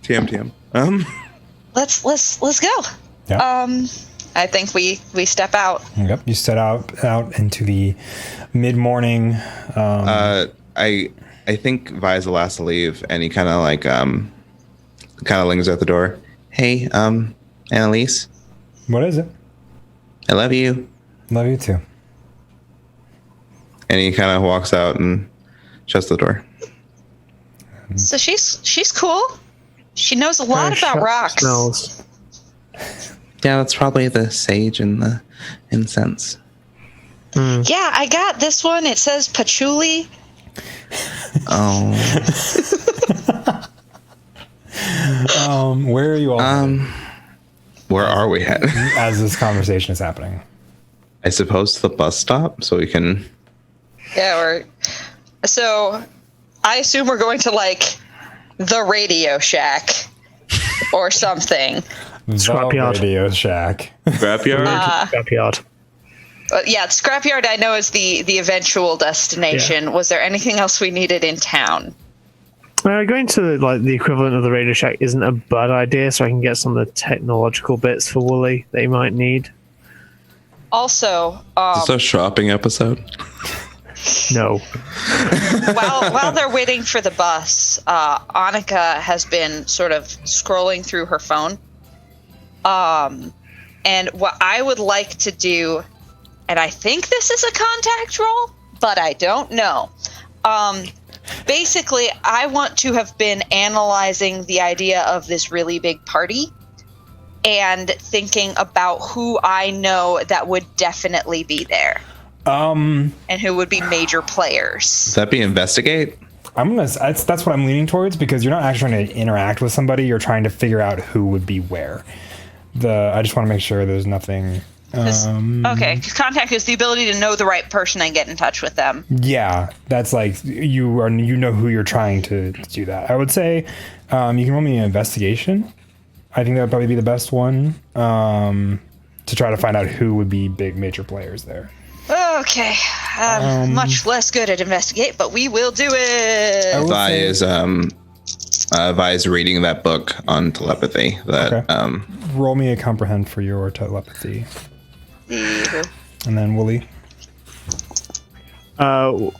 TM. Let's go. Yeah. I think we step out. Yep. You set out into the mid-morning. I think Vi's the last to leave, and he kind of like kind of lingers at the door. Hey, Annalise, What is it? I love you. Love you too. And he kind of walks out and shuts the door. So she's cool. She knows a lot Very about sharp rocks. smells. Yeah, that's probably the sage and the incense. Yeah, I got this one. It says patchouli. Oh, Where are you all Where are we at? as this conversation is happening? I suppose to the bus stop, so we can. Yeah, so I assume we're going to like the Radio Shack or something. Scrapyard. The Radio Shack. Scrapyard. Scrapyard. Yeah, Scrapyard I know is the eventual destination. Was there anything else we needed in town? Going to like the equivalent of the Radio Shack isn't a bad idea, so I can get some of the technological bits for Wooly that he might need. Also, Is this a shopping episode? No. while they're waiting for the bus, Annika has been sort of scrolling through her phone. And what I would like to do, and I think this is a contact roll, but I don't know. Basically, I want to have been analyzing the idea of this really big party and thinking about who I know that would definitely be there and who would be major players. Does that be investigate? That's what I'm leaning towards, because you're not actually trying to interact with somebody. You're trying to figure out who would be where. I just want to make sure there's nothing. Okay, 'cause contact is the ability to know the right person and get in touch with them. Yeah, that's like you know who you're trying to do that. I would say you can roll me an investigation. I think that would probably be the best one to try to find out who would be big major players there. Okay, I'm much less good at investigate, but we will do it. I would Vi say- is Vi is reading that book on telepathy. That Okay. Roll me a comprehend for your telepathy, and then Wooly.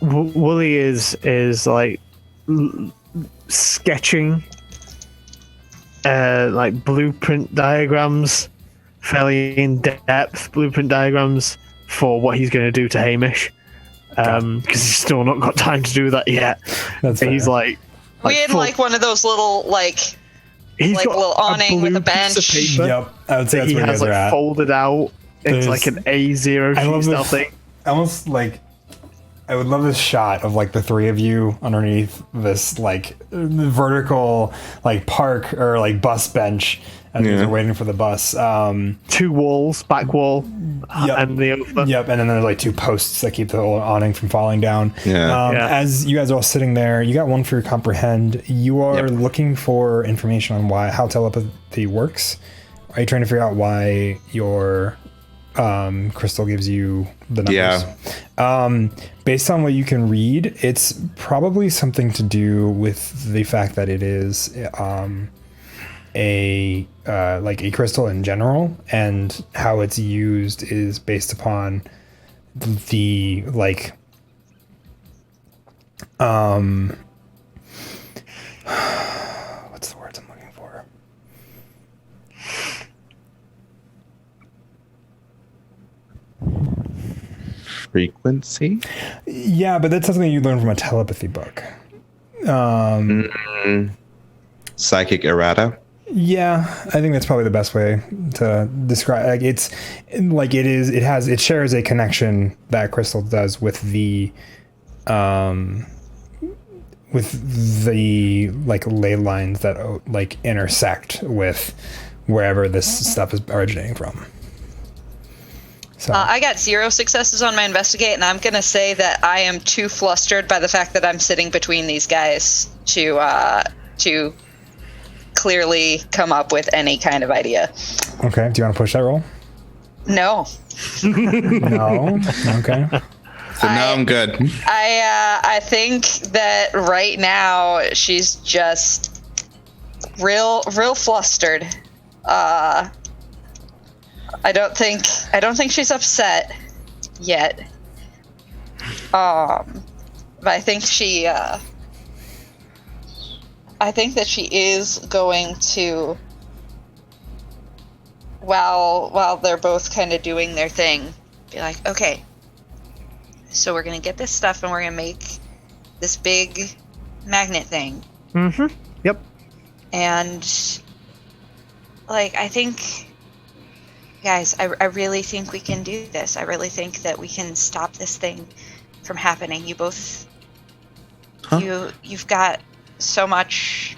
Wooly is like sketching like blueprint diagrams, fairly in-depth blueprint diagrams for what he's going to do to Hamish, because he's still not got time to do that yet. That's And he's fair. like We in full- like one of those little he's like got little awning with blue a piece of bench. paper Yep, I would say that that's he where you has guys are like at. folded out. It's There's- like an A0 I love sheet style this. thing. Almost like I would love this shot of like the three of you underneath this like vertical like park or like bus bench as Yeah. you're waiting for the bus. Two walls, back wall, Yep. and the over. Yep, and then there's like two posts that keep the whole awning from falling down. Yeah. Yeah. As you guys are all sitting there, you got one for your comprehend. You are Yep. looking for information on how telepathy works. Are you trying to figure out why your crystal gives you the numbers? Yeah. Based on what you can read, it's probably something to do with the fact that it is like a crystal in general, and how it's used is based upon the like what's the words I'm looking for? Frequency. Yeah, but that's something you learn from a telepathy book. Psychic errata. Yeah, I think that's probably the best way to describe. Like it shares a connection that crystal does with the like ley lines that like intersect with wherever this stuff is originating from. So I got 0 successes on my investigate, and I'm gonna say that I am too flustered by the fact that I'm sitting between these guys to clearly come up with any kind of idea. okay, do you want to push that roll? No, No. Okay. So now I'm good. I think that right now she's just real flustered. I don't think she's upset yet. But I think that she is going to, while they're both kind of doing their thing, be like, okay, so we're gonna get this stuff and we're gonna make this big magnet thing. Mm-hmm. Yep. And like, I think, guys, I really think we can do this. I really think that we can stop this thing from happening. You both, you've got so much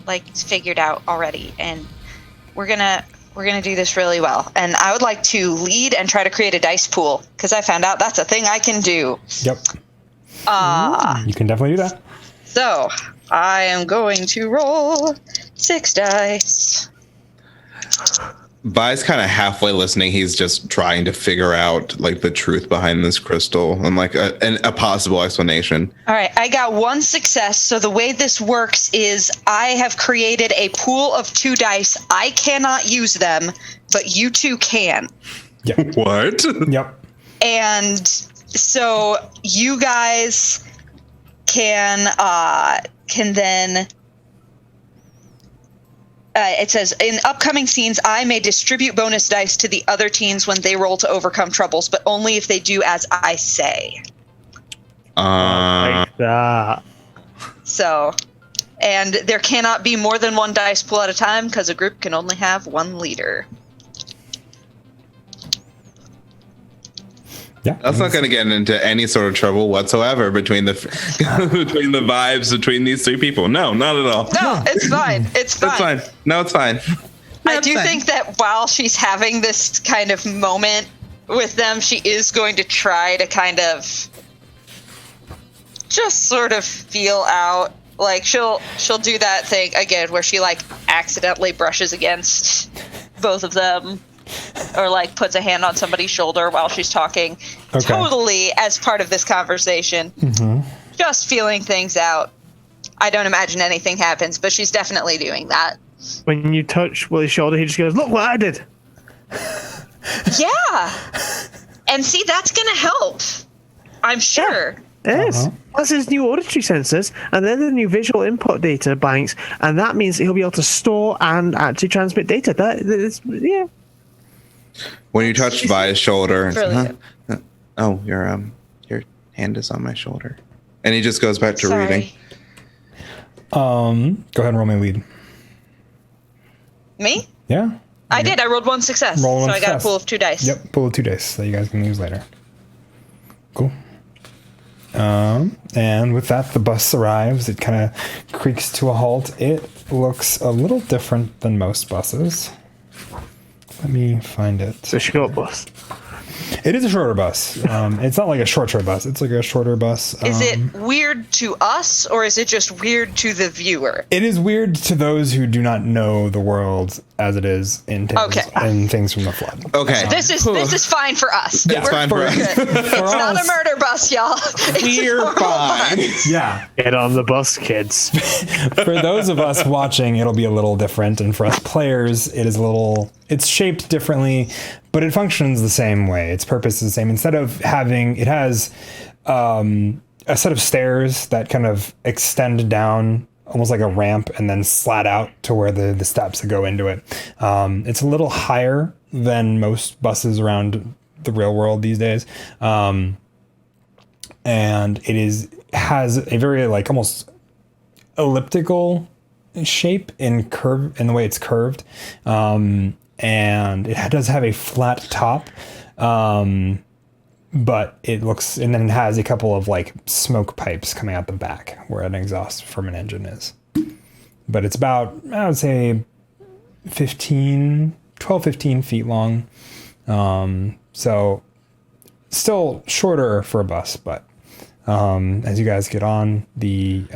like figured out already, and we're gonna do this really well. And I would like to lead and try to create a dice pool, because I found out that's a thing I can do. Yep. You can definitely do that. So I am going to roll 6 dice. Vi's kind of halfway listening. He's just trying to figure out like the truth behind this crystal and like a possible explanation. All right, I got 1 success. So the way this works is I have created a pool of 2 dice. I cannot use them, but you 2 can. Yep. What? Yep. And so you guys can then. It says, in upcoming scenes, I may distribute bonus dice to the other teens when they roll to overcome troubles, but only if they do as I say. Like that. So, and there cannot be more than 1 dice pool at a time, because a group can only have 1 leader. Yeah. That's not going to get into any sort of trouble whatsoever between the between the vibes between these 3 people. No, not at all. No, it's fine. It's fine. It's fine. No, it's fine. I do think that while she's having this kind of moment with them, she is going to try to kind of just sort of feel out. Like she'll do that thing again where she like accidentally brushes against both of them, or like puts a hand on somebody's shoulder while she's talking. Okay. Totally as part of this conversation. Mm-hmm. Just feeling things out. I don't imagine anything happens, but she's definitely doing that. When you touch Willie's shoulder, he just goes, "Look what I did." Yeah. And see, that's going to help. I'm sure. It is. That's his new auditory sensors, and then the new visual input data banks, and that means he'll be able to store and actually transmit data. That is, yeah. When you touch Vi's shoulder, Brilliant. oh, your hand is on my shoulder, and he just goes back to Sorry. reading. Go ahead and roll me lead. Me? Yeah. I did. I rolled 1 success. Roll so one I got a success. pool of 2 dice. Yep. Pull of 2 dice that you guys can use later. Cool. And with that, the bus arrives. It kind of creaks to a halt. It looks a little different than most buses. Let me find it. It's a short bus. It is a shorter bus. It's not like a short bus. It's like a shorter bus. Is it weird to us, or is it just weird to the viewer? It is weird to those who do not know the world as it is in things from the flood. Okay, This is fine for us. it's fine for us. It's not a murder bus, y'all. It's a We're normal fine. bus. Yeah. Get on the bus, kids. For those of us watching, it'll be a little different, and for us players, it's shaped differently, but it functions the same way. Its purpose is the same. Instead of having, it has a set of stairs that kind of extend down almost like a ramp and then slat out to where the steps that go into it. It's a little higher than most buses around the real world these days. And it has a very like almost elliptical shape in the way it's curved. And it does have a flat top. But it looks, and then it has a couple of like smoke pipes coming out the back where an exhaust from an engine is. But it's about, I would say 12, 15 feet long. So still shorter for a bus, but as you guys get on the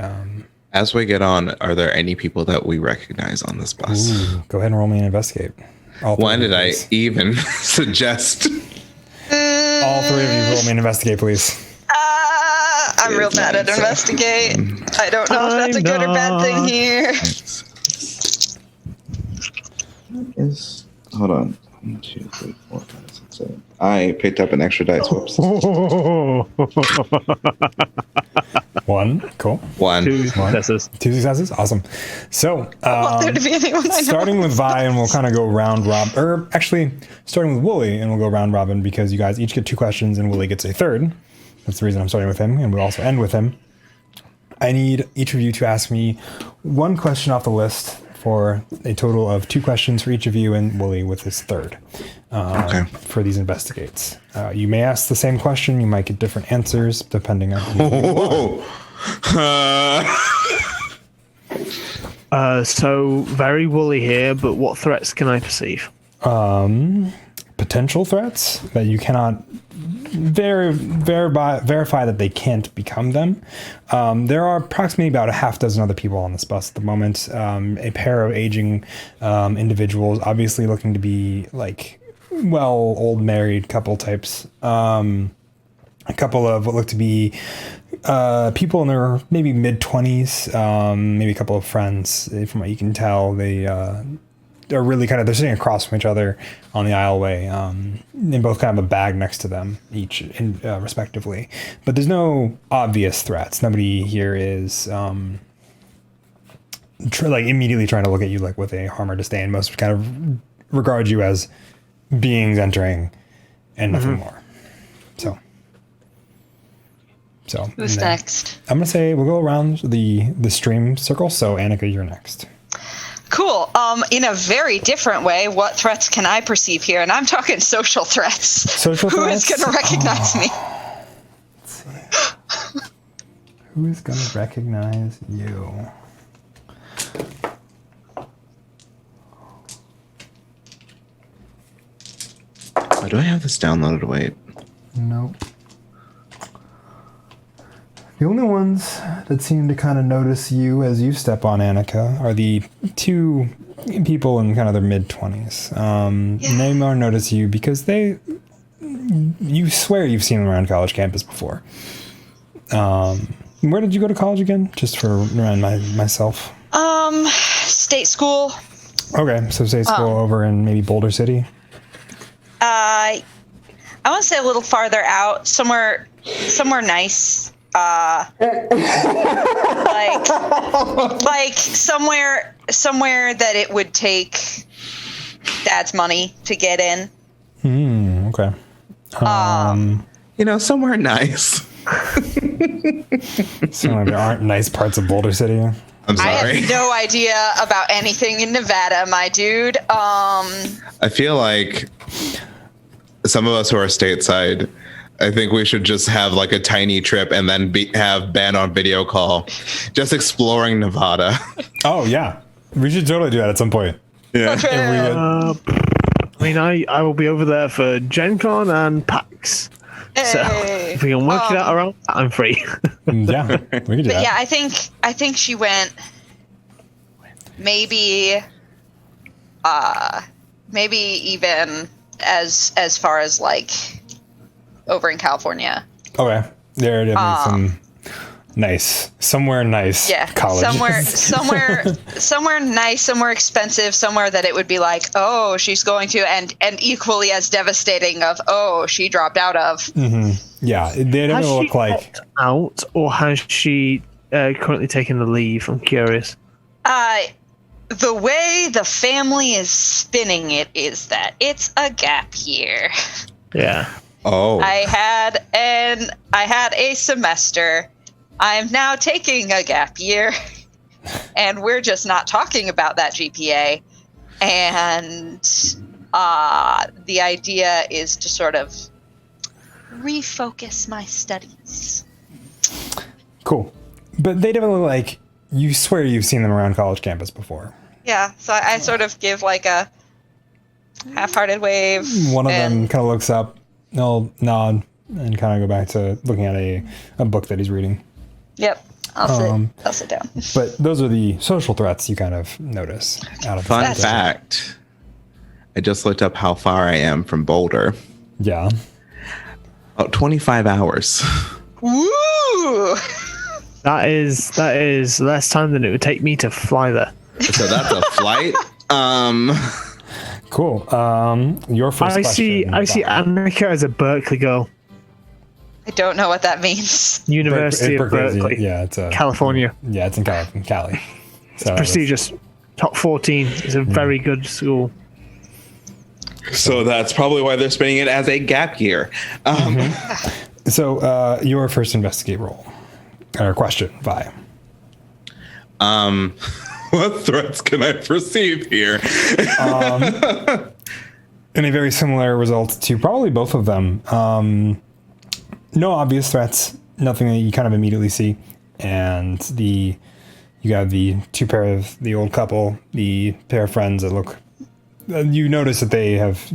As we get on, are there any people that we recognize on this bus? go ahead and roll me an investigate. All Why three of did you, I please. even suggest? All three of you roll me an investigate, please. I'm real bad at investigate. I don't know if that's a good or bad thing here. Hold on. 1, 2, 3, 4, 5, 6, 7. I picked up an extra dice. Whoops. 1, cool. 1. 2 successes. 2 successes, awesome. So Want there to be anyone I know? starting with Vi, and we'll kind of go round robin, or actually starting with Wooly, and we'll go round robin because you guys each get 2 questions and Wooly gets a third. That's the reason I'm starting with him, and we'll also end with him. I need each of you to ask me 1 question off the list for a total of 2 questions for each of you, and Wooly with his third for these investigates. You may ask the same question. You might get different answers depending on who you are. So very woolly here, but what threats can I perceive? Potential threats that you cannot verify that they can't become them. There are approximately about a half dozen other people on this bus at the moment. A pair of aging individuals, obviously looking to be like, well, old married couple types. A couple of what look to be people in their maybe mid-20s, maybe a couple of friends. From what you can tell, they are really they're sitting across from each other on the aisleway, in both kind of a bag next to them, each respectively. But there's no obvious threats. Nobody here is immediately trying to look at you like with a harm or disdain. Most kind of regard you as beings entering and nothing more. So Who's next? I'm gonna say we'll go around the stream circle. So Annika, you're next. Cool. In a very different way, what threats can I perceive here? And I'm talking social threats. Social Who is threats? going to recognize me? Let's see. Who is gonna recognize you? Why do I have this downloaded? Wait. Nope. The only ones that seem to kind of notice you as you step on Annika are the 2 people in kind of their mid-20s. And they more notice you because you swear you've seen them around college campus before. Where did you go to college again? Just for remind myself. State school. Okay, so state school over in maybe Boulder City. I want to say a little farther out, somewhere nice. Like somewhere that it would take Dad's money to get in. Okay. Somewhere nice. So there aren't nice parts of Boulder City. I'm sorry. I have no idea about anything in Nevada, my dude. I feel like some of us who are stateside, I think we should just have like a tiny trip and then have Ben on video call, just exploring Nevada. Oh yeah, we should totally do that at some point. Yeah. I will be over there for Gen Con and PAX. So if we can work it out around, I'm free. Yeah, we can do that. Yeah, I think she went maybe even as far as like over in California. Okay, there is some somewhere nice. Yeah, college. somewhere nice, somewhere expensive, somewhere that it would be like, oh, she's going to, and equally as devastating of, oh, she dropped out of. Mm-hmm. Yeah, they don't Has she look like opted out, or has she currently taken the leave? I'm curious. The way the family is spinning it is that it's a gap year. Yeah. Oh. I had a semester. I'm now taking a gap year, and we're just not talking about that GPA. And the idea is to sort of refocus my studies. cool, but they don't look like you swear you've seen them around college campus before. Yeah, so I sort of give like a half-hearted wave. One of them kind of looks up he'll nod and kind of go back to looking at a book that he's reading. Yep. I'll sit down. But those are the social threats you kind of notice out of Fun the fact. I just looked up how far I am from Boulder. Yeah. Oh, 25 hours. Woo! That is less time than it would take me to fly there. So that's a flight. Cool. Your first I see Annika as a Berkeley girl. I don't know what that means. University of Berkeley. Yeah, it's California. Yeah, it's in Cali. So Prestigious. Top 14. It's a very good school. So that's probably why they're spending it as a gap year. So your first investigate roll or question, Vi. What threats can I perceive here? And a very similar result to probably both of them. No obvious threats, nothing that you kind of immediately see. And you got the two pair of the old couple, the pair of friends that look. You notice that they have,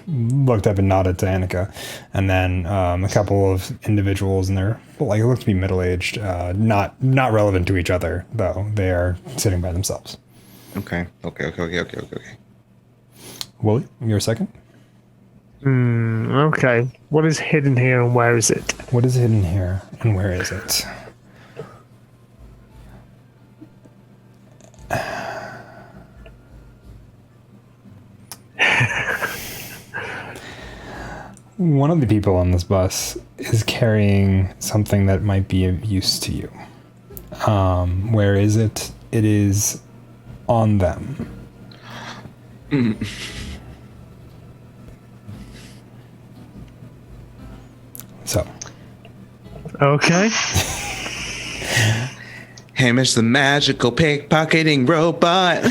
looked up and nodded to Annika, and then a couple of individuals, and they're look to be middle aged, not relevant to each other though. They are sitting by themselves. Okay. Wooly, you're second. Okay. What is hidden here and where is it? What is hidden here and where is it? One of the people on this bus is carrying something that might be of use to you. Where is it? It is on them. So. Okay. Hamish the magical pickpocketing robot.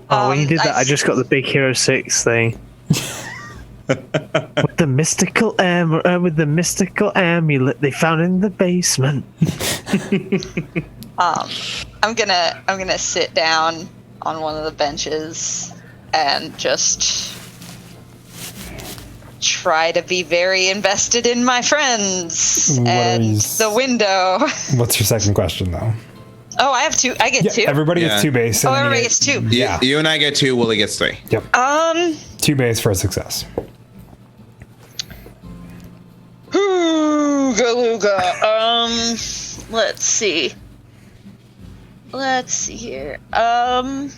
When you did that, I just got the Big Hero 6 thing. With the mystical amulet they found in the basement. I'm gonna sit down on one of the benches and just try to be very invested in my friends and the window. What's your second question, though? Oh, I have two. I get two. Everybody gets 2 base. Oh, everybody gets 2. Yeah. You and I get 2. Wooly gets 3. Yep. 2 base for a success. Ooga-looga. Let's see. Let's see here. I'm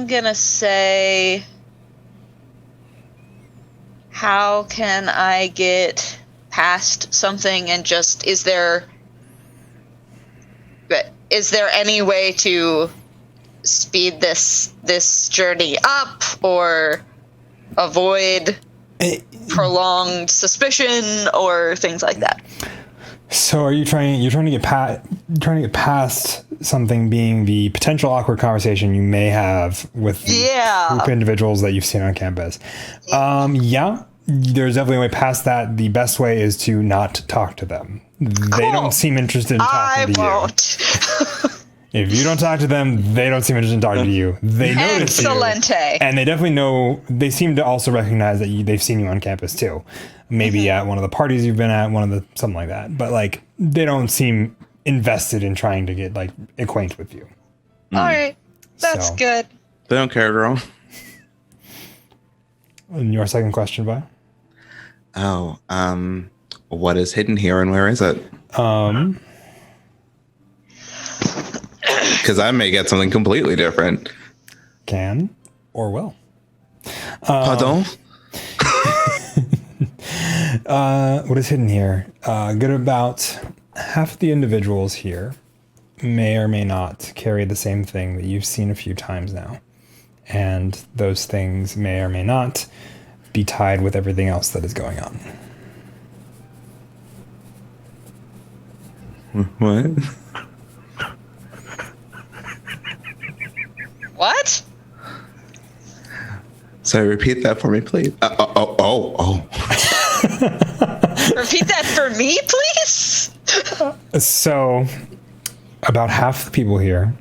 gonna say, how can I get past something and just, is there any way to speed this journey up or avoid prolonged suspicion or things like that? So are you're trying to get past something being the potential awkward conversation you may have with the group of individuals that you've seen on campus? Yeah, there's definitely a way past that. The best way is to not talk to them. They don't seem interested in talking to you. I won't. If you don't talk to them, they don't seem interested in talking to you. They notice you, and they definitely know. They seem to also recognize that they've seen you on campus too. Maybe at one of the parties you've been at, something like that. But they don't seem invested in trying to get acquainted with you. All right, that's good. They don't care, girl. And your second question, Vi? Oh, what is hidden here and where is it? Because I may get something completely different. Can or will. Pardon? What is hidden here? Good about half the individuals here may or may not carry the same thing that you've seen a few times now. And those things may or may not be tied with everything else that is going on. What? What? So repeat that for me, please. Repeat that for me, please? So, about half the people here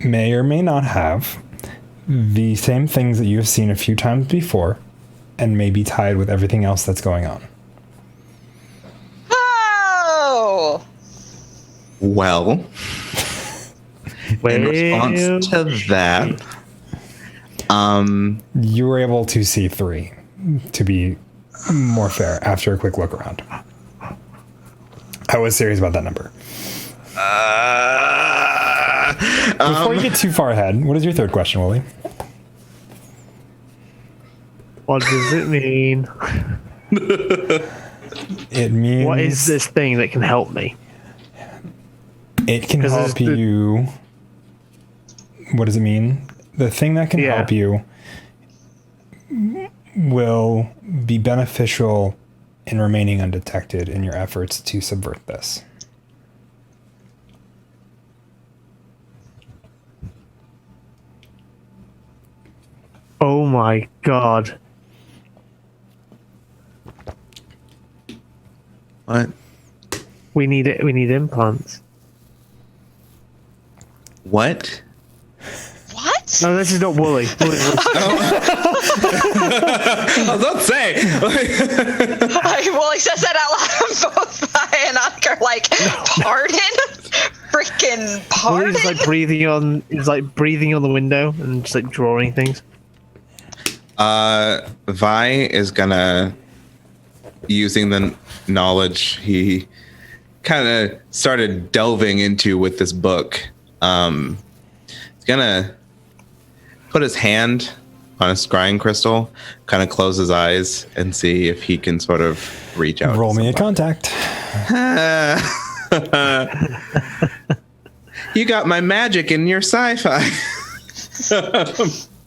may or may not have the same things that you have seen a few times before and may be tied with everything else that's going on. Oh! Well, in response to that, You were able to see 3, to be more fair, after a quick look around. I was serious about that number. Before you get too far ahead, what is your third question, Wooly? What does it mean? It means... What is this thing that can help me? It can 'Cause help it's the- you... What does it mean? The thing that can Yeah. help you will be beneficial in remaining undetected in your efforts to subvert this. Oh my god. What? We need it. We need implants. What? What? No, this is not Wooly. Wooly. I was about to say, Well, he says that out loud, and both I and Annika are like, pardon? Freaking pardon? Wooly's like breathing on. He's like breathing on the window and just like drawing things. Vi is gonna, using the knowledge he kind of started delving into with this book, he's gonna put his hand on a scrying crystal, kind of close his eyes, and see if he can sort of reach out. Roll to me a somebody. contact. You got my magic in your sci-fi.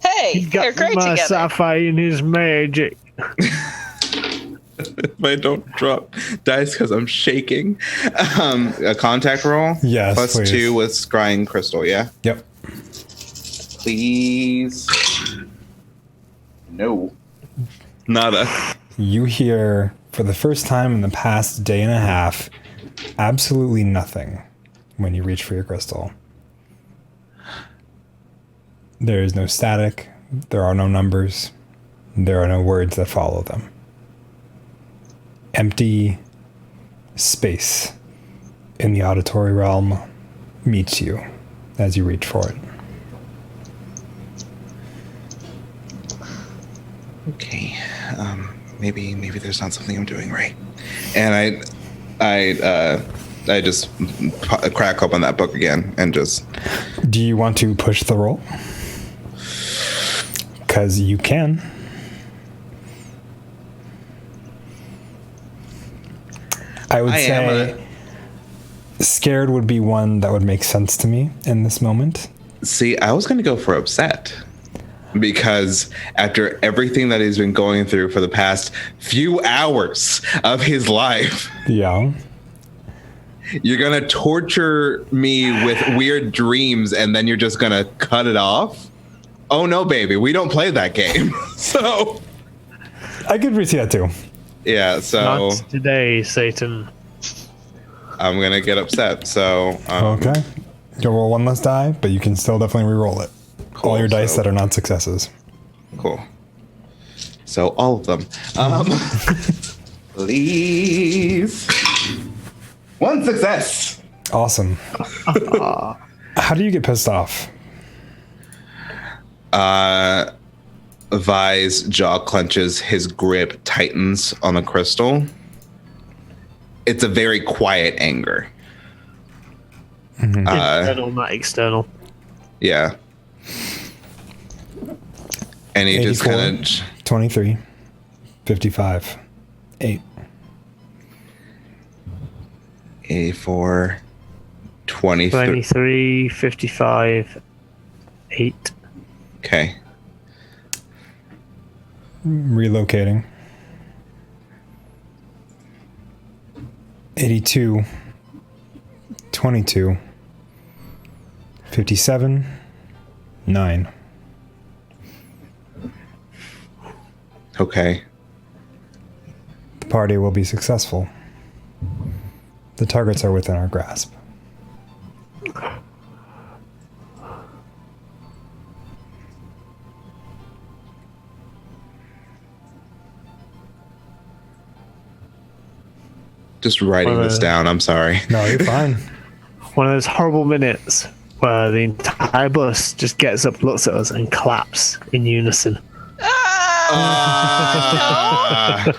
Hey, they're great my together. sapphire in his magic. If I don't drop dice because I'm shaking. A contact roll? Yes, Plus please. 2 with scrying crystal, yeah? Yep. Please. No. Nada. You hear, for the first time in the past day and a half, absolutely nothing when you reach for your crystal. There is no static. There are no numbers. There are no words that follow them. Empty space in the auditory realm meets you as you reach for it. Okay. Maybe there's not something I'm doing right. And I just crack open that book again and just... Do you want to push the roll? Because you can. I would say scared would be one that would make sense to me in this moment. See, I was going to go for upset. Because after everything that he's been going through for the past few hours of his life, Yeah. you're going to torture me with weird dreams and then you're just going to cut it off? Oh, no, baby. We don't play that game. So, I could see that too. yeah. So Not today, Satan. I'm going to get upset. So, Okay. You'll roll one less die, but you can still definitely re-roll it. Cool, All your dice so- that are not successes. Cool. So all of them. Please. One success. Awesome. How do you get pissed off? Vi's jaw clenches, his grip tightens on the crystal. It's a very quiet anger. Internal, not external. Yeah. And he just 84, kind of 23, 55, 8. 84, 23. 23, 55, 8. Okay. Relocating. 82, 22, 57, 9. Okay. The party will be successful. The targets are within our grasp. Just writing this down. I'm sorry. No, you're fine. One of those horrible minutes where the entire bus just gets up, looks at us, and claps in unison.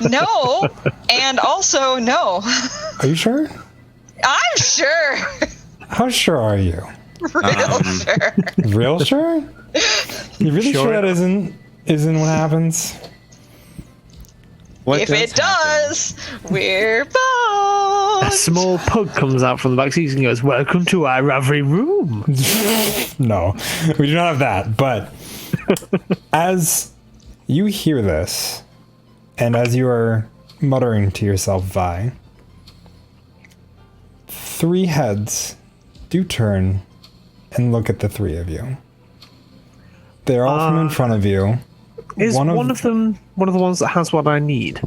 No, and also no. Are you sure? I'm sure. How sure are you? Real sure. Real sure? You really sure, Sure. that isn't what happens? What If it does, we're A both. small pug comes out from the back seat and goes, "Welcome to our lovely room." No, we do not have that. But as you hear this, and as you are muttering to yourself, Vi, 3 heads do turn and look at the 3 of you. They're all from in front of you. Is one of them one of the ones that has what I need?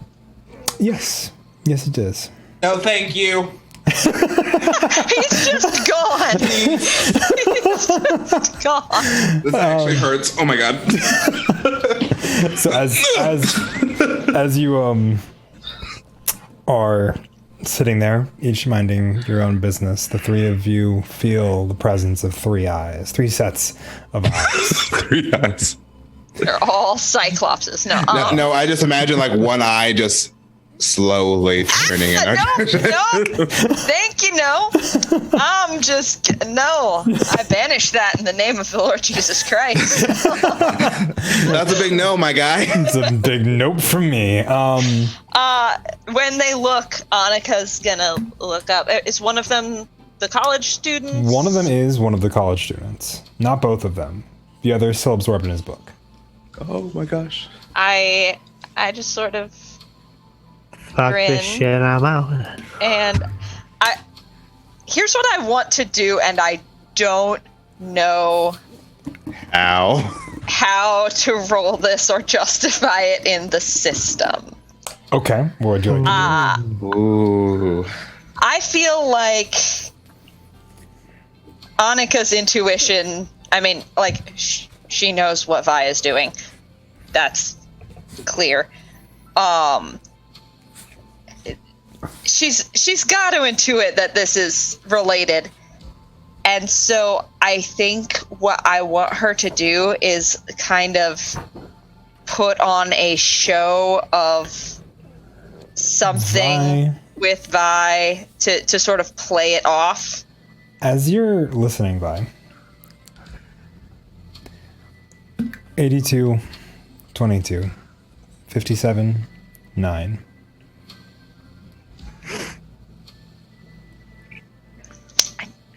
Yes. Yes, it is. No, thank you. He's just gone. He's just gone. This actually hurts. Oh my god. So as you are sitting there, each minding your own business, the 3 of you feel the presence of 3 eyes, 3 sets of eyes. 3 eyes. They're all cyclopses. No, I just imagine like one eye just slowly turning in our direction. No, thank you, no. No. I banish that in the name of the Lord Jesus Christ. That's a big no, my guy. It's a big nope from me. When they look, Annika's gonna look up. Is one of them the college students? One of them is one of the college students. Not both of them. The other is still absorbed in his book. Oh my gosh. I just sort of Fuck Grin. this shit, I'm out. and here's what I want to do, and I don't know Ow. how to roll this or justify it in the system. Okay. What would you like to do? Ooh. I feel like Annika's intuition, I mean, like, she knows what Vi is doing. That's clear. She's got to intuit that this is related. And so I think what I want her to do is kind of put on a show of something Vi. with Vi to sort of play it off. As you're listening, Vi, 82, 22, 57, 9.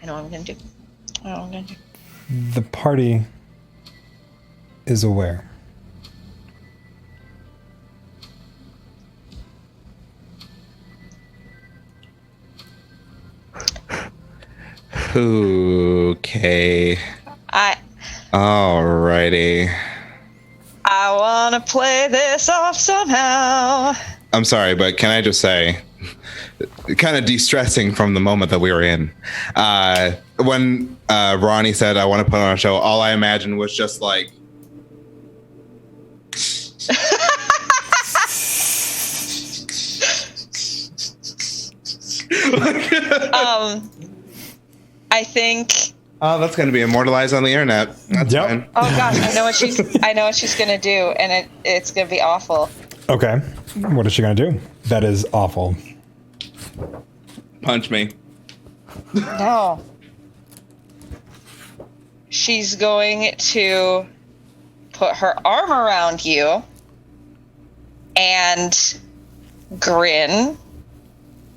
I know what I'm gonna do. I know what I'm gonna do. The party is aware. Okay. Alrighty. I wanna play this off somehow. I'm sorry, but can I just say, kind of de-stressing from the moment that we were in. When Ronnie said, I want to put on a show, all I imagined was just like... I think. Oh, that's going to be immortalized on the internet. That's Yep. fine. Oh gosh, I know what she's gonna do, and it's gonna be awful. Okay. What is she going to do? That is awful. Punch me. No. She's going to put her arm around you and grin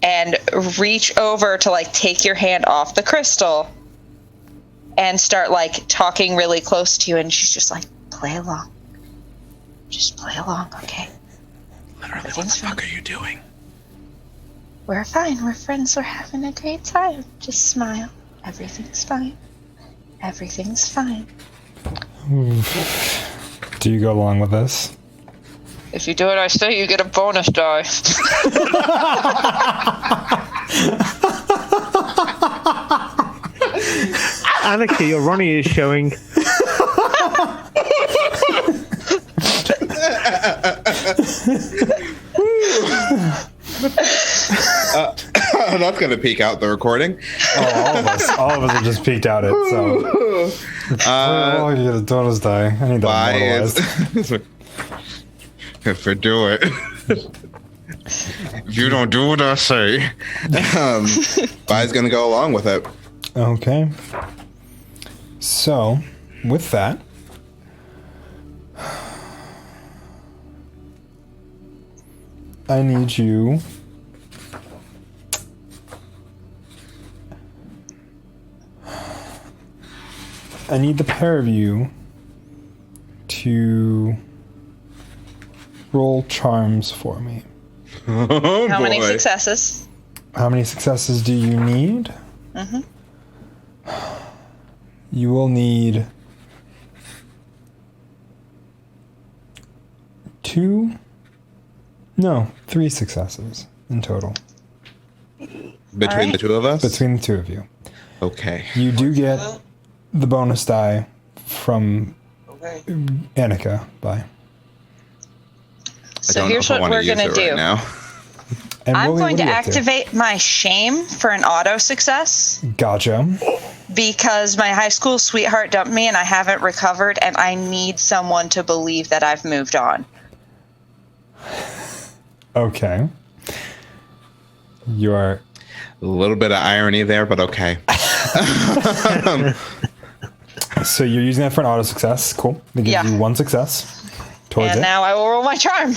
and reach over to like take your hand off the crystal and start like talking really close to you, and she's just like, play along. Just play along, okay? Literally, what the fuck are you doing? We're fine. We're friends. We're having a great time. Just smile. Everything's fine. Everything's fine. Do you go along with this? If you do what I say, you get a bonus die. Anarchy, or Ronnie is showing. That's going to peek out the recording. Oh, all of us have just peeked out it. So, oh, you get a donus die. I need that immortalized. If I do it. If you don't do what I say, Vi's going to go along with it. Okay. So, with that, I need you. I need the pair of you to roll charms for me. Oh, How many boy. successes? How many successes do you need? Mm-hmm. You will need 3 successes in total Between the two of us? between the two of you. Okay. You do get the bonus die from Annika. Bye. So here's what we're going to do. Right now. And I'm Wooly, going what to are you up activate my shame for an auto success Gotcha. because my high school sweetheart dumped me and I haven't recovered, and I need someone to believe that I've moved on. Okay. You are. A little bit of irony there, but okay. So you're using that for an auto success. Cool. That gives Yeah. you 1 success towards And it. now I will roll my charm.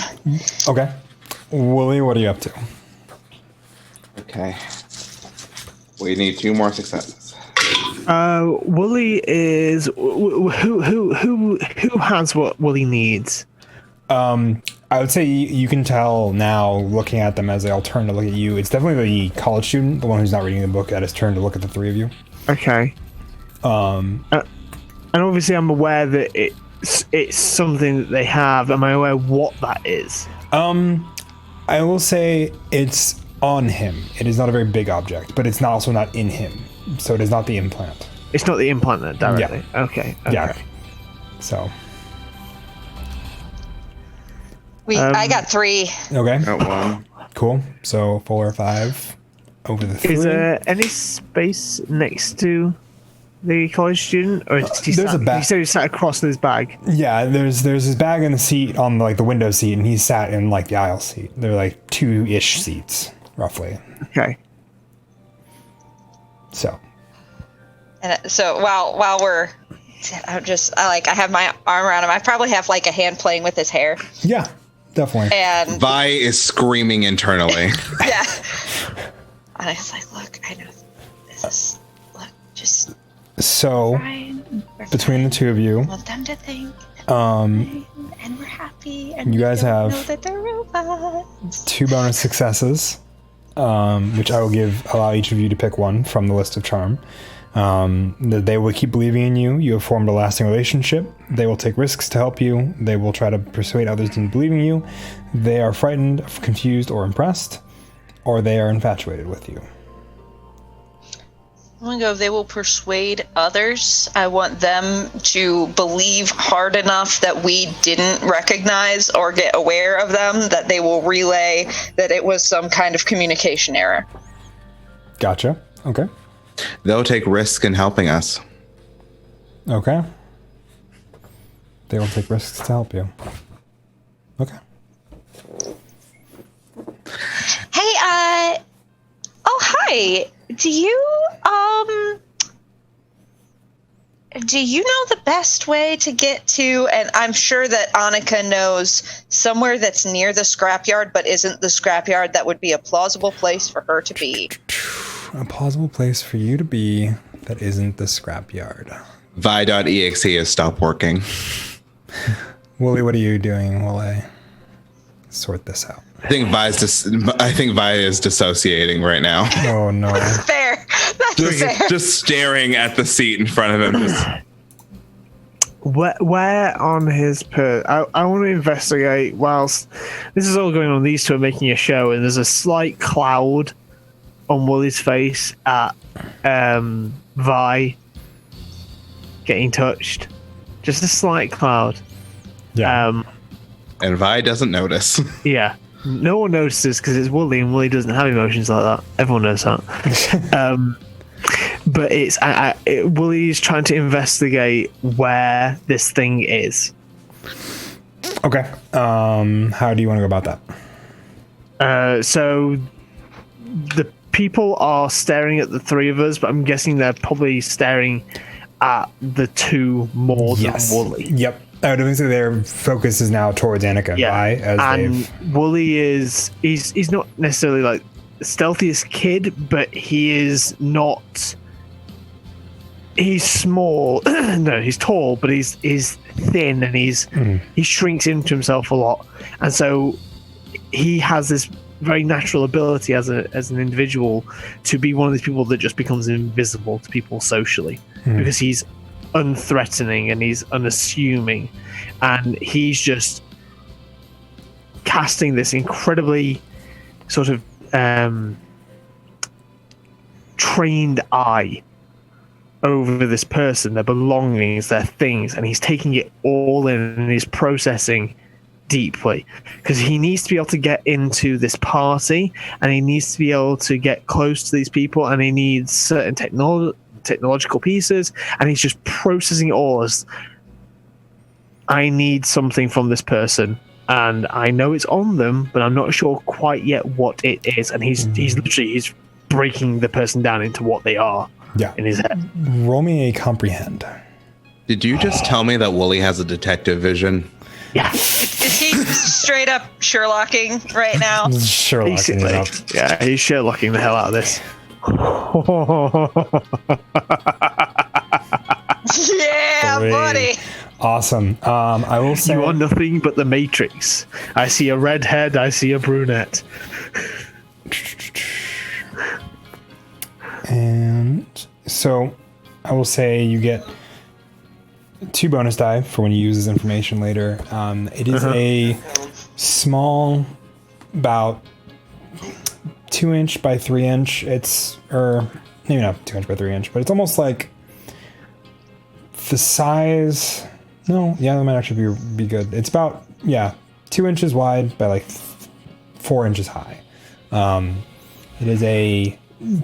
Okay. Wooly, what are you up to? Okay. We need 2 more successes. Wooly is who has what Wooly needs. I would say you can tell now, looking at them as they all turn to look at you. It's definitely the college student, the one who's not reading the book, at his turn to look at the 3 of you. Okay. And obviously, I'm aware that it's something that they have. Am I aware what that is? I will say it's on him. It is not a very big object, but it's also not in him. So it is not the implant. It's not the implant then, directly. Yeah. Okay. Yeah. So, I got 3. okay. Got 1. Cool. So 4 or 5 over the 3. Is there any space next to the college student, or is he there's a bag. He said he sat across his bag. Yeah, there's his bag in the seat on like the window seat, and he's sat in like the aisle seat. They're like 2-ish seats, roughly. Okay. So, And so while we're, I have my arm around him. I probably have like a hand playing with his hair. yeah, definitely. And Vi is screaming internally. yeah. And I was like, look, I know this is, look, just So, fine. We're between the fine. two of you, I want them to think that we're fine, and we're happy, and you we guys don't have know that they're robots. 2 bonus successes, which I will allow each of you to pick one from the list of charm. They will keep believing in you. You have formed a lasting relationship. They will take risks to help you. They will try to persuade others into believing you. They are frightened, confused, or impressed, or they are infatuated with you. I'm gonna go, they will persuade others. I want them to believe hard enough that we didn't recognize or get aware of them, that they will relay that it was some kind of communication error. Gotcha. Okay. They'll take risk in helping us. Okay. They will take risks to help you. Okay. Hey, oh, hi. Do you know the best way to get to, and I'm sure that Annika knows somewhere that's near the scrapyard, but isn't the scrapyard, that would be a plausible place for her to be? A plausible place for you to be that isn't the scrapyard. Vi.exe has stopped working. Wooly, what are you doing while I sort this out? I think Vi is dissociating right now. Oh no. Fair. That's fair. Just staring at the seat in front of him. Just, Where on his I want to investigate whilst this is all going on. These two are making a show, and there's a slight cloud on Wooly's face at Vi getting touched. Just a slight cloud. Yeah. and Vi doesn't notice. Yeah. No one notices because it's Wooly, and Wooly doesn't have emotions like that. Everyone knows that. But it's Wooly's trying to investigate where this thing is. Okay. How do you want to go about that? So the people are staring at the three of us, but I'm guessing they're probably staring at the two more than Wooly. Yep. I would say their focus is now towards Annika and Vi, as and Wooly he's not necessarily like the stealthiest kid, but he is not. He's small. No, he's tall, but he's thin, and he shrinks into himself a lot, and so he has this very natural ability as an individual to be one of these people that just becomes invisible to people socially because he's unthreatening and he's unassuming, and he's just casting this incredibly sort of trained eye over this person, their belongings, their things, and he's taking it all in and he's processing deeply because he needs to be able to get into this party, and he needs to be able to get close to these people, and he needs certain technological pieces, and he's just processing it all as I need something from this person, and I know it's on them, but I'm not sure quite yet what it is, and he's breaking the person down into what they are in his head. Roll me a comprehend. Did you just tell me that Wooly has a detective vision? Yeah. Is he straight up Sherlocking right now? Sherlocking it up. Yeah, he's Sherlocking the hell out of this. Yeah, buddy. Awesome. I will say you are nothing but the Matrix. I see a redhead, I see a brunette. And so I will say you get 2 bonus die for when you use this information later. It is a small, about 2 inch by 3 inch. Or maybe not 2 inch by 3 inch, but it's almost like the size. No, yeah, that might actually be good. It's about 2 inches wide by like 4 inches high. It is a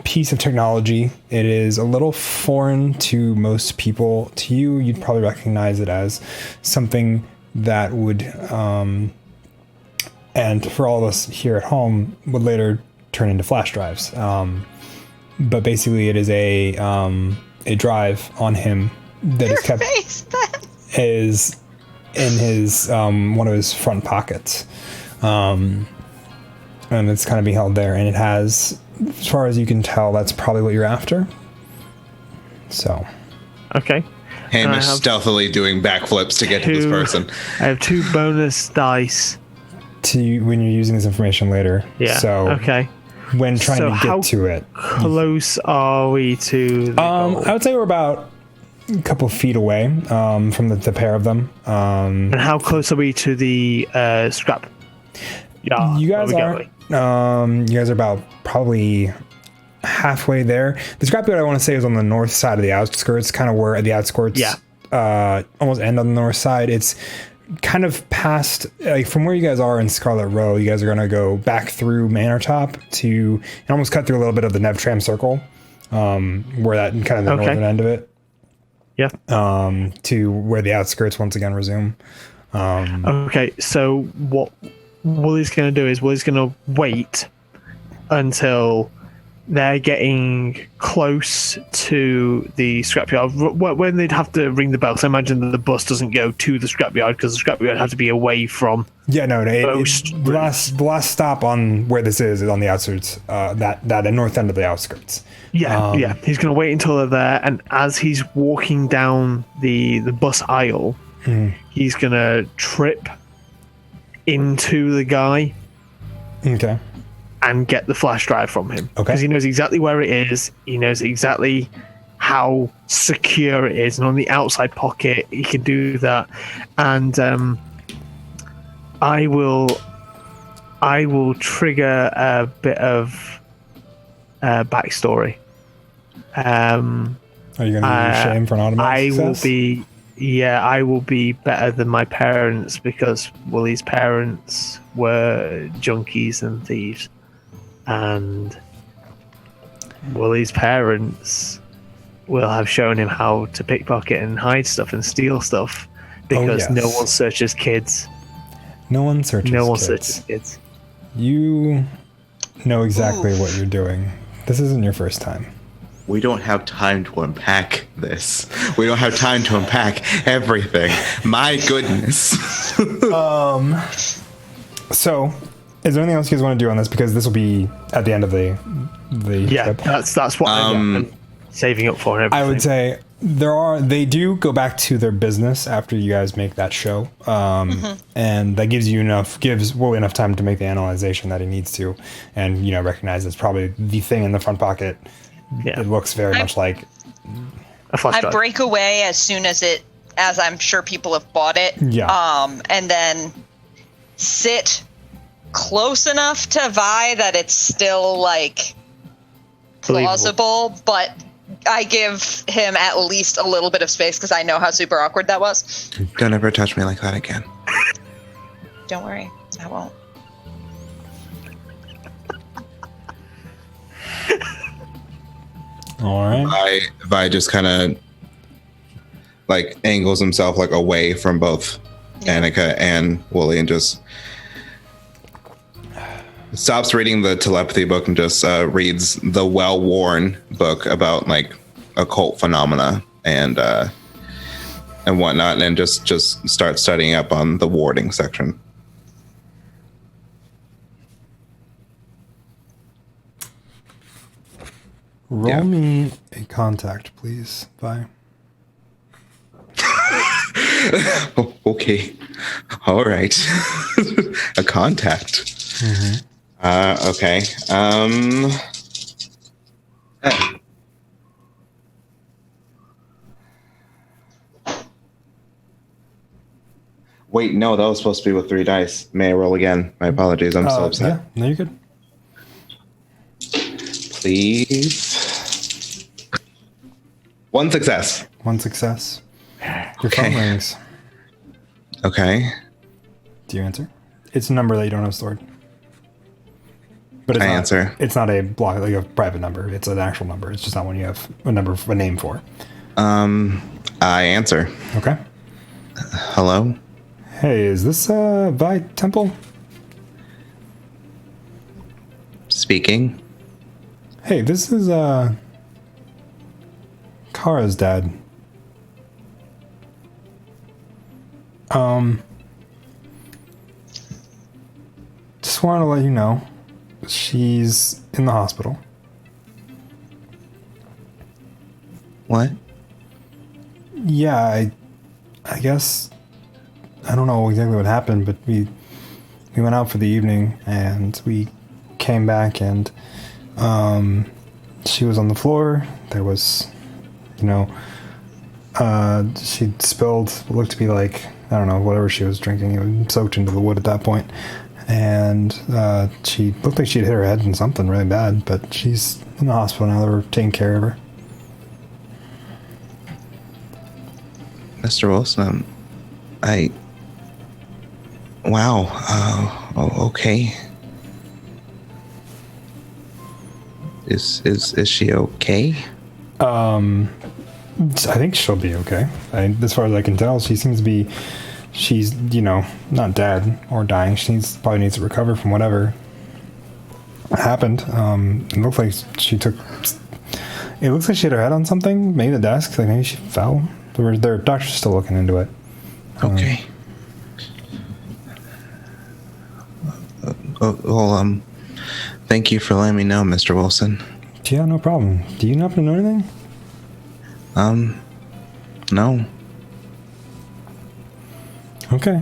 piece of technology. It is a little foreign to most people. To you, you'd probably recognize it as something that would, and for all of us here at home, would later turn into flash drives. But basically, it is a drive on him that is kept is in his one of his front pockets, and it's kind of being held there, and it has, as far as you can tell, that's probably what you're after. So, okay. Hamish stealthily doing backflips to get to this person. I have 2 bonus dice to when you're using this information later. Yeah. So okay. When trying to get to it, close are we to the goal? I would say we're about a couple feet away from the pair of them. And how close are we to the scrap? Yeah. You guys are. You guys are about probably halfway there. The scrapyard I want to say is on the north side of the outskirts, kind of where the outskirts almost end on the north side. It's kind of past, like from where you guys are in Scarlet Row, you guys are going to go back through Manor Top and almost cut through a little bit of the Nevtram Circle, where that kind of the northern end of it. Yeah. To where the outskirts once again resume. Okay, so what Wooly's going to do is Wooly's going to wait until they're getting close to the scrapyard. When they'd have to ring the bell, so I imagine that the bus doesn't go to the scrapyard because the scrapyard has to be away from. Yeah, no. The last stop on where this is on the outskirts, that north end of the outskirts. Yeah. He's going to wait until they're there, and as he's walking down the bus aisle, he's going to trip into the guy. Okay. And get the flash drive from him. Okay. Because he knows exactly where it is. He knows exactly how secure it is. And on the outside pocket, he can do that. And I will trigger a bit of backstory. Are you going to use shame for an automatic success? yeah, I will be better than my parents because Wooly's parents were junkies and thieves. And Wooly's parents will have shown him how to pickpocket and hide stuff and steal stuff because yes. no one searches kids. No one searches No one kids. searches kids. You know exactly what you're doing. This isn't your first time. We don't have time to unpack this. We don't have time to unpack everything. My goodness. So, is there anything else you guys want to do on this? Because this will be at the end of the Yeah, trip. that's what I'm saving up for. And I everything. would say they do go back to their business after you guys make that show, and that gives Wooly enough time to make the analyzation that he needs to, and recognize it's probably the thing in the front pocket. Yeah. It looks very much like a flash I drive. break away as soon as I'm sure people have bought it. Yeah. And then sit close enough to Vi that it's still like plausible, but I give him at least a little bit of space because I know how super awkward that was. Don't ever touch me like that again. Don't worry, I won't. all right. Vi just kind of like angles himself like away from both Annika and Wooly and just stops reading the telepathy book and just reads the well-worn book about like occult phenomena and whatnot, and just starts studying up on the warding section. Roll me a contact, please. Bye. Oh, okay. All right. A contact. Okay. Wait, no, that was supposed to be with 3 dice. May I roll again? My apologies. I'm so upset. Yeah, no, you're good. Please. 1 success. 1 success. Your Okay. phone rings. Okay. Do you answer? It's a number that you don't have stored. But it's I not, answer. It's not a block, like a private number. It's an actual number. It's just not one you have a name for. I answer. Okay. Hello? Hey, is this Vi Temple? Speaking. Hey, this is Kara's dad. Just wanted to let you know she's in the hospital. What? Yeah, I guess I don't know exactly what happened, but we went out for the evening and we came back and she was on the floor. There was, she spilled what looked to be like, I don't know, whatever she was drinking. It was soaked into the wood at that point. And she looked like she'd hit her head in something really bad, but she's in the hospital now. They were taking care of her. Mr. Wilson, wow. Okay. Is she okay? I think she'll be okay. As far as I can tell, she seems to be. She's, not dead or dying. She probably needs to recover from whatever happened. It looks like she hit her head on something, maybe the desk. Like maybe she fell. Their doctor's still looking into it. Okay. Well, thank you for letting me know, Mr. Wilson. Yeah, no problem. Do you happen to know anything? No. Okay.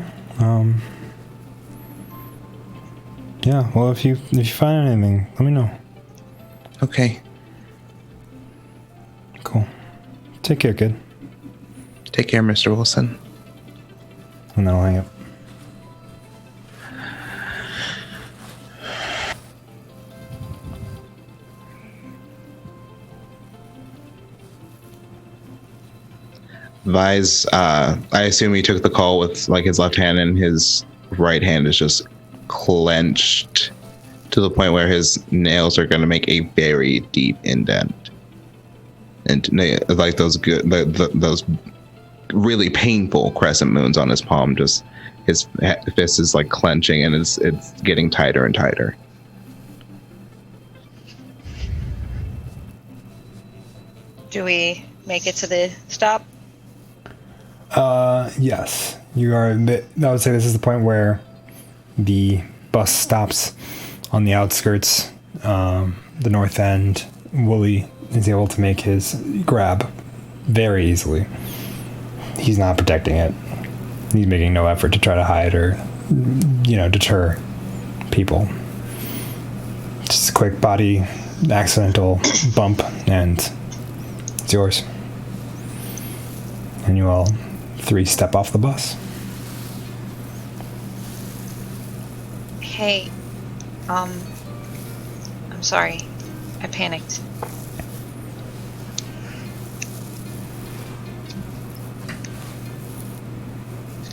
Yeah. Well, if you find anything, let me know. Okay. Cool. Take care, kid. Take care, Mr. Wilson. And then I'll hang up. Vi's, I assume he took the call with like his left hand, and his right hand is just clenched to the point where his nails are going to make a very deep indent, and like those those really painful crescent moons on his palm. Just his fist is like clenching, and it's getting tighter and tighter. Do we make it to the stop? Yes, you are. I would say this is the point where the bus stops on the outskirts, the north end. Wooly is able to make his grab very easily. He's not protecting it. He's making no effort to try to hide or, deter people. Just a quick body accidental bump, and it's yours. And you all 3 step off the bus. Hey, I'm sorry. I panicked.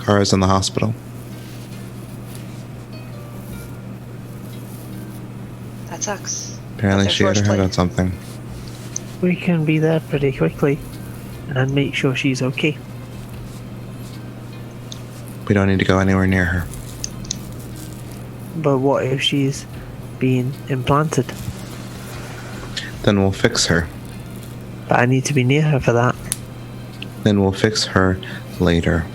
Kara's in the hospital. That sucks. Apparently But she there's had her worse head on something. We can be there pretty quickly and make sure she's okay. We don't need to go anywhere near her. But what if she's being implanted? Then we'll fix her. But I need to be near her for that. Then we'll fix her later.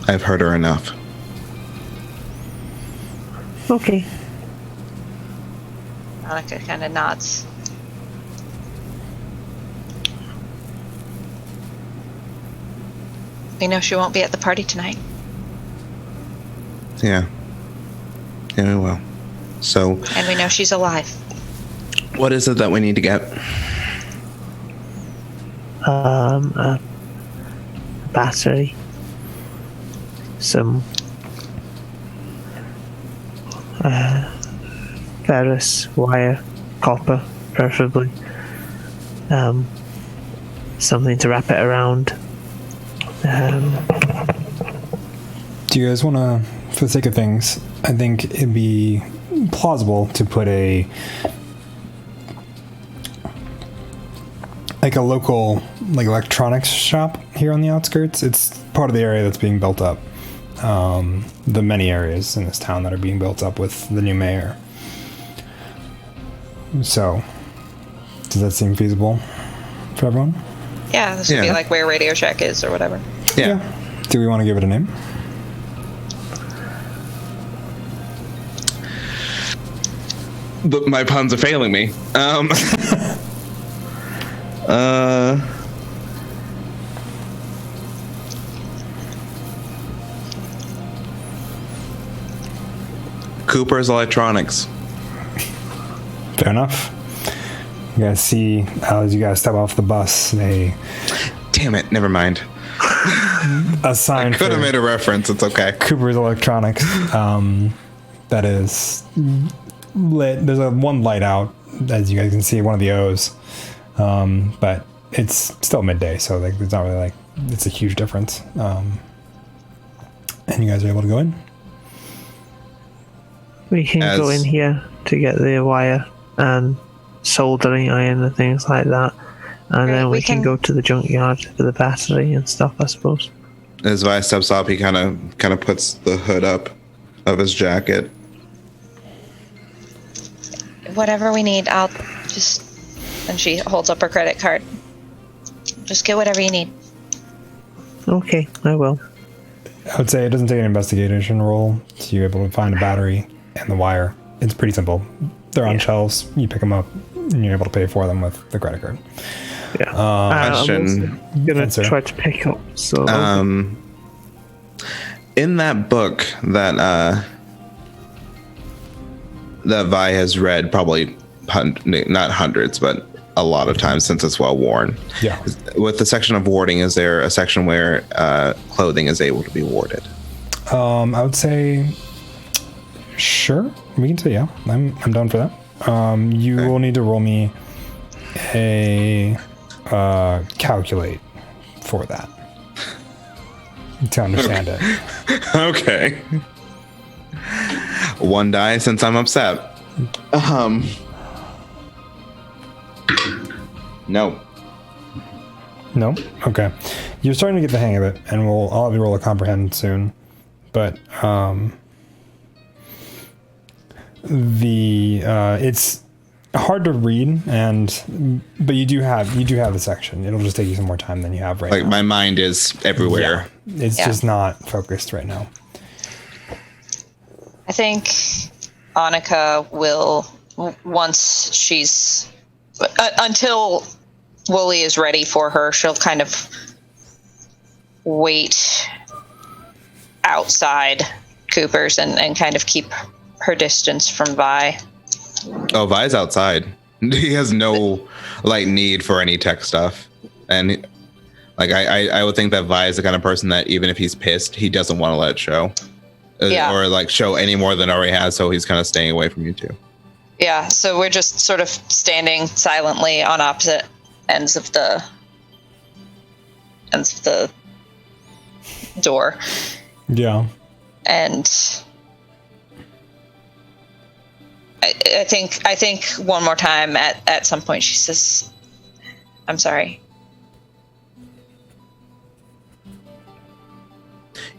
I've heard her enough. Okay. Monica kind of nods. We know she won't be at the party tonight. Yeah. Yeah, we will. So, And we know she's alive. what is it that we need to get? A battery. Some ferrous wire, copper, preferably. Something to wrap it around. Do you guys want to, for the sake of things, I think it'd be plausible to put a local electronics shop here on the outskirts. It's part of the area that's being built up. The many areas in this town that are being built up with the new mayor. So, does that seem feasible for everyone? Yeah, this would be Yeah. like where Radio Shack is or whatever. Yeah. Do we want to give it a name? But my puns are failing me. Cooper's Electronics. Fair enough. You guys see, as you guys step off the bus, a Damn it, never mind. sign Could have for made a reference, it's okay. Cooper's Electronics. That is lit. There's one light out, as you guys can see, one of the O's. But it's still midday, so it's not really it's a huge difference. And you guys are able to go in. We can go in here to get the wire and soldering iron and things like that. And then we can go to the junkyard for the battery and stuff, I suppose. As Vi steps up, he kind of puts the hood up of his jacket. Whatever we need, I'll just... And she holds up her credit card. Just get whatever you need. Okay, I will. I would say it doesn't take an investigation roll, so you're able to find a battery and the wire. It's pretty simple. They're on shelves. You pick them up, and you're able to pay for them with the credit card. Yeah. Question. I'm gonna Answer. try to pick up. So In that book that that Vi has read probably not hundreds, but a lot of times since it's well worn. Yeah. With the section of warding, is there a section where clothing is able to be warded? I would say, sure. We can say yeah. I'm down for that. You will need to roll me a calculate for that to understand it. Okay. 1 die since I'm upset. No. No? Okay. You're starting to get the hang of it, and I'll have you roll a comprehend soon. But it's hard to read, but you do have the section. It'll just take you some more time than you have right now. Like, my mind is everywhere. Yeah. It's just not focused right now. I think Annika will, once she's, until Wooly is ready for her, she'll kind of wait outside Cooper's and kind of keep her distance from Vi. Oh, Vi's outside. He has no need for any tech stuff. And I would think that Vi is the kind of person that even if he's pissed, he doesn't want to let it show. Yeah. Or show any more than already has, so he's kind of staying away from you too. Yeah, so we're just sort of standing silently on opposite ends of the door. Yeah. And I think one more time at some point she says, "I'm sorry."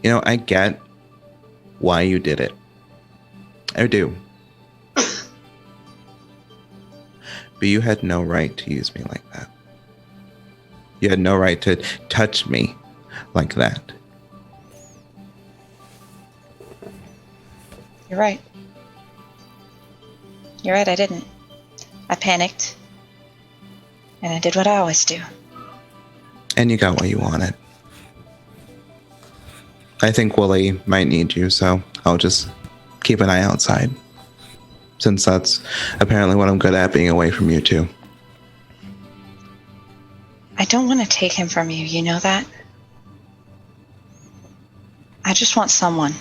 I get why you did it. I do. But you had no right to use me like that. You had no right to touch me like that. You're right. You're right, I didn't. I panicked. And I did what I always do. And you got what you wanted. I think Wooly might need you, so I'll just keep an eye outside. Since that's apparently what I'm good at, being away from you too. I don't want to take him from you, you know that? I just want someone.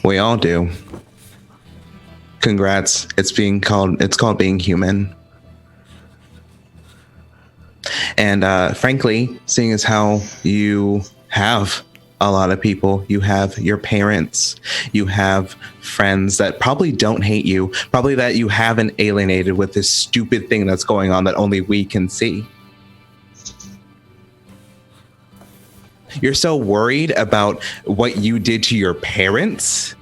We all do. Congrats. It's called being human. And frankly, seeing as how you have a lot of people, you have your parents, you have friends that probably don't hate you, probably that you haven't alienated with this stupid thing that's going on that only we can see. You're so worried about what you did to your parents.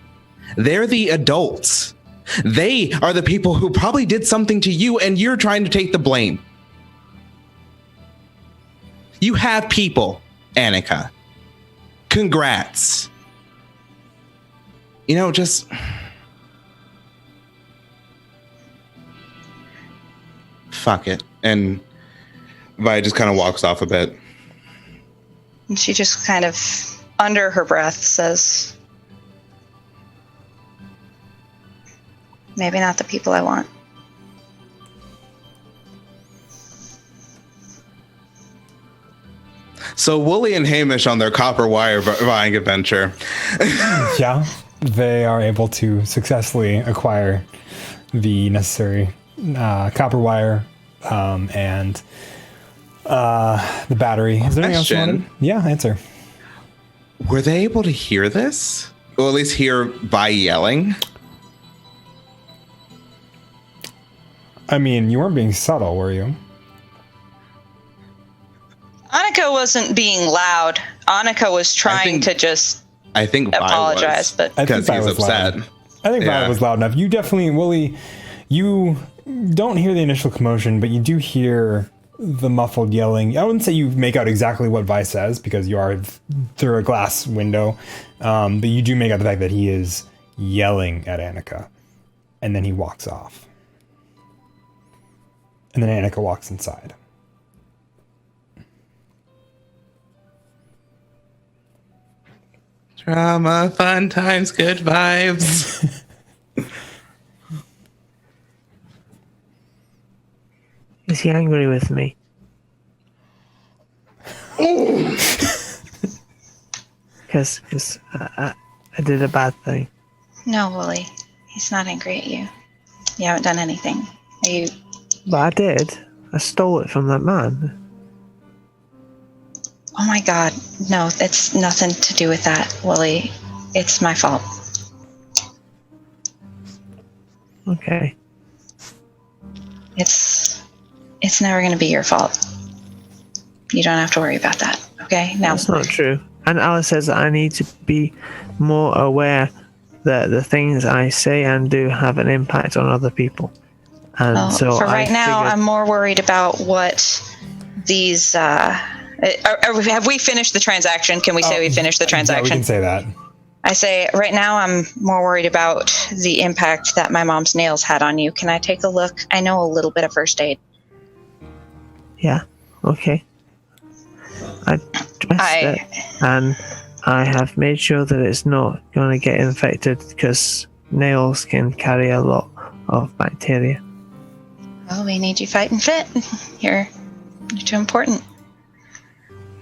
They're the adults. They are the people who probably did something to you, and you're trying to take the blame. You have people, Annika. Congrats. Just... Fuck it. And Vi just kind of walks off a bit. And she just kind of, under her breath, says, "Maybe not the people I want." So Wooly and Hamish on their copper wire buying adventure. Yeah. They are able to successfully acquire the necessary copper wire and the battery. Is there anything else you Question. wanted? Yeah, answer. Were they able to hear this? Or at least hear Vi yelling? I mean, you weren't being subtle, were you? Annika wasn't being loud. Annika was trying to just I think Vi apologize, was, but I think because Vi he's was upset. loud. I think Yeah. Vi was loud enough. You definitely, Wooly, you don't hear the initial commotion, but you do hear the muffled yelling. I wouldn't say you make out exactly what Vi says because you are through a glass window, but you do make out the fact that he is yelling at Annika, and then he walks off. And then Annika walks inside. Drama, fun times, good vibes. Is he angry with me? Because I did a bad thing. no, Wooly, he's not angry at you. You haven't done anything. Are you? But I did. I stole it from that man. Oh my God. No, it's nothing to do with that, Willie. It's my fault. Okay. It's never going to be your fault. You don't have to worry about that. Okay? Now, That's not true. And Alice says that I need to be more aware that the things I say and do have an impact on other people. And well, so for right now, figured- I'm more worried about what these. Have we finished the transaction? Can we say we finished the Yeah, we transaction? can say that. I say right now I'm more worried about the impact that my mom's nails had on you. Can I take a look? I know a little bit of first aid. Yeah. Okay. I dressed it, and I have made sure that it's not going to get infected because nails can carry a lot of bacteria. Well, we need you fighting fit. You're too important.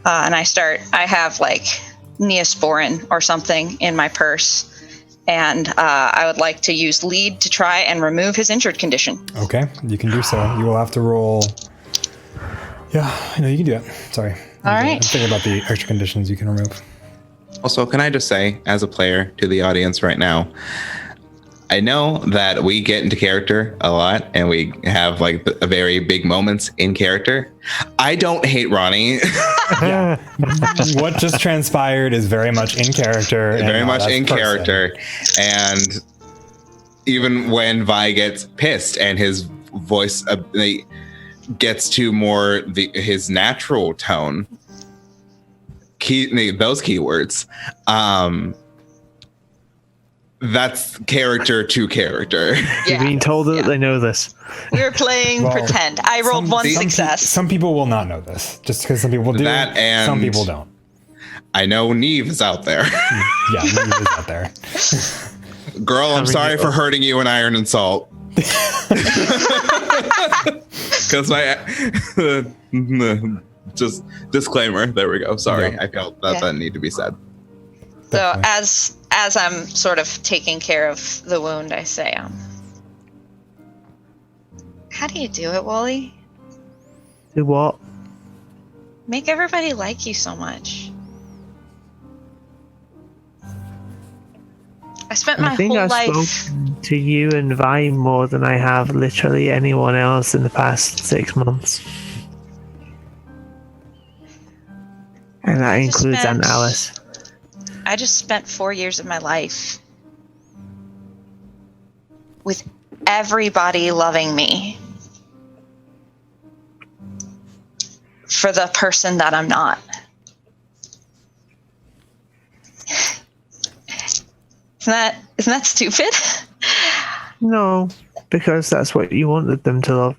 And I have like Neosporin or something in my purse. And I would like to use lead to try and remove his injured condition. Okay, you can do so. You will have to roll. Yeah, I know you can do it. Sorry. All right. I'm thinking about the extra conditions you can remove. Also, can I just say, as a player to the audience right now, I know that we get into character a lot and we have like a very big moments in character. I don't hate Ronnie. What just transpired is very much in character. and Very how much that's in person. character. And even when Vi gets pissed and his voice gets to more his natural tone, those keywords, that's character to character. You've been told that they know this. We were playing Well, pretend. I rolled one success. Some people will not know this, just because some people do. That and- some people don't. I know Neve is out there. Yeah, Neve is out there. Girl, I'm sorry for hurting you in Iron and Salt. Because just disclaimer. There we go. Sorry, Yeah. I felt that needed to be said. So Definitely. as I'm sort of taking care of the wound, I say, how do you do it, Wooly? Do what? Make everybody like you so much. I spent my I think whole I've life. spoken to you and Vi more than I have literally anyone else in the past 6 months. And that I just includes spent- Aunt Alice. I just spent 4 years of my life with everybody loving me for the person that I'm not. Isn't that stupid? No, because that's what you wanted them to love.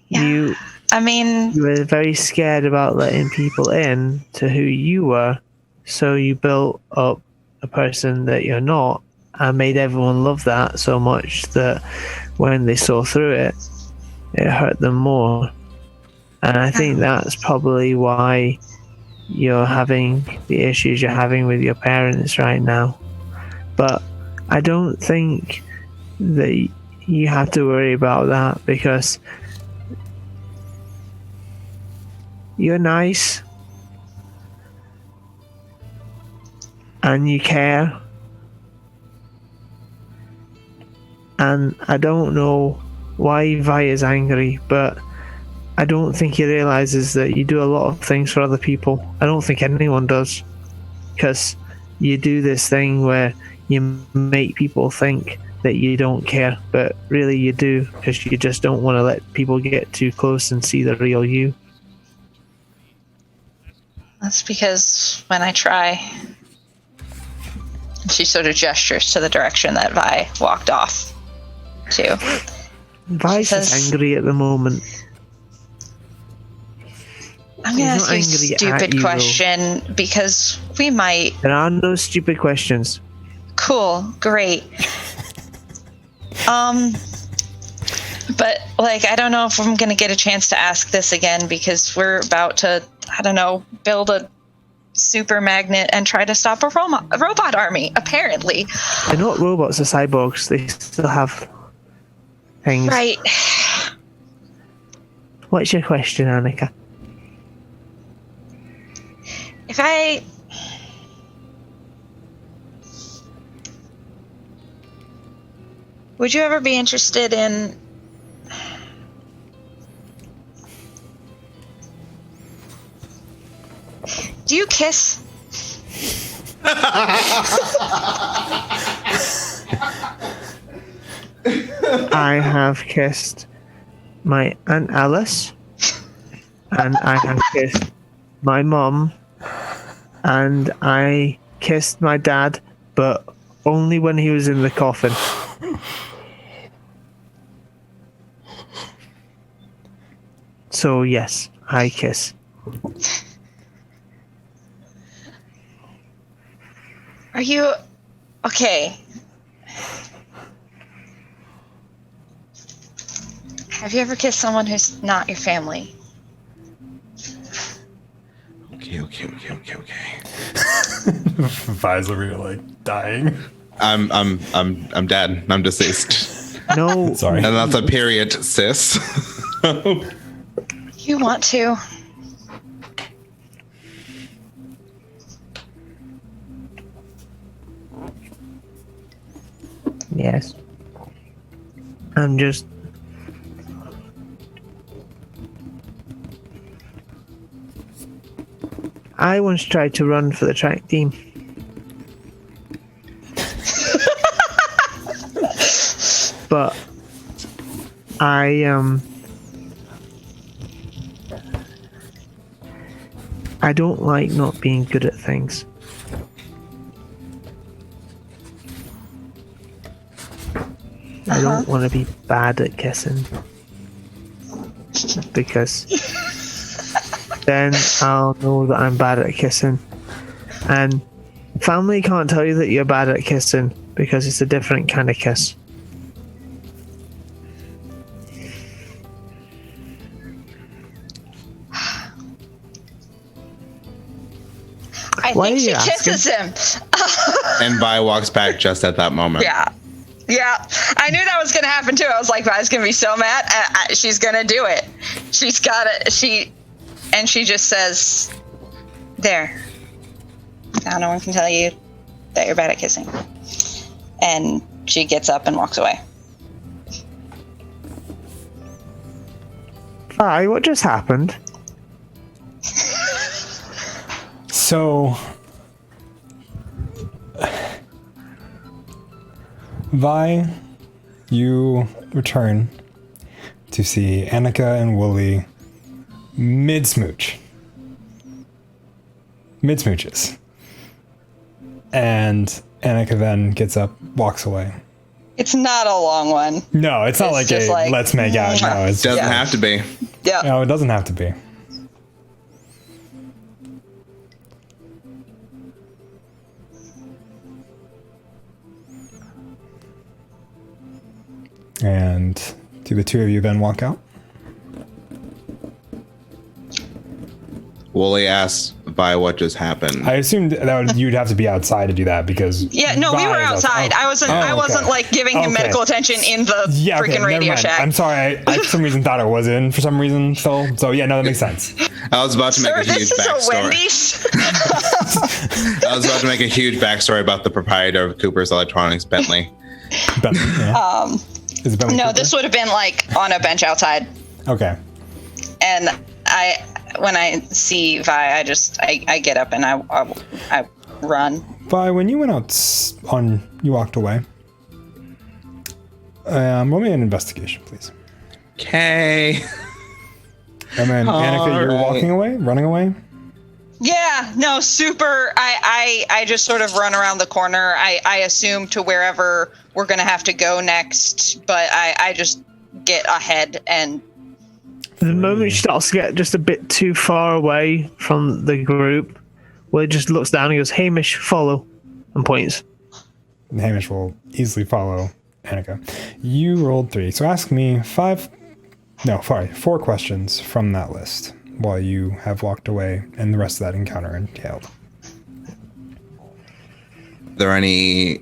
Yeah. You I mean, were very scared about letting people in to who you were, so you built up a person that you're not and made everyone love that so much that when they saw through it, it hurt them more. And I think that's probably why you're having the issues you're having with your parents right now. But I don't think that you have to worry about that because you're nice and you care, and I don't know why Vi is angry, but I don't think he realizes that you do a lot of things for other people. I don't think anyone does, because you do this thing where you make people think that you don't care, but really you do, because you just don't want to let people get too close and see the real you. that's because when I try, she sort of gestures to the direction that Vi walked off to. Vi's says- is angry at the moment. I'm going to He's ask not you a angry at stupid you, though. question because we might. There are no stupid questions. Cool, great. But like, I don't know if I'm gonna get a chance to ask this again because we're about to, I don't know, build a super magnet and try to stop a robot army. Apparently, They're not robots, they're cyborgs. They still have things. Right. What's your question, Annika? If I... Would you ever be interested in... Do you kiss? I have kissed my Aunt Alice, and I have kissed my mom, and I kissed my dad, but only when he was in the coffin. So yes, I kiss. Are you... Okay. Have you ever kissed someone who's not your family? Okay. Vi's over here like dying. I'm dead. I'm deceased. No, Sorry. And that's a period, sis. You want to? Yes. I'm just... I once tried to run for the track team. But I don't like not being good at things. I don't want to be bad at kissing. Because then I'll know that I'm bad at kissing. And family can't tell you that you're bad at kissing because it's a different kind of kiss. I Why think are she you asking? kisses him. And Vi walks back just at that moment. Yeah. I knew that was gonna happen too. I was like, Vi's gonna be so mad. She's gonna do it. She's got it. She just says, "There. Now no one can tell you that you're bad at kissing." And she gets up and walks away. Hi, what just happened? So, Vi, you return to see Annika and Wooly mid-smooches. And Annika then gets up, walks away. It's not a long one. No, it's not It's like just a like, let's make out. No, it's Doesn't Yeah. have to be. Yeah. no, it doesn't have to be. And do the two of you then walk out? Wooly asks Vi what just happened. I assumed you'd have to be outside to do that because Yeah, no, we Vi were is outside. Oh. I wasn't. Oh, I wasn't okay. like giving him Okay. medical attention in the Yeah, okay, freaking never Radio mind. Shack. I'm sorry. I for some reason thought it was in for some reason still. So yeah, no, that makes sense. I was about to make Sir, a huge this is a backstory. Wendy's. I was about to make a huge backstory about the proprietor of Cooper's Electronics, Bentley. Bentley, yeah. Is it Bentley No, Cooper? this would have been like on a bench outside. Okay. And when I see Vi, I get up and I run. Vi, when you went out you walked away. Roll me an investigation, please. Okay. And then Annika, you're right. walking away, running away. Yeah, no, super. I just sort of run around the corner. I assume to wherever we're gonna have to go next, but I just get ahead and The moment she starts to get just a bit too far away from the group, Will just looks down and goes, "Hamish, follow," and points. And Hamish will easily follow Annika. You rolled 3, so ask me 4 questions from that list while you have walked away and the rest of that encounter entailed. Are there any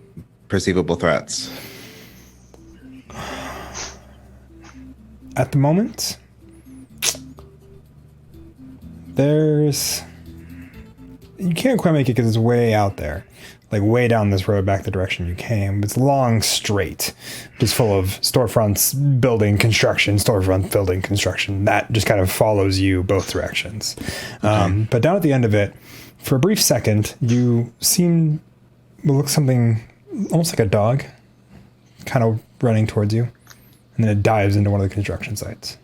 perceivable threats? at the moment, you can't quite make it because it's way out there, like way down this road back the direction you came. It's long, straight, just full of storefronts, building, construction, storefront, building, construction. That just kind of follows you both directions. Okay. But down at the end of it, for a brief second, you look something almost like a dog kind of running towards you, and then it dives into one of the construction sites.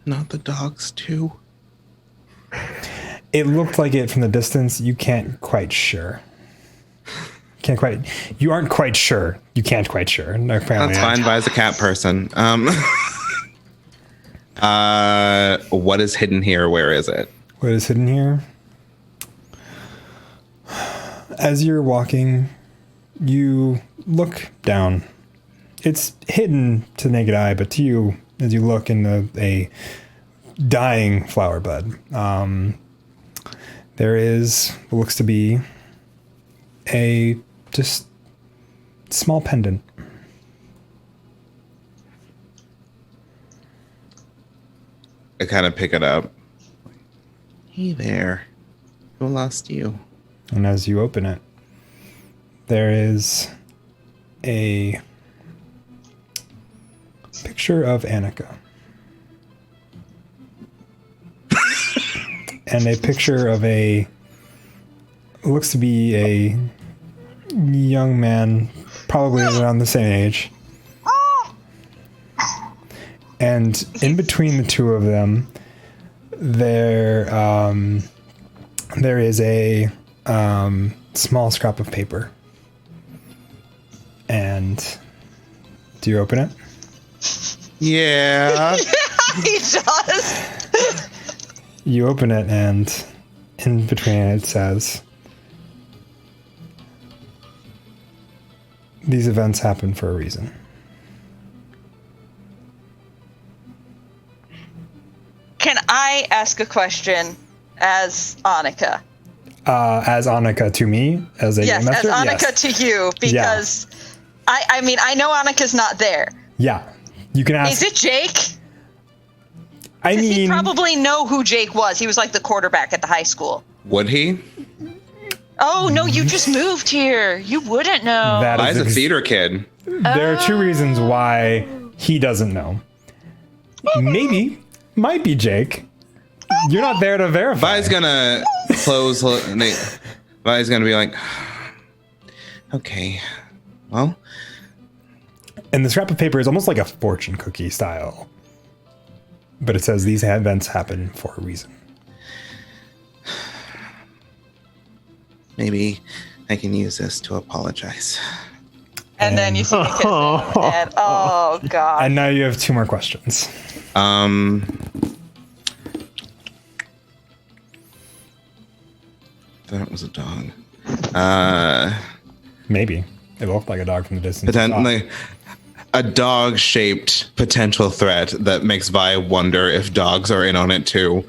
Not the dogs too. It looked like it from the distance. You can't quite sure. You aren't quite sure. You can't quite sure. No, That's fine. Vi's a cat person. What is hidden here? Where is it? What is hidden here? As you're walking, you look down. It's hidden to the naked eye, but to you, as you look in a dying flower bed, there is what looks to be a just small pendant. I kind of pick it up. Hey there. Who lost you? And as you open it, there is a picture of Annika. And a picture of looks to be a young man, probably around the same age. And in between the two of them, there is a small scrap of paper. And do you open it? Yeah. He does. You open it, and in between it says, "These events happen for a reason." Can I ask a question as Annika? As Annika to me, as a Yes, game as master? Annika Yes. to you, because I mean, I know Annika's not there. Yeah. You can ask. Is it Jake? I Does he mean, probably know who Jake was? He was like the quarterback at the high school. Would he? Oh, no, you just moved here. You wouldn't know. that Vi's is a theater kid. there are two reasons why he doesn't know. Maybe, might be Jake. You're not there to verify. Vi's gonna close. Vi's gonna be like, okay, well. And the scrap of paper is almost like a fortune cookie style. But it says these events happen for a reason. Maybe I can use this to apologize. And then you see the kiss and oh god. And now you have two more questions. That was a dog. Maybe. It looked like a dog from the distance. Potentially a dog-shaped potential threat that makes Vi wonder if dogs are in on it too.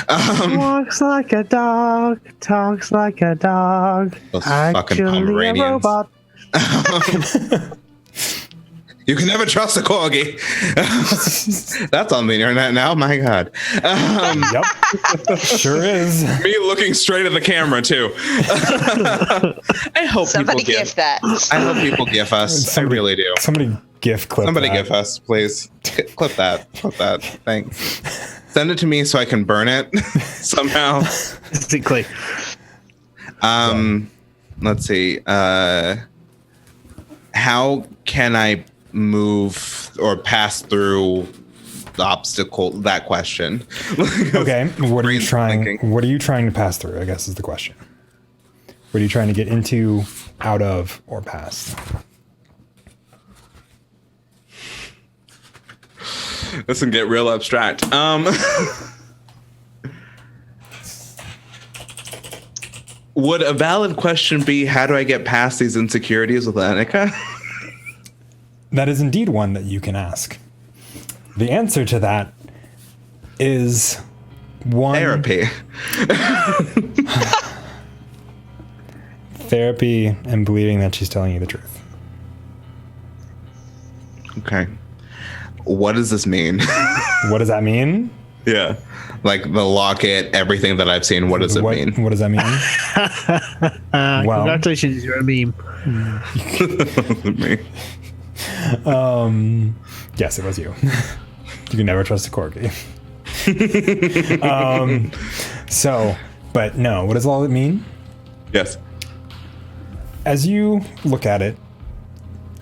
Walks like a dog, talks like a dog. Those fucking Actually a Pomeranians. robot. You can never trust a corgi. That's on the internet now. My God. Yep. Sure is. Me looking straight at the camera too. I hope Somebody people gift that. I hope people gif us. I really do. Somebody GIF clip Somebody that. gif us, please. Clip that. Clip that. Thanks. Send it to me so I can burn it somehow. Basically. Let's see. How can I move or pass through the obstacle? That question. Okay. What are you Brain's trying? thinking. What are you trying to pass through? I guess is the question. What are you trying to get into, out of, or past? This can get real abstract. Would a valid question be, how do I get past these insecurities with Annika? That is indeed one that you can ask. The answer to that is one Therapy. therapy and believing that she's telling you the truth. Okay. What does this mean? What does that mean? Yeah. Like the locket, everything that I've seen, what does it mean? What does that mean? Well, Congratulations, you're a meme. Me. yes, it was you. You can never trust a corgi. So, but no, what does all it mean? Yes. As you look at it,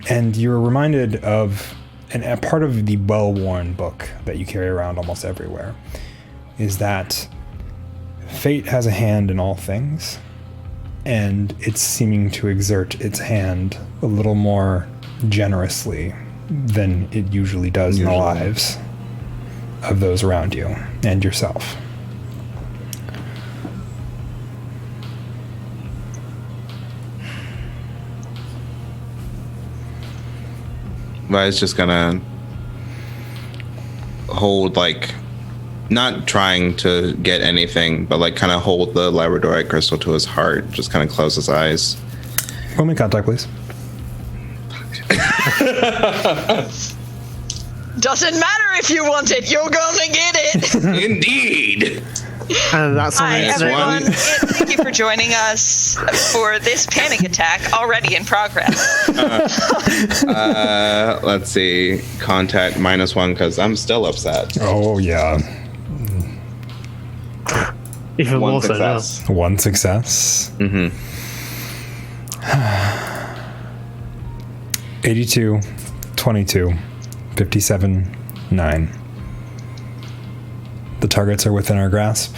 and you're reminded of a part of the well-worn book that you carry around almost everywhere, is that fate has a hand in all things, and it's seeming to exert its hand a little more generously than it usually does in the lives of those around you and yourself. I was just gonna hold, like, not trying to get anything, but like kind of hold the labradorite crystal to his heart, just kind of close his eyes. Roll me contact, please. Doesn't matter if you want it, you're gonna get it. Indeed. And that's Hi, amazing. everyone. Thank you for joining us for this panic attack already in progress. Let's see. Contact -1 because I'm still upset. Oh, yeah. Even One more so now. success. One success. Mm-hmm. 82, 22, 57, 9. The targets are within our grasp.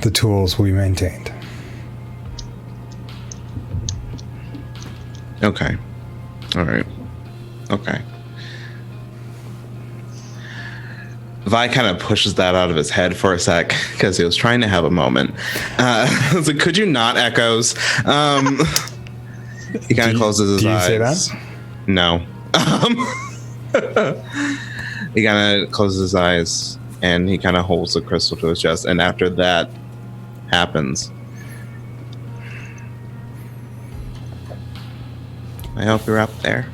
The tools will be maintained. Okay. All right. Okay. Vi kind of pushes that out of his head for a sec because he was trying to have a moment. I was like, could you not, Echoes? He kind of closes his eyes. Do you say that? No. He kind of closes his eyes and he kind of holds the crystal to his chest. And after that happens, I hope you're up there.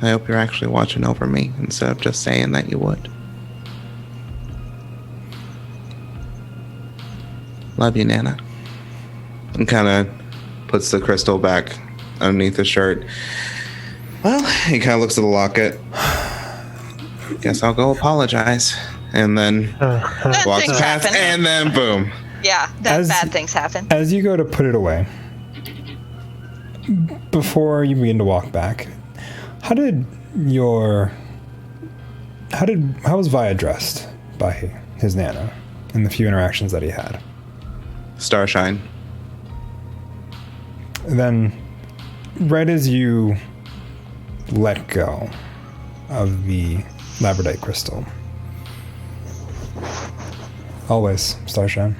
I hope you're actually watching over me instead of just saying that you would. Love you, Nana. And kind of puts the crystal back underneath the shirt. Well, he kind of looks at the locket. Guess I'll go apologize. And then Bad walks things past, happen. and then boom. Yeah, bad things happen. As you go to put it away, before you begin to walk back, how was Vi addressed by his Nana in the few interactions that he had? Starshine. Then, right as you let go of the labradorite crystal, always, Starshine.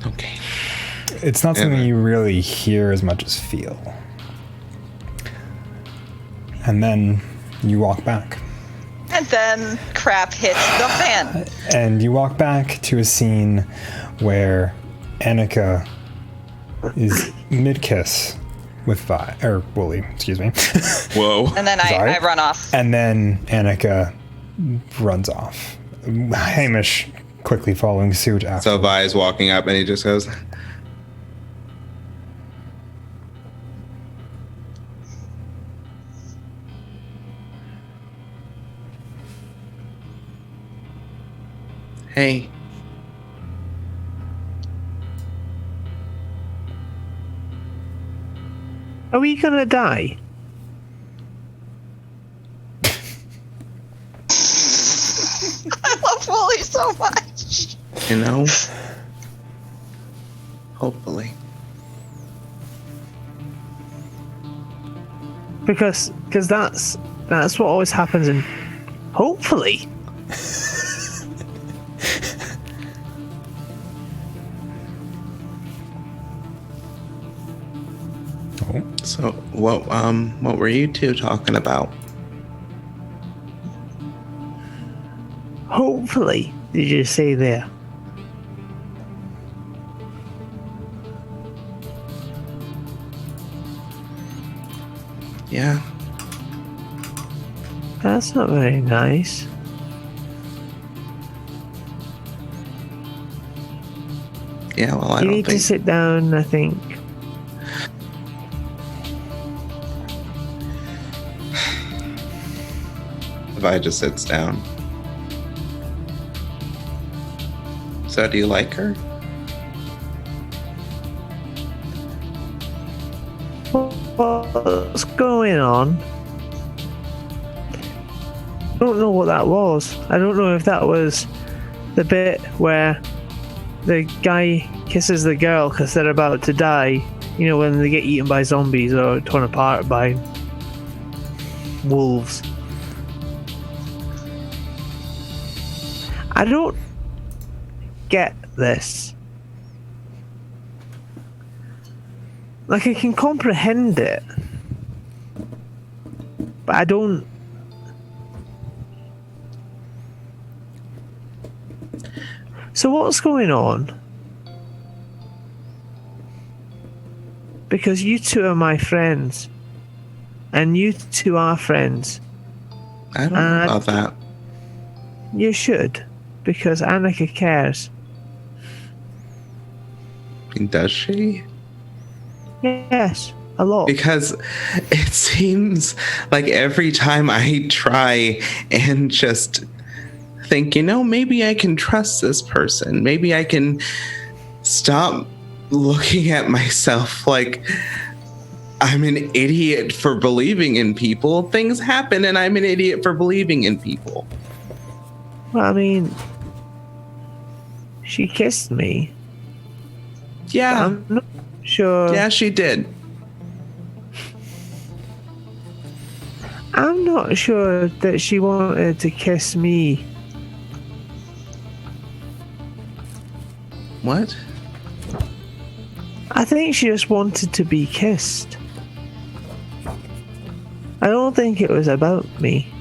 Okay. It's not something you really hear as much as feel. And then you walk back. And then crap hits the fan. And you walk back to a scene where Annika is mid-kiss with Vi, or Wooly, excuse me. Whoa. And then Sorry? I run off. And then Annika runs off. Hamish quickly following suit after. So Vi is walking up and he just goes, hey. Are we gonna die? I love Wooly so much. You know? Hopefully. Because that's what always happens. And hopefully, So what were you two talking about? Hopefully, did you say there? Yeah. That's not very nice. Yeah, well, I You don't need to think... sit down, I think. Vi just sits down. So, do you like her? What's going on? I don't know what that was. I don't know if that was the bit where the guy kisses the girl because they're about to die. You know, when they get eaten by zombies or torn apart by wolves. I don't get this. Like, I can comprehend it, but I don't. So what's going on? Because you two are my friends, and you two are friends. I don't know about that. You should, because Annika cares. I mean, does she? Yes, a lot. Because it seems like every time I try and just think, you know, maybe I can trust this person. Maybe I can stop looking at myself like I'm an idiot for believing in people. Things happen and I'm an idiot for believing in people. Well, I mean, she kissed me. Yeah. I'm not sure. Yeah, she did. I'm not sure that she wanted to kiss me. What? I think she just wanted to be kissed. I don't think it was about me.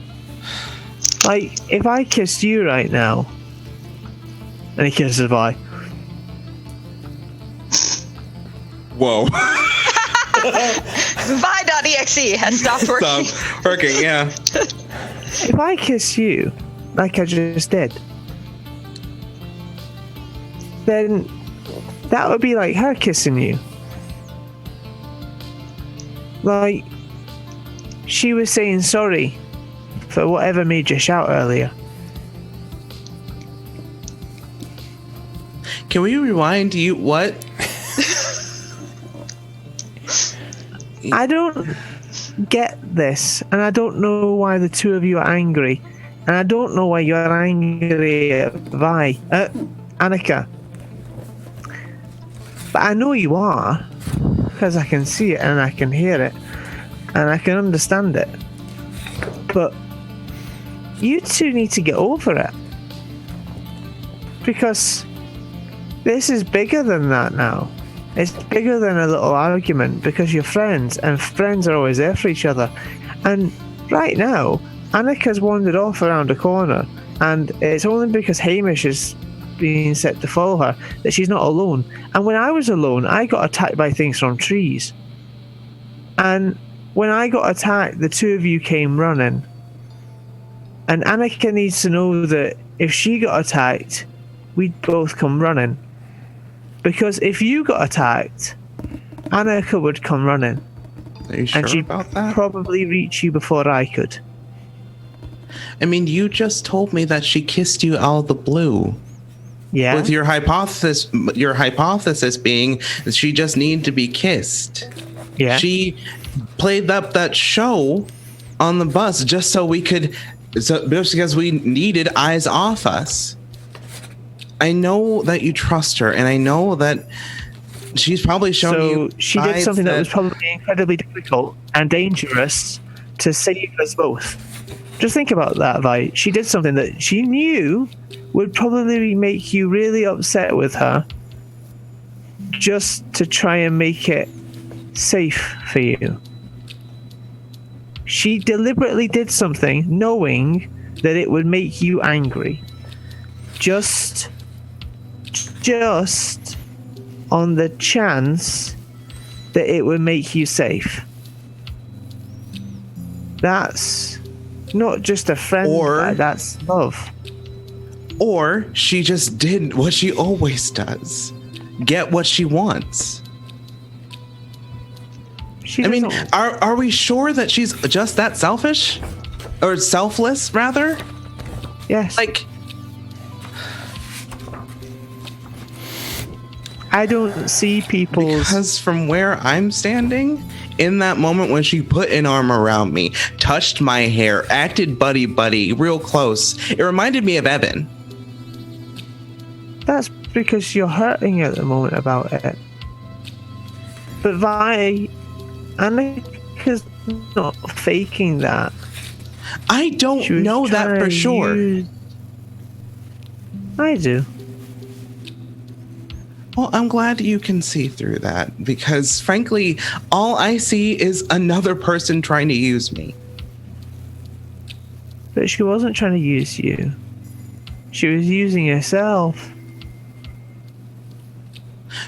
Like, if I kissed you right now, and he kisses Vi. Whoa. Vi.exe has stopped working. Stop working, yeah. If I kiss you, like I just did, then that would be like her kissing you. Like, she was saying sorry for whatever made you shout earlier. Can we rewind you? What? I don't get this, and I don't know why the two of you are angry, and I don't know why you're angry at Annika. But I know you are, because I can see it and I can hear it, and I can understand it. But you two need to get over it, because this is bigger than that now. It's bigger than a little argument, because you're friends, and friends are always there for each other. And right now, Annika's wandered off around a corner, and it's only because Hamish is being set to follow her that she's not alone. And when I was alone, I got attacked by things from trees. And when I got attacked, the two of you came running. And Annika needs to know that if she got attacked, we'd both come running. Because if you got attacked, Annika would come running. Are you sure And she'd about that? probably reach you before I could. I mean, you just told me that she kissed you out of the blue. Yeah? With your hypothesis being that she just needed to be kissed. Yeah. She played up that show on the bus just so we could, just because we needed eyes off us. I know that you trust her, and I know that she's probably shown you. So she did signs something that was probably incredibly difficult and dangerous to save us both. Just think about that, Vi. She did something that she knew would probably make you really upset with her, just to try and make it safe for you. She deliberately did something knowing that it would make you angry. just on the chance that it would make you safe. That's not just a friend, that's love. Or she just did what she always does. Get what she wants. I mean, are we sure that she's just that selfish? Or selfless, rather? Yes. Like, I don't see people's... Because from where I'm standing, in that moment when she put an arm around me, touched my hair, acted buddy-buddy, real close, it reminded me of Evan. That's because you're hurting at the moment about it. But Vi, Annika's not faking that. I don't know that for sure. I do. Well, I'm glad you can see through that, because frankly, all I see is another person trying to use me. But she wasn't trying to use you. She was using herself.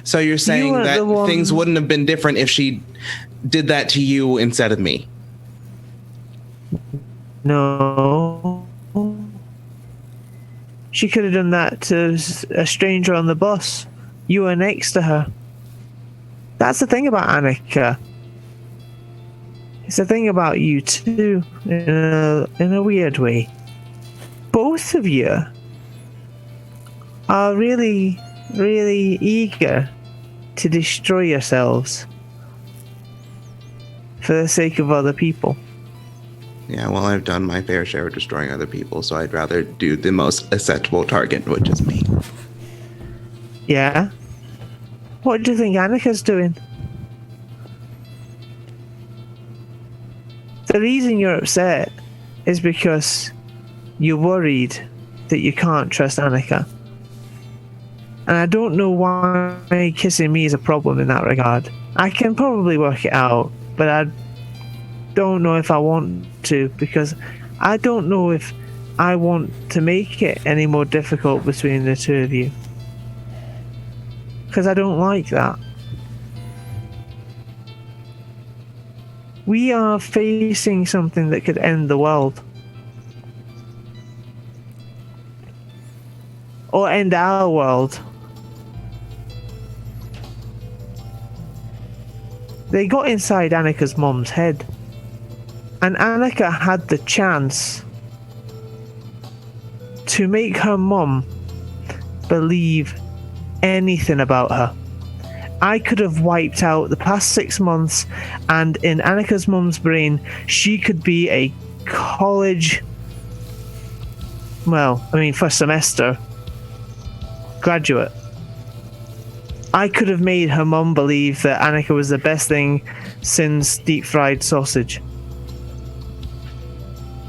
So you're saying that things wouldn't have been different if she did that to you instead of me? No. She could have done that to a stranger on the bus. You were next to her. That's the thing about Annika. It's the thing about you too, in a weird way. Both of you are really, really eager to destroy yourselves for the sake of other people. Yeah, well, I've done my fair share of destroying other people, so I'd rather do the most acceptable target, which is me. Yeah? What do you think Annika's doing? The reason you're upset is because you're worried that you can't trust Annika. And I don't know why kissing me is a problem in that regard. I can probably work it out, but I don't know if I want to, because I don't know if I want to make it any more difficult between the two of you. Because I don't like that. We are facing something that could end the world. Or end our world. They got inside Annika's mom's head. And Annika had the chance to make her mom believe anything about her. I could have wiped out the past 6 months, and in Annika's mum's brain, she could be a college, first semester graduate. I could have made her mum believe that Annika was the best thing since deep fried sausage.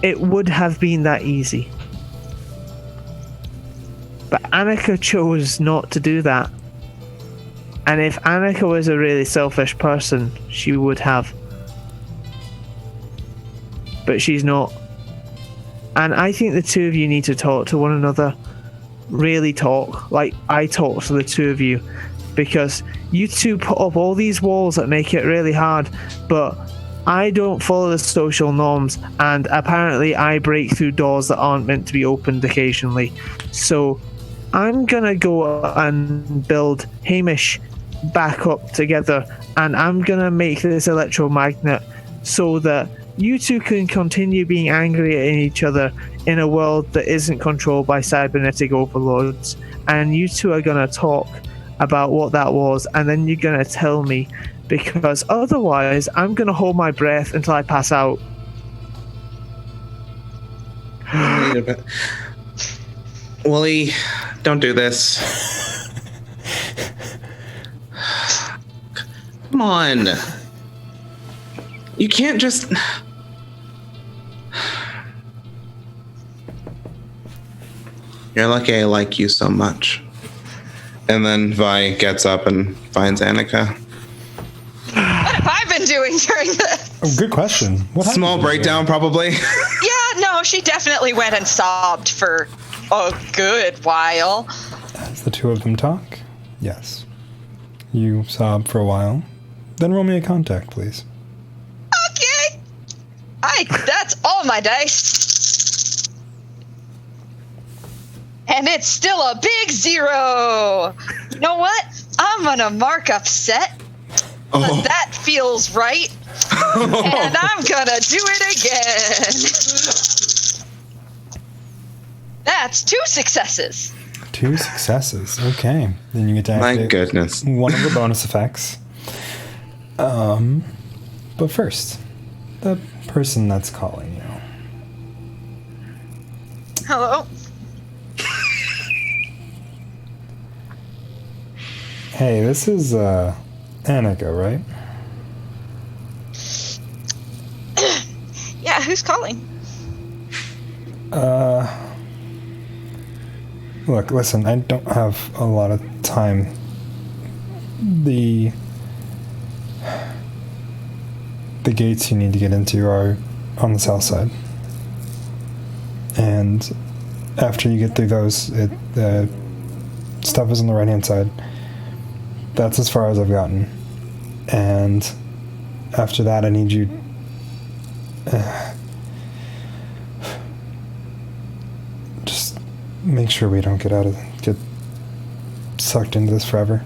It would have been that easy. But Annika chose not to do that. And if Annika was a really selfish person, she would have. But she's not. And I think the two of you need to talk to one another. Really talk. Like I talk to the two of you. Because you two put up all these walls that make it really hard. But I don't follow the social norms. And apparently I break through doors that aren't meant to be opened occasionally. So I'm gonna go and build Hamish back up together, and I'm gonna make this electromagnet so that you two can continue being angry at each other in a world that isn't controlled by cybernetic overlords. And you two are gonna talk about what that was, and then you're gonna tell me, because otherwise I'm gonna hold my breath until I pass out. Wooly, don't do this. Come on. You can't just... You're lucky I like you so much. And then Vi gets up and finds Annika. What have I been doing during this? Oh, good question. What Small happened? breakdown, probably. Yeah, no, she definitely went and sobbed for a good while. As the two of them talk, yes. You sob for a while. Then roll me a contact, please. Okay. That's all my dice. And it's still a big 0. You know what? I'm gonna mark upset. But that feels right. And I'm gonna do it again. That's 2 successes. 2 successes. Okay. Then you get to activate My goodness. one of the bonus effects. But first, the person that's calling you. Hello? Hey, this is Annika, right? Yeah, who's calling? Look, listen, I don't have a lot of time. The gates you need to get into are on the south side. And after you get through those, the stuff is on the right-hand side. That's as far as I've gotten. And after that, I need you... just make sure we don't get sucked into this forever.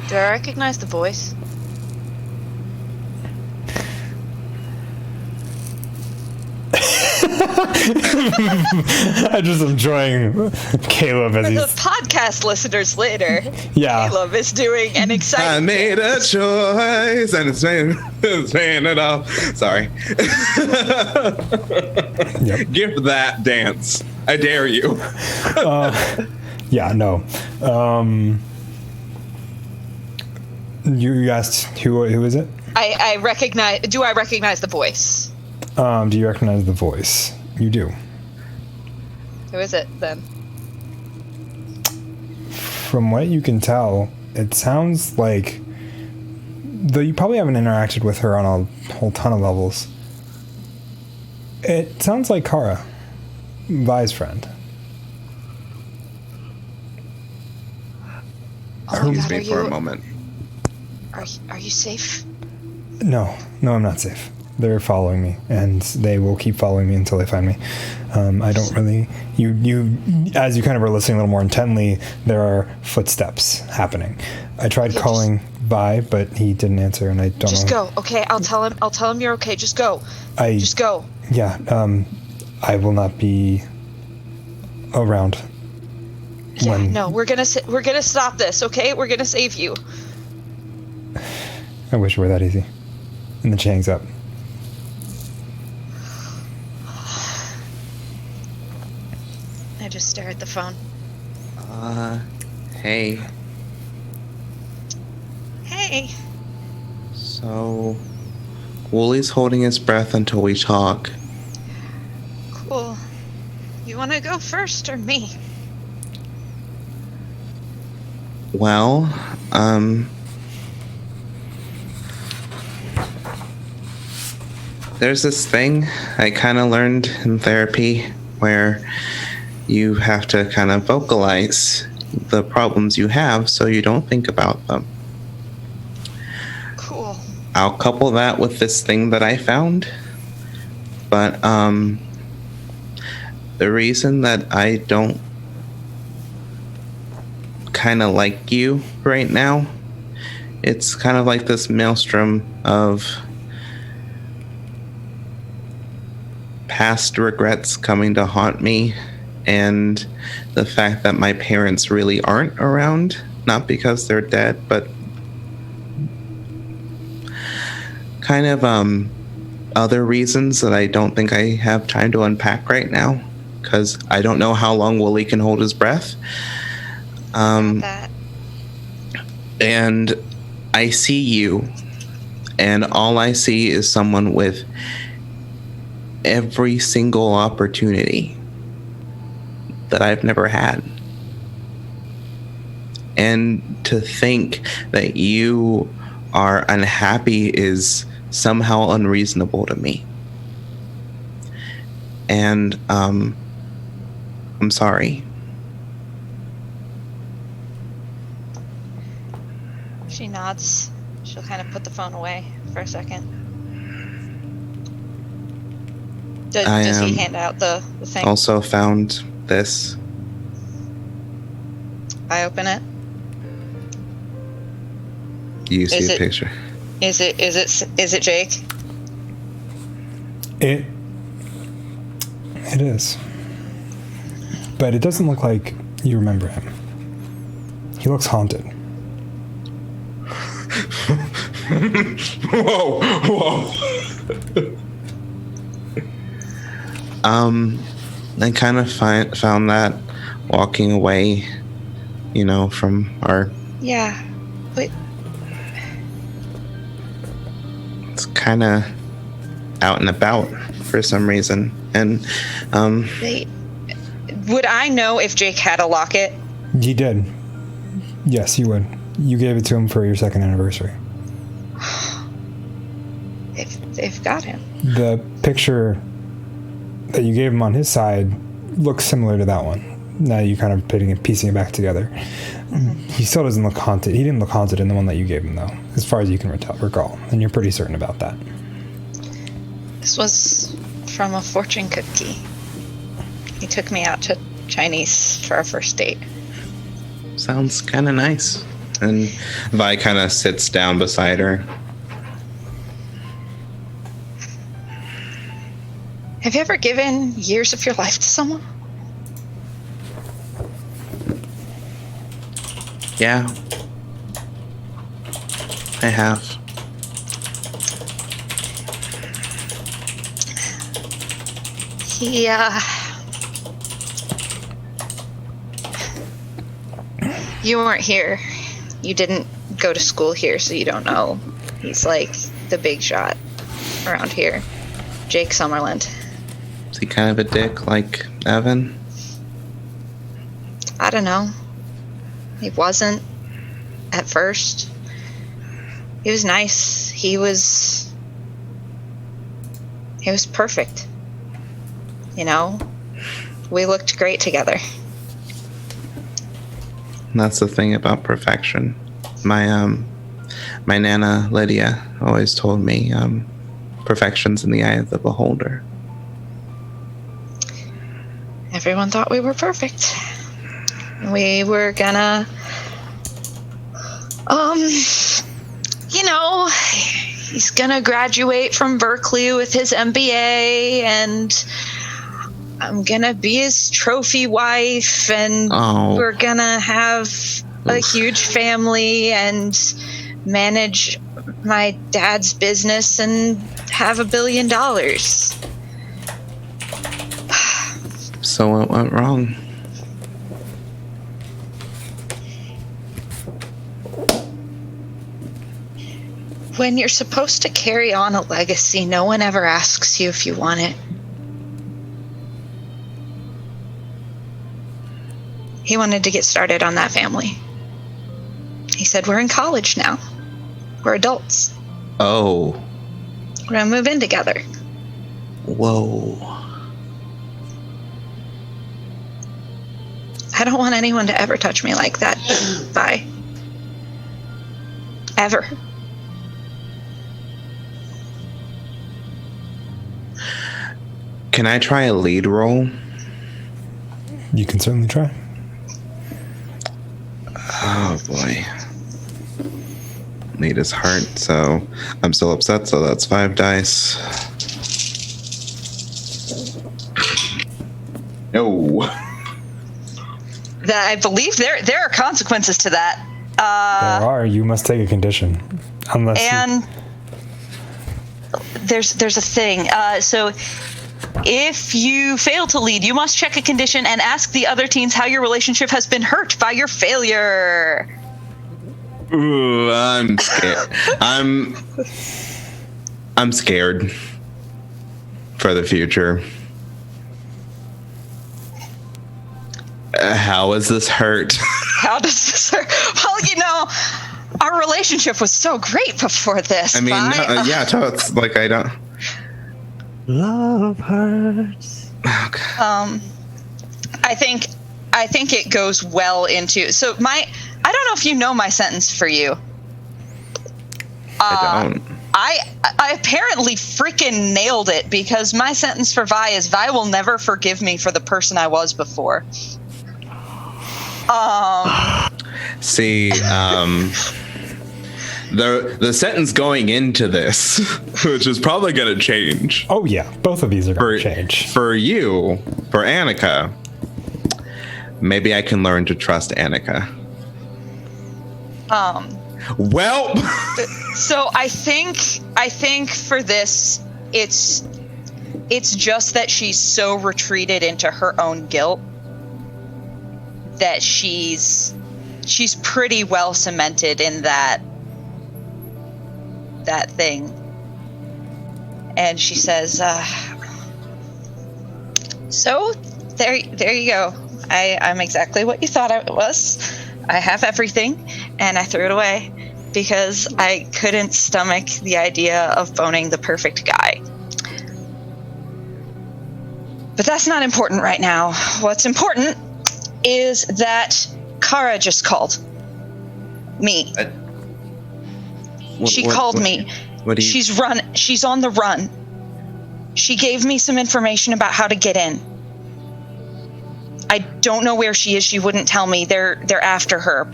Do I recognize the voice? I'm just enjoying Caleb as For the he's... podcast listeners later, Yeah. Caleb is doing an I exciting... made a choice and it's paying it off. Sorry. Yep. Give that dance. I dare you. Yeah, no. You asked who is it? I recognize... Do I recognize the voice? Do you recognize the voice? You do. Who is it, then? From what you can tell, it sounds like... Though you probably haven't interacted with her on a whole ton of levels. It sounds like Kara, Vi's friend. Excuse God, me are for you- a moment. Are you safe? No, I'm not safe. They're following me, and they will keep following me until they find me. I don't really... You, as you kind of are listening a little more intently, there are footsteps happening. I tried Yeah, calling Vi, but he didn't answer, and I don't Just know... go, okay? I'll tell him you're okay. Just go. Just go. Yeah, I will not be around. Yeah, when... no, we're gonna stop this, okay? We're gonna save you. I wish it were that easy. And then she hangs up. I just stare at the phone. Hey. Hey. So, Wooly's holding his breath until we talk. Cool. You want to go first or me? Well, there's this thing I kind of learned in therapy where you have to kind of vocalize the problems you have so you don't think about them. Cool. I'll couple that with this thing that I found. But the reason that I don't kind of like you right now, it's kind of like this maelstrom of past regrets coming to haunt me, and the fact that my parents really aren't around, not because they're dead, but kind of other reasons that I don't think I have time to unpack right now, because I don't know how long Wooly can hold his breath. That. And I see you, and all I see is someone with every single opportunity that I've never had. And to think that you are unhappy is somehow unreasonable to me. and I'm sorry. She nods. She'll kind of put the phone away for a second. Does he hand out the thing? Also found this. I open it. You see the picture. Is it Jake? It is. But it doesn't look like you remember him. He looks haunted. Whoa. I kind of found that walking away, from our... Yeah. But It's kind of out and about for some reason. And, would I know if Jake had a locket? He did. Yes, you would. You gave it to him for your second anniversary. They've got him. The picture that you gave him on his side looks similar to that one. Now you kind of piecing it back together. Mm-hmm. He still doesn't look haunted. He didn't look haunted in the one that you gave him, though, as far as you can recall. And you're pretty certain about that. This was from a fortune cookie. He took me out to Chinese for our first date. Sounds kind of nice. And Vi kind of sits down beside her. Have you ever given years of your life to someone? Yeah. I have. You weren't here. You didn't go to school here, so you don't know. He's like the big shot around here. Jake Summerland. Is he kind of a dick like Evan? I don't know. He wasn't at first. He was nice. He was perfect. We looked great together. And that's the thing about perfection. My Nana Lydia always told me, perfection's in the eye of the beholder. Everyone thought we were perfect. We were gonna, he's gonna graduate from Berkeley with his MBA, and I'm gonna be his trophy wife, and we're gonna have a huge family and manage my dad's business and have $1 billion. So what went wrong? When you're supposed to carry on a legacy, no one ever asks you if you want it. He wanted to get started on that family. He said, we're in college now. We're adults. Oh. We're going to move in together. Whoa. I don't want anyone to ever touch me like that. Bye. Ever. Can I try a lead role? You can certainly try. Oh boy. Need his heart, so I'm still upset, so that's 5 dice. No. I believe there are consequences to that. There are. You must take a condition. Unless there's a thing. So if you fail to lead, you must check a condition and ask the other teens how your relationship has been hurt by your failure. Ooh, I'm scared. I'm scared for the future. How is this hurt? How does this hurt? Well, our relationship was so great before this. I mean, yeah, it's like I don't. Love hurts. I think it goes well into. So I don't know if you know my sentence for you. I don't. I apparently freaking nailed it, because my sentence for Vi is Vi will never forgive me for the person I was before. See, the sentence going into this, which is probably going to change. Oh yeah, both of these are going to change. For you, for Annika, maybe I can learn to trust Annika. Well, So I think for this, it's just that she's so retreated into her own guilt that she's pretty well cemented in that thing. And she says, so there you go. I'm exactly what you thought I was. I have everything, and I threw it away because I couldn't stomach the idea of boning the perfect guy. But that's not important right now. What's important is that Kara just called me. She called me. What do you? She's on the run. She gave me some information about how to get in. I don't know where she is. She wouldn't tell me. They're after her.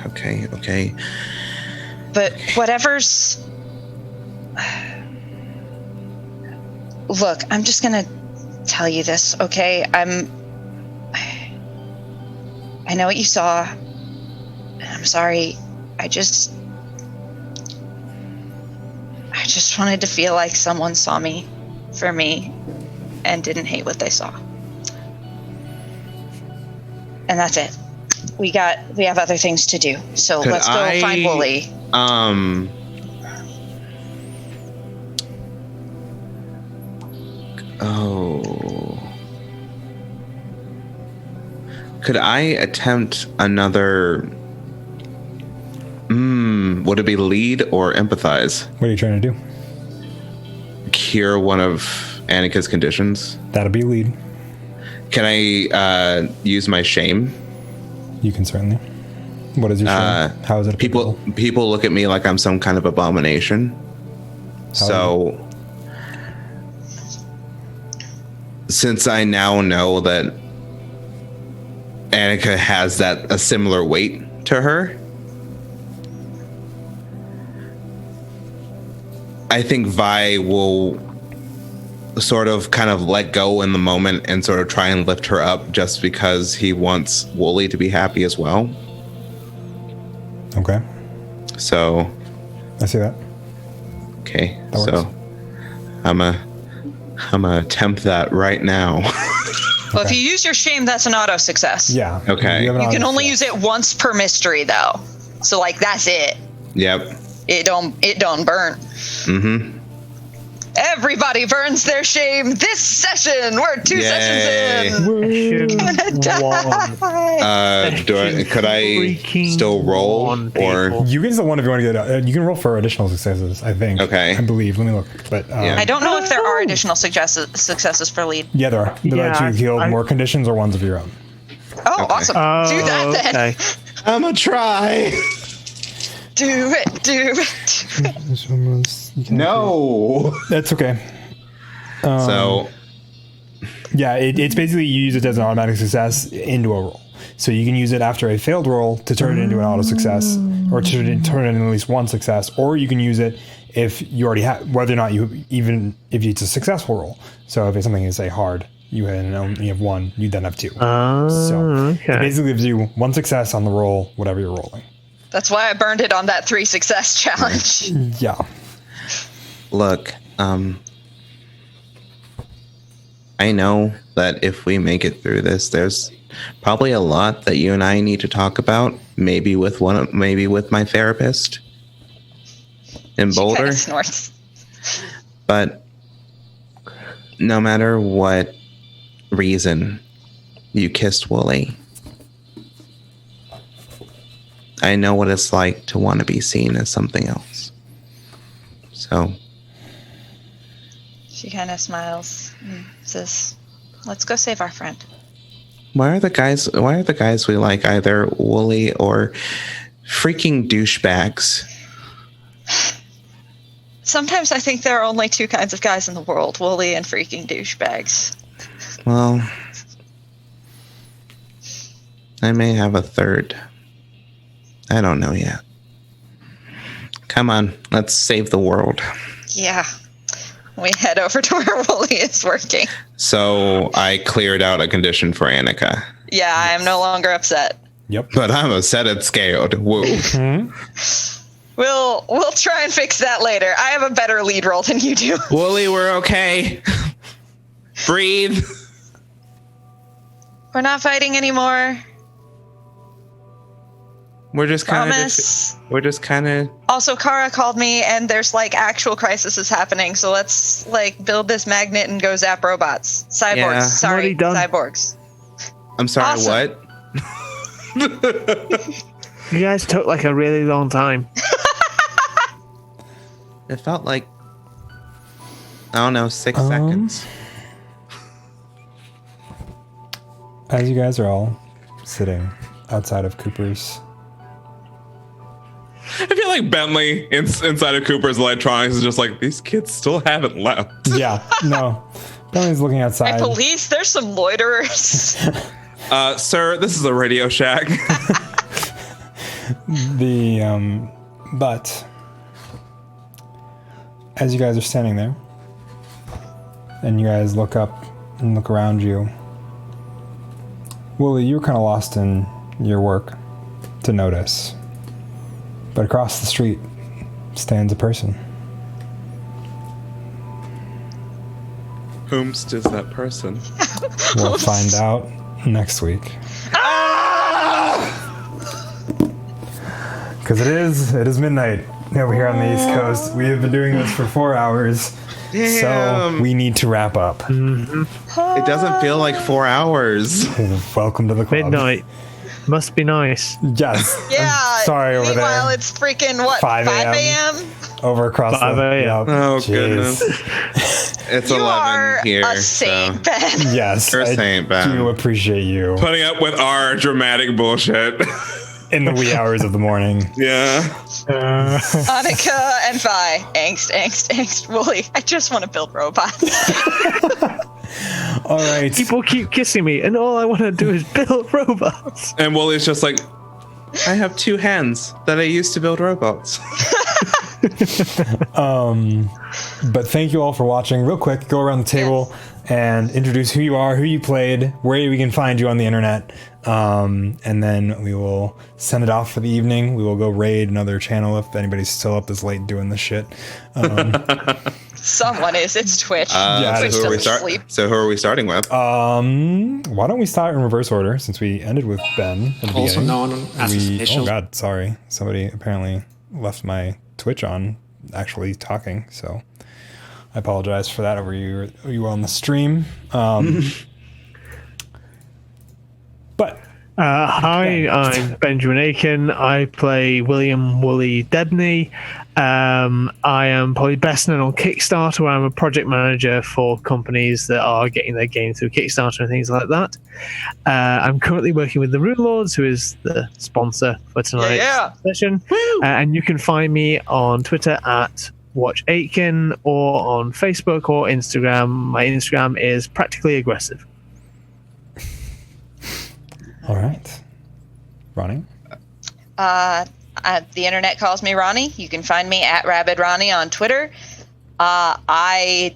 Okay. But whatever's... Look, I'm just gonna tell you this, okay? I know what you saw. I'm sorry. I just wanted to feel like someone saw me for me and didn't hate what they saw. And that's it. We have other things to do. So let's go find Wooly. Could I attempt another? Would it be lead or empathize? What are you trying to do? Cure one of Annika's conditions. That'll be lead. Can I use my shame? You can certainly. What is your shame? How is it? People look at me like I'm some kind of abomination. So, since I now know that Annika has a similar weight to her, I think Vi will sort of kind of let go in the moment and sort of try and lift her up just because he wants Wooly to be happy as well. Okay. So I see that. Okay. That works. So I'm gonna attempt that right now. Well, if you use your shame, that's an auto success. Yeah. Okay. have an You can auto only success. use it once per mystery, though. So, like, that's it. Yep. It don't burn. Mm-hmm. Everybody burns their shame this session. We're 2 sessions in. Could I still roll or? You can still one if you want to get. You can roll for additional successes. I think. Okay. I believe. Let me look. But Yeah. I don't know if there are additional successes for lead. yeah, there are. They let you heal more conditions or ones of your own. Oh, awesome. Do that then. Okay. I'm gonna try. Do it. No. That's okay. So Yeah, it's basically you use it as an automatic success into a roll. So you can use it after a failed roll to turn it into an auto success, or to turn it into at least one success, or you can use it if you already have, whether or not even if it's a successful roll. So if it's something is say hard, you only have one, you then have two. So it basically gives you one success on the roll, whatever you're rolling. That's why I burned it on that 3 success challenge. Yeah. look, I know that if we make it through this, there's probably a lot that you and I need to talk about. Maybe with my therapist in She Boulder. kinda snorts. But no matter what reason you kissed Wooly, I know what it's like to want to be seen as something else. So She kind of smiles and says, "Let's go save our friend." Why are the guys we like either Wooly or freaking douchebags? Sometimes I think there are only two kinds of guys in the world, Wooly and freaking douchebags. Well, I may have a third. I don't know yet. Come on, let's save the world. Yeah. We head over to where Wooly is working. So I cleared out a condition for Annika. Yeah, I am no longer upset. Yep. But I'm upset and scared. Woo. We'll try and fix that later. I have a better lead role than you do. Wooly, we're okay. Breathe. We're not fighting anymore. We're just kind of. Also, Kara called me, and there's like actual crises happening. So let's like build this magnet and go zap robots, cyborgs. Yeah. Sorry, Already done. cyborgs. I'm sorry. Awesome. What? You guys took like a really long time. It felt like, I don't know, 6 seconds. As you guys are all sitting outside of Cooper's. I feel like Bentley inside of Cooper's Electronics is just like, these kids still haven't left. Yeah, no. Bentley's looking outside. Hey, police, there's some loiterers. Sir, this is a Radio Shack. But as you guys are standing there, and you guys look up and look around you, Wooly, you were kind of lost in your work to notice. But across the street stands a person. Whomst is that person? We'll find out next week. Because it is midnight over here on the East Coast. We have been doing this for 4 hours. Damn. So we need to wrap up. It doesn't feel like 4 hours. Welcome to the club. Midnight. Must be nice. Yes. Yeah. I'm sorry over Meanwhile, there. it's freaking what? 5 5 a.m.? a.m. Over across 5 the... a.m. Oh, Jeez. goodness. It's You 11 are here. a saint, Ben. Yes. You're a I saint, Ben. do appreciate you Putting up with our dramatic bullshit. in the wee hours of the morning. Yeah. Annika and Vi. Angst. Wooly, I just want to build robots. All right. People keep kissing me, and all I want to do is build robots. And Wooly's just like, I have 2 hands that I used to build robots. But thank you all for watching. Real quick, go around the table and introduce who you are, who you played, where we can find you on the internet. And then we will send it off for the evening. We will go raid another channel if anybody's still up this late doing this shit. Someone is. It's Twitch. Yeah, Twitch who are we doesn't sleep. so who are we starting with? Why don't we start in reverse order since we ended with Ben at the Also beginning? known as his initials. Oh god, sorry. Somebody apparently left my Twitch on actually talking, so I apologize for that over you on the stream. But Hi, I'm Benjamin Aiken. I play William Wooly Debney. I am probably best known on Kickstarter, where I'm a project manager for companies that are getting their game through Kickstarter and things like that. I'm currently working with the Rune Lords, who is the sponsor for tonight's session. And you can find me on Twitter at Watch Aitken or on Facebook or Instagram. My Instagram is Practically Aggressive. all right. Ronnie? The internet calls me Ronnie. You can find me at Rabid Ronnie on Twitter. I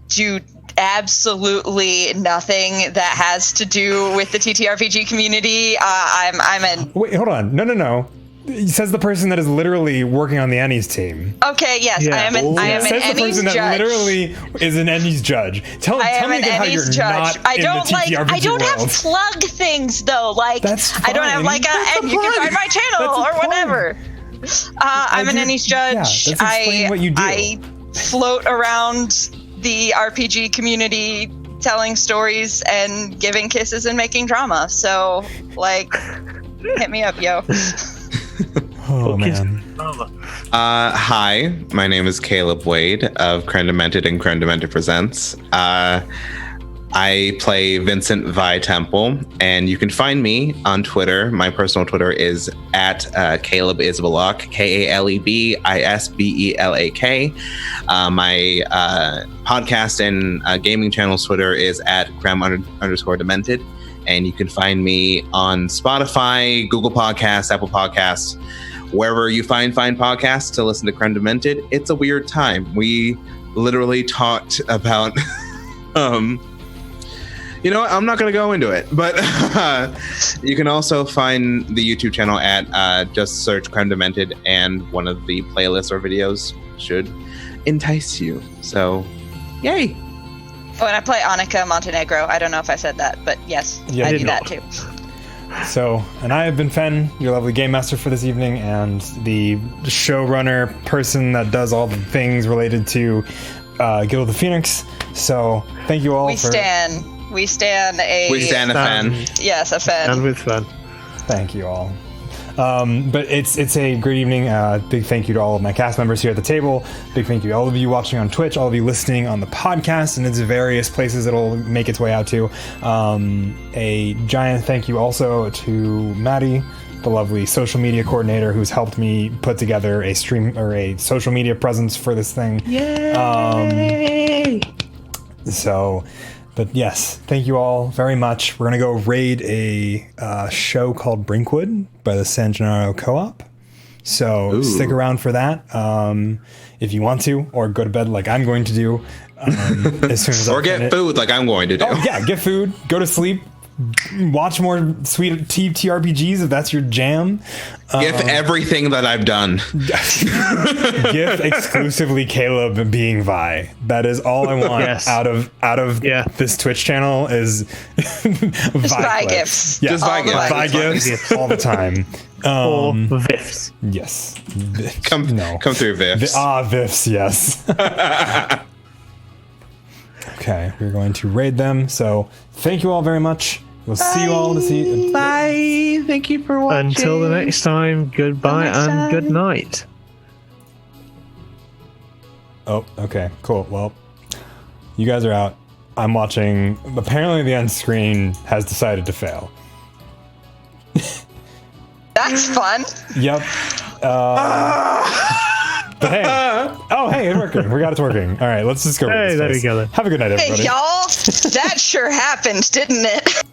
do absolutely nothing that has to do with the TTRPG community. I'm an Wait, hold on. No. It says the person that is literally working on the Ennies team. okay. Yes, Yeah. I am an It says the Ennies person that judge. literally is an Ennies judge. Tell I am me an again how Ennies you're judge. not I in don't the like. TTRPG I don't world. have plug things though. Like That's I don't have fine. like That's and a you can plug. find my channel That's a or plug. whatever. I'm an Ennies judge. that's explaining what you do. I float around the RPG community, telling stories and giving kisses and making drama. So like, hit me up, yo. Oh, Kids- man. Hi, my name is Caleb Wade of Creme Demented and Creme Demented Presents. I play Vincent Vi Temple, and you can find me on Twitter. My personal Twitter is at Caleb Isbelak, KalebIsbelak. My podcast and gaming channel's Twitter is at Creme_Demented, and you can find me on Spotify, Google Podcasts, Apple Podcasts, wherever you find podcasts to listen to Creme Demented. It's a weird time. We literally talked about you know what? I'm not going to go into it, but you can also find the YouTube channel at just search Creme Demented, and one of the playlists or videos should entice you. So, yay! Oh, and I play Annika Montenegro. I don't know if I said that, but yes, Yeah, I you do did that not. too. So, and I have been Fen, your lovely game master for this evening, and the showrunner person that does all the things related to Guild of the Phoenix. So, thank you all We stand a fan. yes, a fan. And with fun. Thank you all. But it's a great evening. Big thank you to all of my cast members here at the table. Big thank you to all of you watching on Twitch, all of you listening on the podcast, and its various places it'll make its way out to. A giant thank you also to Maddie, the lovely social media coordinator who's helped me put together a stream or a social media presence for this thing. Yay! But yes, thank you all very much. We're going to go raid a show called Brinkwood by the San Gennaro Co-op. So stick around for that if you want to, or go to bed like I'm going to do. As soon as Or get food like I'm going to do. Oh, yeah, get food, go to sleep, watch more sweet TRPGs if that's your jam. Give everything that I've done. GIF exclusively Caleb being Vi. That is all I want Yes. out of this Twitch channel is Just Vi clips. gifts. Yeah, Just Vi All the gifts. Vi gifts all the time. Or VIFs. Yes. Come through, Vips. VIFs, yes. Okay, we're going to raid them. So thank you all very much. We'll see you all to see. Bye. Thank you for watching. Until the next time, goodbye and good night. Oh, okay, cool. Well, you guys are out. I'm watching. Apparently, the end screen has decided to fail. That's fun. Yep. But hey. Oh, hey, it's working. We got it working. All right, let's just go. Hey, with this there we face. go then. Have a good night, everybody. Hey, y'all. That sure happened, didn't it?